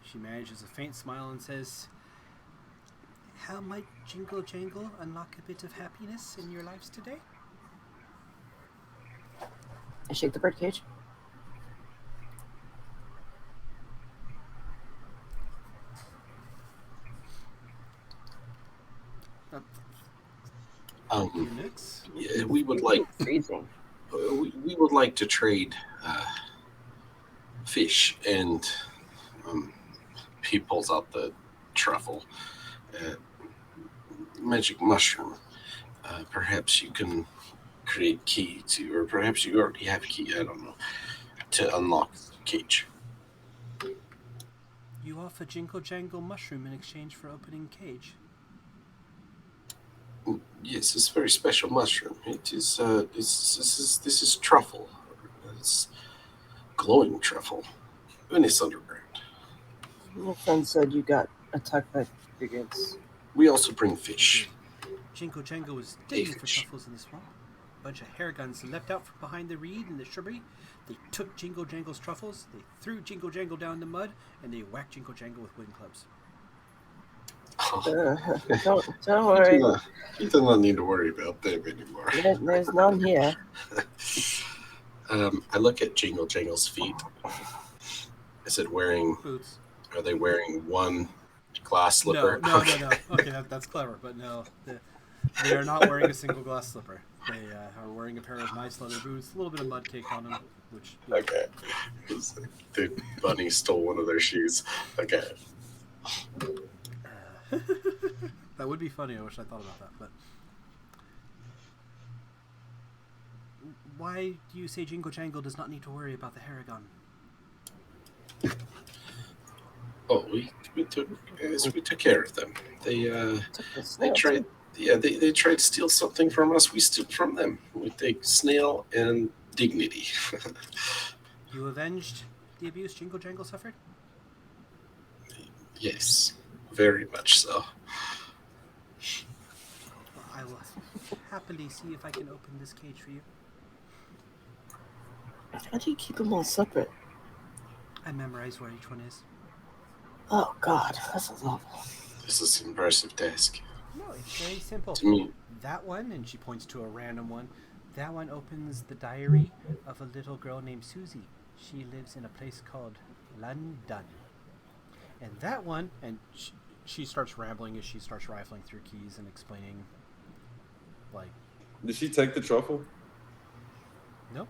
She manages a faint smile and says, "How might Jingle Jangle unlock a bit of happiness in your lives today?" I shake the birdcage. Next. Yeah, we would like Freezing. we would like to trade fish, and he pulls out the truffle, magic mushroom. Perhaps you can create key to, or perhaps you already have a key. I don't know, to unlock the cage. You offer Jingle Jangle mushroom in exchange for opening cage. Yes, it's a very special mushroom. It is. This is truffle. It's glowing truffle, and it's underground. My friend said you got attacked by brigands. We also bring fish. Jingle Jangle was digging for fish. truffles in the swamp. A bunch of hair guns leapt out from behind the reed in the shrubbery. They took Jingle Jangle's truffles, they threw Jingle Jangle down in the mud, and they whacked Jingle Jangle with wooden clubs. Don't worry. He does not need to worry about them anymore. There's none here. I look at Jingle Jangle's feet. Is it wearing? Boots. Are they wearing one glass slipper? No. Okay, that's clever, but no. They are not wearing a single glass slipper. They are wearing a pair of nice leather boots, a little bit of mud cake on them, which... Okay. The bunny stole one of their shoes. Okay. That would be funny. I wish I thought about that, but... Why do you say Jingle Jangle does not need to worry about the Haragon? Oh, we took care of them. They tried. Yeah, they tried to steal something from us. We steal from them. We take snail and dignity. You avenged the abuse Jingle Jangle suffered? Yes, very much so. Well, I will happily see if I can open this cage for you. How do you keep them all separate? I memorize where each one is. Oh God, that's awful. This is an impressive task. No, it's very simple. To me, That one, and she points to a random one, that one opens the diary of a little girl named Susie. She lives in a place called London. And that one, and she starts rambling as she starts rifling through keys and explaining, like... Did she take the truffle? Nope.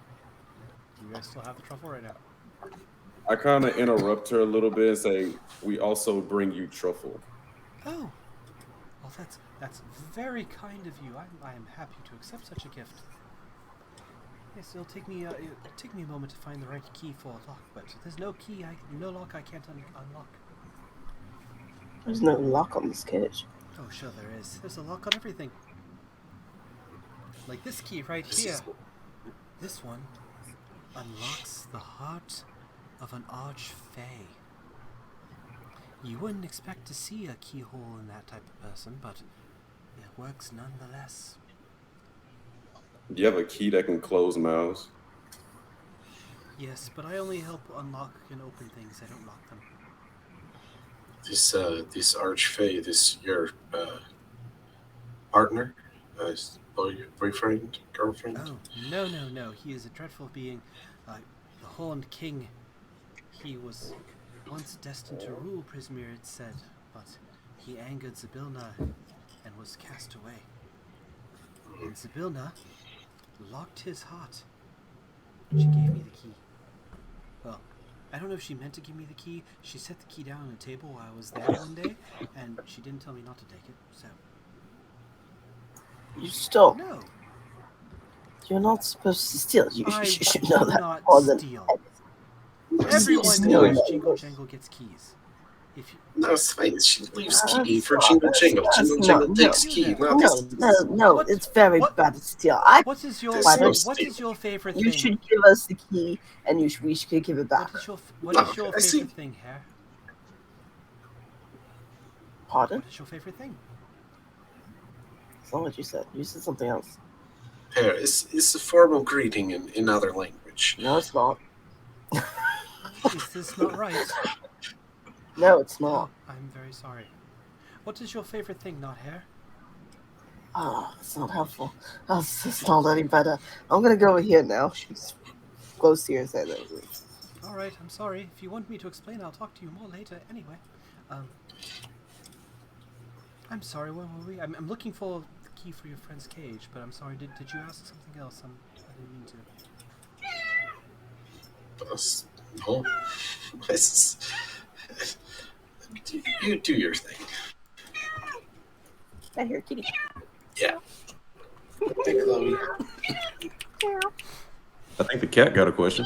You guys still have the truffle right now. I kind of interrupt her a little bit and say, "We also bring you truffle." Oh, well, that's very kind of you. I am happy to accept such a gift. Yes, it'll take me a moment to find the right key for a lock, but there's no key, no lock I can't unlock. There's no lock on this cage. Oh, sure there is. There's a lock on everything. Like this key right here. This one unlocks the heart of an archfey. You wouldn't expect to see a keyhole in that type of person, but it works nonetheless. Do you have a key that can close mouths? Yes, but I only help unlock and open things. I don't lock them. This archfey, this your partner, boyfriend, girlfriend. Oh, no. He is a dreadful being. The Horned King. He was once destined to rule Prismir, it said, but he angered Zybilna and was cast away. And Zybilna locked his heart. She gave me the key. Well, I don't know if she meant to give me the key. She set the key down on a table while I was there one day, and she didn't tell me not to take it, so... You stole. No, You're not supposed to steal. You I should know do that not more than steal. Everyone Everyone stealing. knows Jingle Jangle gets keys. If you... No, it's fine. She leaves key That's for not- Jingle Jangle. that's Jingle not- Jangle no. takes key. No, What- it's very what- bad to steal. What is your Why don't- what is your favorite You thing? should give us the key, and we should give it back. What is your I see. favorite thing, Hare? Pardon? What is your favorite thing? That's not what you said. You said something else. Hair is a formal greeting in another language. No, it's not. Is this not right? No, it's Oh, not. I'm very sorry. What is your favorite thing, not Hare? Ah, it's not helpful. Oh, it's not any better. I'm gonna go over here now. She's close to your side. All right, I'm sorry. If you want me to explain, I'll talk to you more later. Anyway, I'm sorry. Where were we? I'm looking for the key for your friend's cage, but I'm sorry. Did you ask something else? I didn't mean to. No. This is- You do your thing. I hear kitty. Yeah. Hey, Chloe. I think the cat got a question.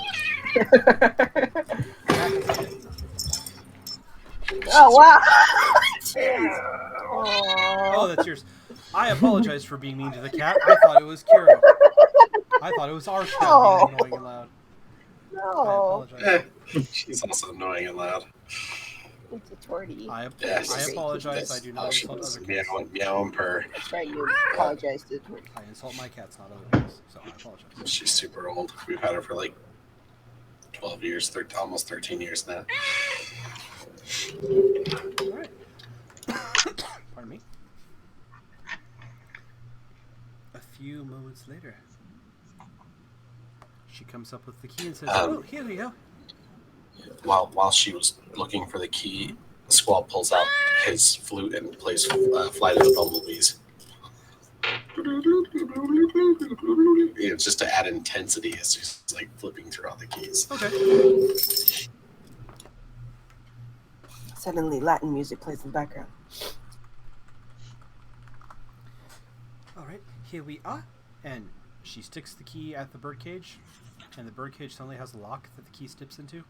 Oh wow! Oh, that's yours. I apologize for being mean to the cat. I thought it was Kiro. I thought it was our cat being annoying and loud. I No, apologize. She's also annoying and loud. it's a tortie. I Yes. apologize. I do not She insult was other cats. meow and purr. That's right. You apologize to the tortie. I insult my cats, not other cats. So I apologize. She's super old. We've had her for like 12 years, almost 13 years now. All right. Pardon me. A few moments later, she comes up with the key and says, "Oh, here we go." While she was looking for the key, Squall pulls out his flute and plays Flight of the Bumblebees. It's just to add intensity. It's just like flipping through all the keys. Okay. Suddenly, Latin music plays in the background. All right. Here we are. And she sticks the key at the birdcage, and the birdcage suddenly has a lock that the key steps into.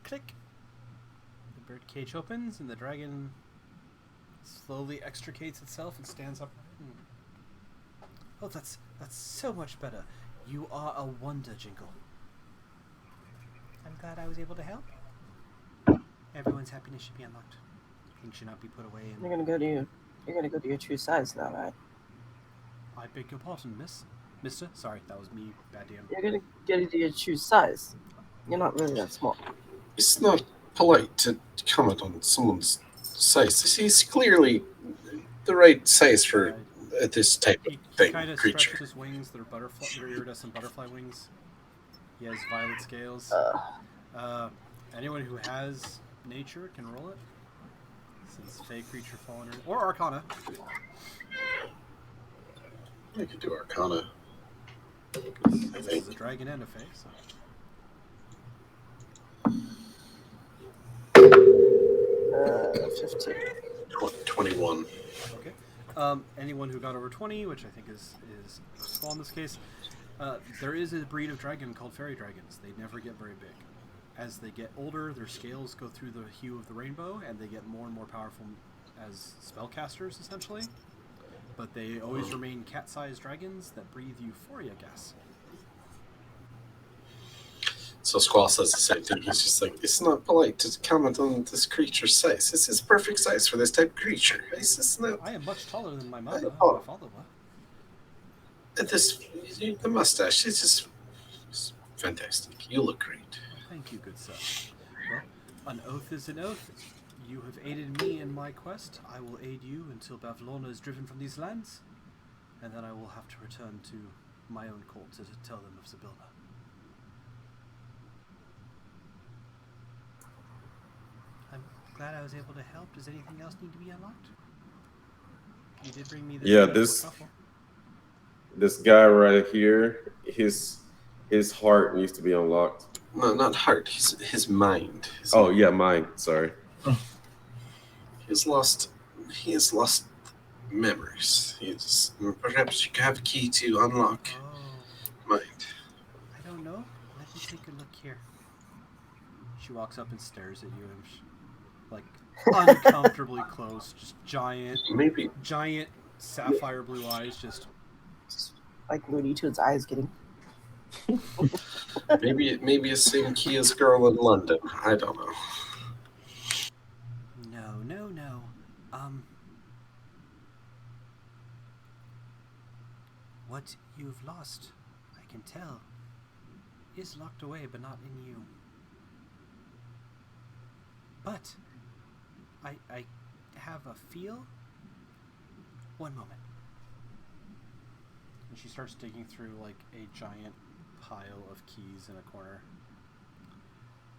Click. The birdcage opens, and the dragon slowly extricates itself and stands up. Oh, that's so much better. You are a wonder, Jingle. I'm glad I was able to help. Everyone's happiness should be unlocked. Things should not be put away. You're gonna go to your true size now, right? I beg your pardon, Mister. Sorry, that was me. Bad DM. You're gonna get into your true size. You're not really that small. It's not polite to comment on someone's size. This is clearly the right size for this type of He thing, kind of creature. stretches his wings. They're butterfly. They're iridescent butterfly wings. He has violet scales. Anyone who has nature can roll it. Since fey creature fall under or Arcana. I could do Arcana. This is a dragon and a fey. So. 15. 21. Okay. Anyone who got over 20, which I think is small in this case, there is a breed of dragon called fairy dragons. They never get very big. As they get older, their scales go through the hue of the rainbow, and they get more and more powerful as spellcasters, essentially. But they always remain cat-sized dragons that breathe euphoria gas. So Squall says the same thing. He's just like, it's not polite to comment on this creature's size. This is perfect size for this type of creature. It's just not. I am much taller than my mother. Oh. My father. This, the mustache, it's just it's fantastic. You look great. Well, thank you, good sir. Well, an oath is an oath. You have aided me in my quest. I will aid you until Bavlorna is driven from these lands, and then I will have to return to my own court to tell them of Zybilna. I'm glad I was able to help. Does anything else need to be unlocked? You did bring me this. Yeah, this guy right here, his heart needs to be unlocked. No, not heart. His mind. Mine. Sorry. He has lost memories. Perhaps you could have a key to unlock mind. I don't know. Let me take a look here. She walks up and stares at you, and like uncomfortably close, just giant sapphire blue eyes, just like Looney Tunes eyes getting. maybe a same key as girl in London. I don't know. No. What you've lost, I can tell, is locked away, but not in you. But I have a feel. One moment. And she starts digging through like a giant pile of keys in a corner.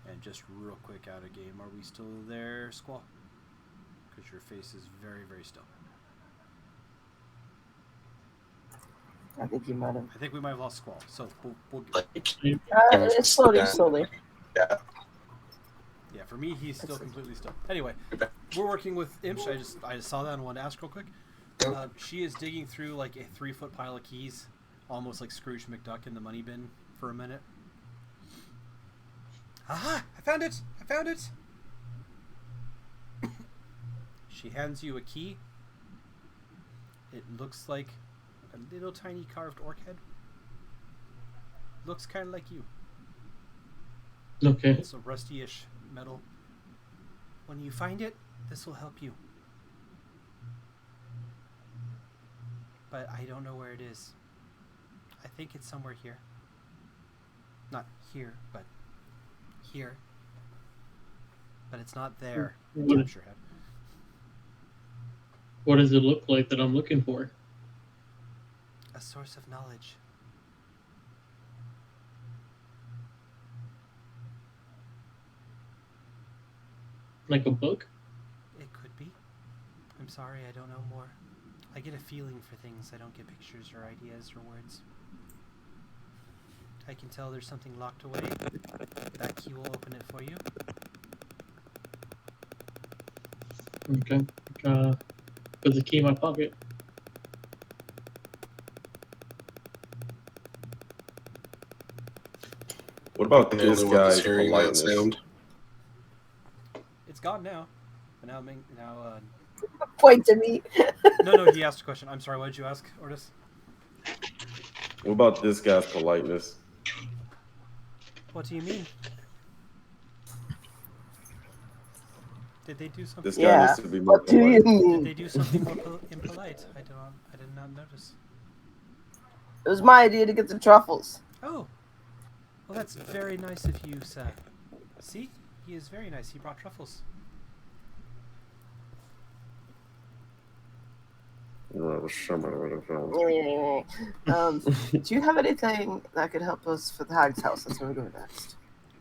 And just real quick out of game, are we still there, Squall? Because your face is very, very still. I think you might have. I think we might have lost Squall, so we'll It's slowly. Yeah. Yeah, for me, he's still completely still. Anyway, we're working with Imsh. I just saw that and wanted to ask real quick. She is digging through like a 3-foot pile of keys, almost like Scrooge McDuck in the money bin for a minute. Aha! I found it! She hands you a key. It looks like a little tiny carved orc head. Looks kind of like you. Okay. It's a rusty-ish metal. When you find it, this will help you. But I don't know where it is. I think it's somewhere here. Not here, but here. But it's not there. What- Taps your head. What does it look like that I'm looking for? A source of knowledge. Like a book? It could be. I'm sorry, I don't know more. I get a feeling for things. I don't get pictures or ideas or words. I can tell there's something locked away. That key will open it for you. Okay. Put the key in my pocket. What about The this only one that's guy's hearing that politeness? sound. It's gone now. But now, Point to me. no, he asked a question. I'm sorry, what did you ask, Ortis? What about this guy's politeness? What do you mean? Did they do something? This guy Yeah. needs to be more What do you polite. Did mean? they do something more impolite? I did not notice. It was my idea to get the truffles. Oh, well, that's very nice of you, sir. See, he is very nice. He brought truffles. Do you have anything that could help us for the Hag's house? That's where we're going next.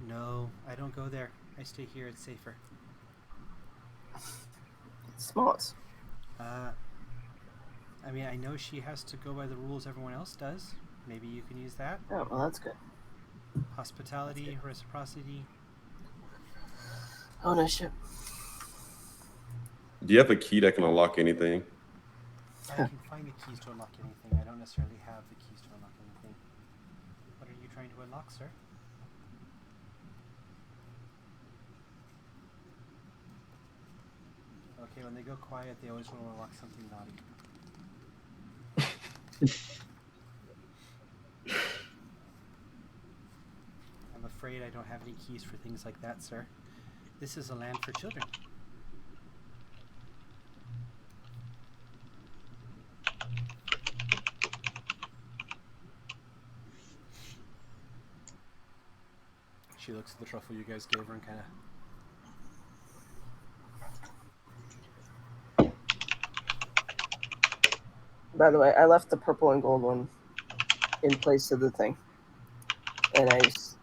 No, I don't go there. I stay here. It's safer. Smart. I mean, I know she has to go by the rules everyone else does. Maybe you can use that. Oh, well, that's good. Hospitality, reciprocity. Ownership. Do you have a key that can unlock anything? I can find the keys to unlock anything. I don't necessarily have the keys to unlock anything. What are you trying to unlock, sir? Okay, when they go quiet, they always want to unlock something naughty. I'm afraid I don't have any keys for things like that, sir. This is a land for children. She looks at the truffle you guys gave her and kind of... By the way, I left the purple and gold one in place of the thing. And I just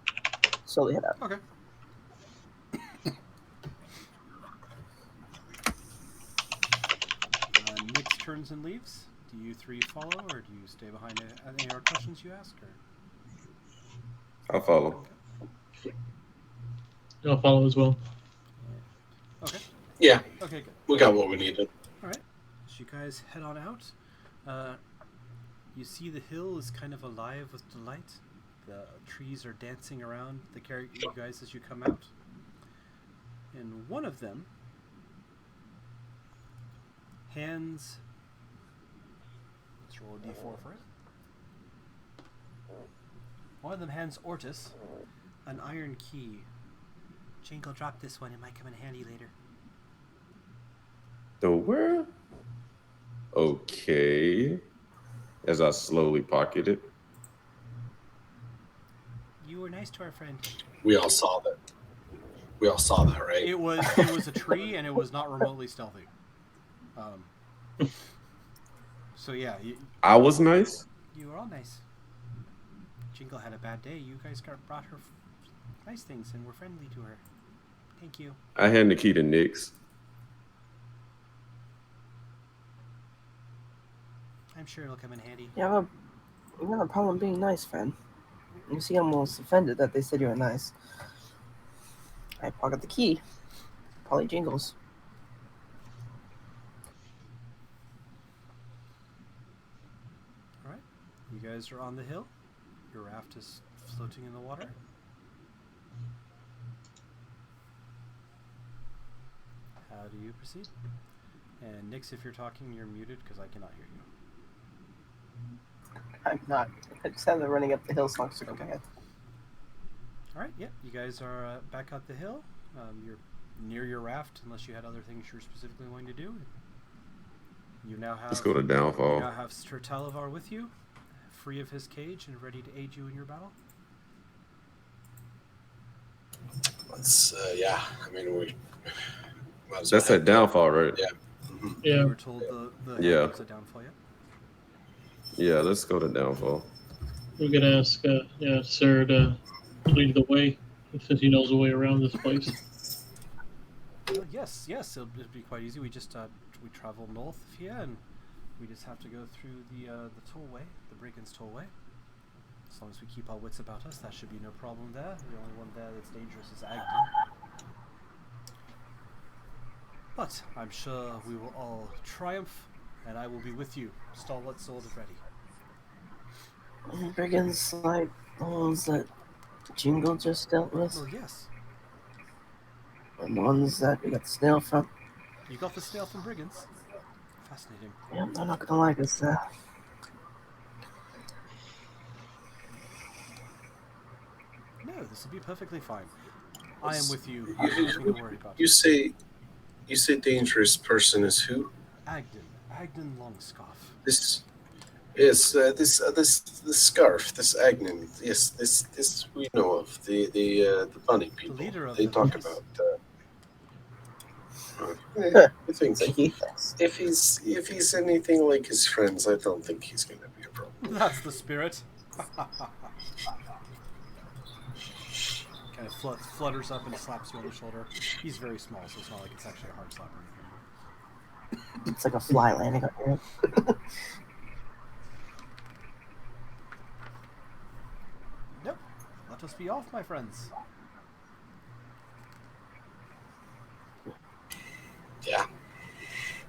slowly head out. Okay. Nick turns and leaves. Do you three follow, or do you stay behind? Any other questions you ask? Or? I'll follow. I'll follow as well. Okay. Yeah, Okay, good. we got what we needed. All right. So you guys head on out. You see the hill is kind of alive with delight. The trees are dancing around you guys as you come out. And one of them hands... Let's roll a d4 for it. One of them hands Ortis an iron key. Jingle, drop this one. It might come in handy later. The where? Okay. As I slowly pocket it. You were nice to our friend. We all saw that. We all saw that, right? It was a tree, and it was not remotely stealthy. So yeah, I was nice. you were all nice. Jingle had a bad day. You guys brought her nice things and were friendly to her. Thank you. I hand the key to Nyx. I'm sure it'll come in handy. You have a problem being nice, friend. You seem almost offended that they said you were nice. I pocket the key. Probably Jingles. All right, you guys are on the hill. Your raft is floating in the water. How do you proceed? And Nyx, if you're talking, you're muted because I cannot hear you. I'm not. I just have them running up the hill, so I'm stuck in my head. All right, yeah, you guys are back up the hill. You're near your raft, unless you had other things you're specifically wanting to do. You now have. Let's go to You Downfall. now have Sir Talavar with you, free of his cage and ready to aid you in your battle. Let's, yeah. I mean, we. might as That's well at Downfall, right? Yeah. Mhm. Yeah. You were told the Yeah. head was a downfall yet. Yeah, let's go to Downfall. We could ask, Sir to lead the way, since he knows the way around this place. Yes, it'll be quite easy. We just we travel north here, and we just have to go through the tollway, the Brigands Tollway. As long as we keep our wits about us, that should be no problem there. The only one there that's dangerous is Agden. But I'm sure we will all triumph, and I will be with you. Stalwart sword is ready. Brigands like the ones that Jingle just dealt with, Well, yes. and the ones that we got the snail from. You got the snail from Brigands. Fascinating. Yeah, I'm not gonna like this. No, this will be perfectly fine. I am with you. You have nothing to worry about. You say dangerous person is who? Agden Longscoff. This. Yes, this scarf, this Agnan. Yes, this we know of the bunny people. The leader of they them, talk yes. about. I think Thank you. if he's anything like his friends, I don't think he's going to be a problem. That's the spirit. Kind of flutters up and slaps you on the shoulder. He's very small, so it's not like it's actually a hard slap or anything. It's like a fly landing on your head. Nope. Let us be off, my friends. Yeah,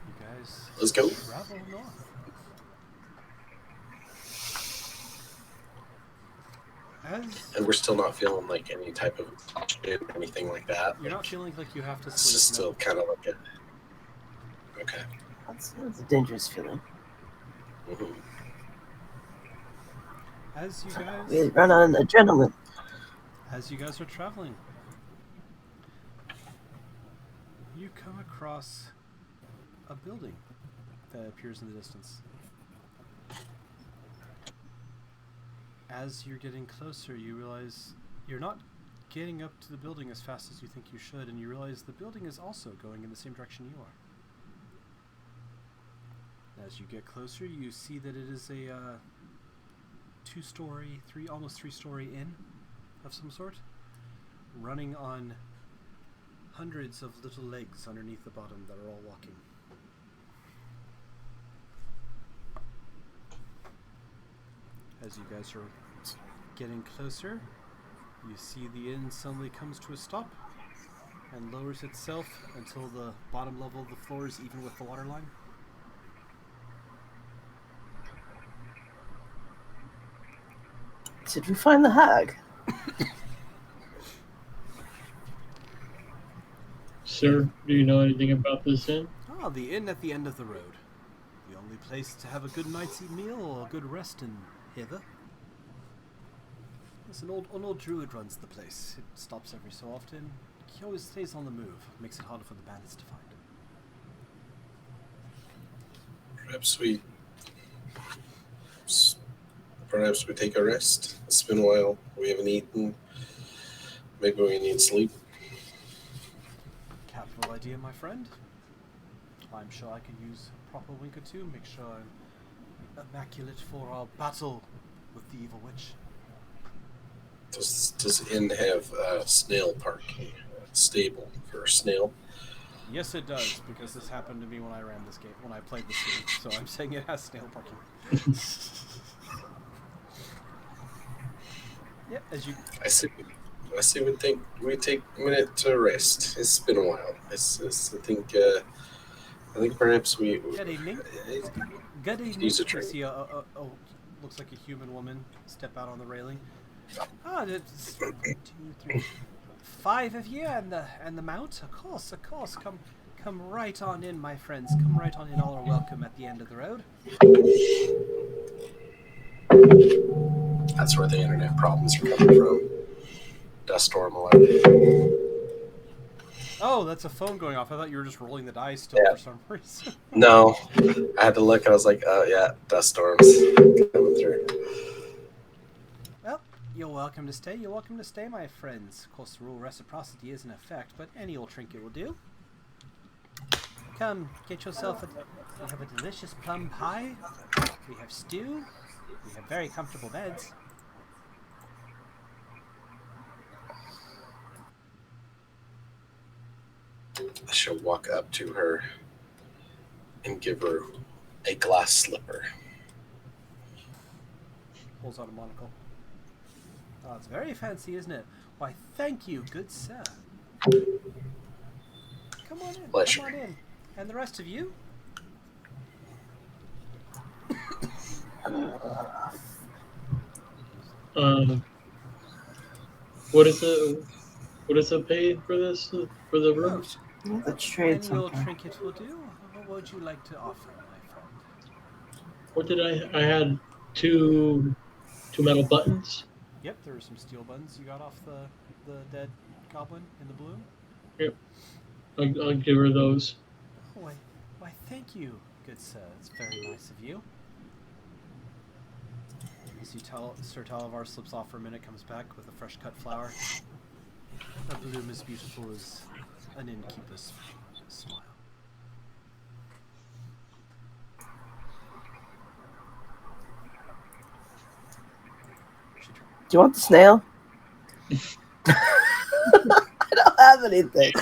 You guys let's go. travel north. And we're still not feeling like any type of anything like that. You're not feeling like you have to It's just sleep. still kind of like a. Okay. That's a dangerous feeling. Mhm. As you We guys, run on adrenaline. As you guys are traveling, you come across a building that appears in the distance. As you're getting closer, you realize you're not getting up to the building as fast as you think you should, and you realize the building is also going in the same direction you are. As you get closer, you see that it is a almost three-story inn of some sort, running on hundreds of little legs underneath the bottom that are all walking. As you guys are getting closer, you see the inn suddenly comes to a stop and lowers itself until the bottom level of the floor is even with the water line. Did we find the hag? Sir, do you know anything about this inn? Ah, the inn at the end of the road. The only place to have a good night's meal or a good rest in hither. Yes, an old druid runs the place. It stops every so often. He always stays on the move. Makes it harder for the bandits to find. Perhaps we take a rest. It's been a while. We haven't eaten. Maybe we need sleep. Capital idea, my friend. I'm sure I could use a proper wink or two. Make sure I'm immaculate for our battle with the evil witch. Does the inn have a snail parking stable for a snail? Yes, it does, because this happened to me when I ran this game, when I played this game. So I'm saying it has snail parking. Yep, as you. I see. We take a minute to rest. It's been a while. I think perhaps we. Good evening. Good evening. Use a You drink. see looks like a human woman step out on the railing. Ah, it's 1, 2, 3, 5 of you and the mount. Of course. Come right on in, my friends. Come right on in. All are welcome at the end of the road. That's where the internet problems are coming from. Dust storm alert. Oh, that's a phone going off. I thought you were just rolling the dice still for some reason. No, I had to look. I was like, oh yeah, dust storms coming through. Well, you're welcome to stay. You're welcome to stay, my friends. Of course, the rule of reciprocity is in effect, but any old trinket will do. Come, get yourself we have a delicious plum pie. We have stew. We have very comfortable beds. I shall walk up to her and give her a glass slipper. Pulls out a monocle. Oh, it's very fancy, isn't it? Why, thank you, good sir. Come on in. Pleasure. Come on in. And the rest of you? What is it paid for this for the room? The trade Any old something. trinket will do. What would you like to offer, my friend? What did I had two metal buttons. Yep, there were some steel buttons you got off the dead goblin in the balloon. Yep. I'll give her those. Oh, why, thank you, good sir. It's very nice of you. As you Sir Talavar slips off for a minute, comes back with a fresh cut flower. A bloom as beautiful as an innkeeper's smile. Do you want the snail? I don't have anything.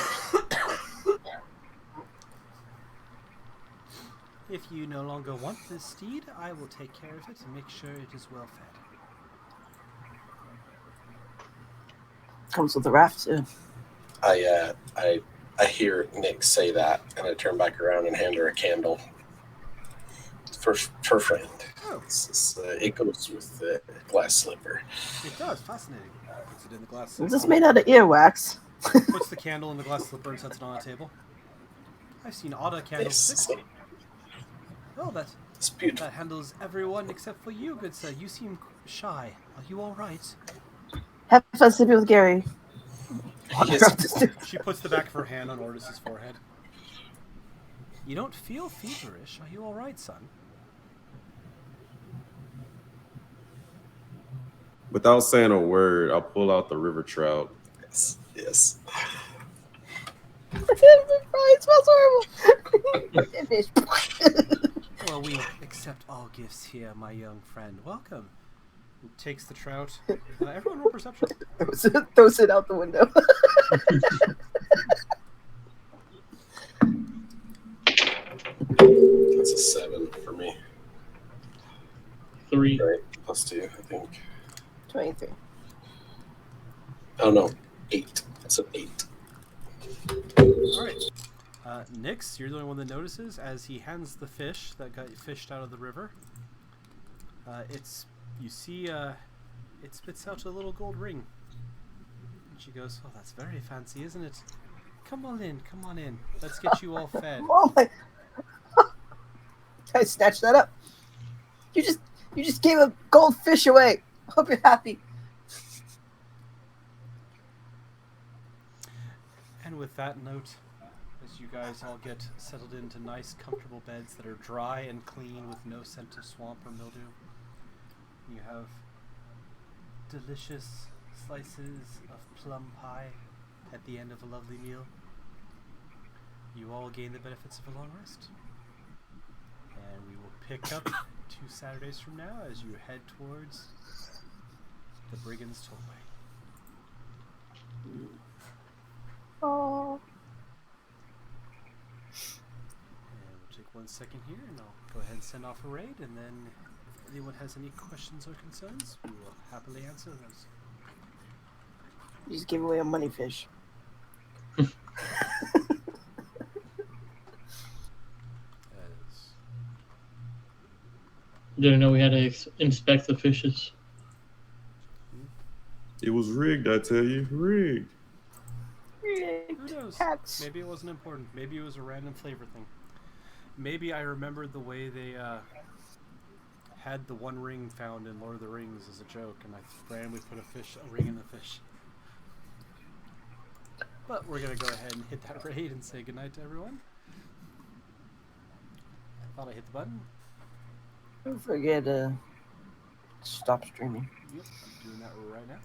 If you no longer want this steed, I will take care of it and make sure it is well fed. Comes with the raft too. I hear Nick say that, and I turn back around and hand her a candle. For friend. Oh, It goes with the glass slipper. it does. Fascinating. Puts it in the glass. Is this made out of earwax? Puts the candle in the glass slipper and sets it on a table. I've seen Otta candlesticks. Yes, Oh, it's beautiful. that handles everyone except for you, good sir. You seem shy. Are you all right? Have fun sleeping with Gary. Walk Yes. around the stairs. She puts the back of her hand on Ortis's forehead. You don't feel feverish. Are you all right, son? Without saying a word, I'll pull out the river trout. Yes. Yes. It smells horrible. Fish. Well, we accept all gifts here, my young friend. Welcome. He takes the trout. Everyone roll perception. Throws it out the window. That's a 7 for me. 3. Right. +2, I think. 23. Oh no, 8. That's an 8. All right. Nix, you're the only one that notices as he hands the fish that got fished out of the river. You see, it spits out a little gold ring. And she goes, "Oh, that's very fancy, isn't it? Come on in. Let's get you all fed." Oh my! I snatched that up. You just gave a goldfish away. Hope you're happy. And with that note, as you guys all get settled into nice, comfortable beds that are dry and clean with no scent of swamp or mildew, you have delicious slices of plum pie at the end of a lovely meal. You all gain the benefits of a long rest. And we will pick up 2 Saturdays from now as you head towards the Brigand's Tollway. Oh. And we'll take 1 second here, and I'll go ahead and send off a raid, and then if anyone has any questions or concerns, we will happily answer those. You just gave away a money fish. As Didn't know we had to inspect the fishes. It was rigged, I tell you, rigged. who knows? Cats. Maybe it wasn't important. Maybe it was a random flavor thing. Maybe I remembered the way they had the one ring found in Lord of the Rings as a joke, and I randomly put a ring in the fish. But we're gonna go ahead and hit that raid and say goodnight to everyone. I thought I hit the button. Don't forget to stop streaming. Yep, I'm doing that right now.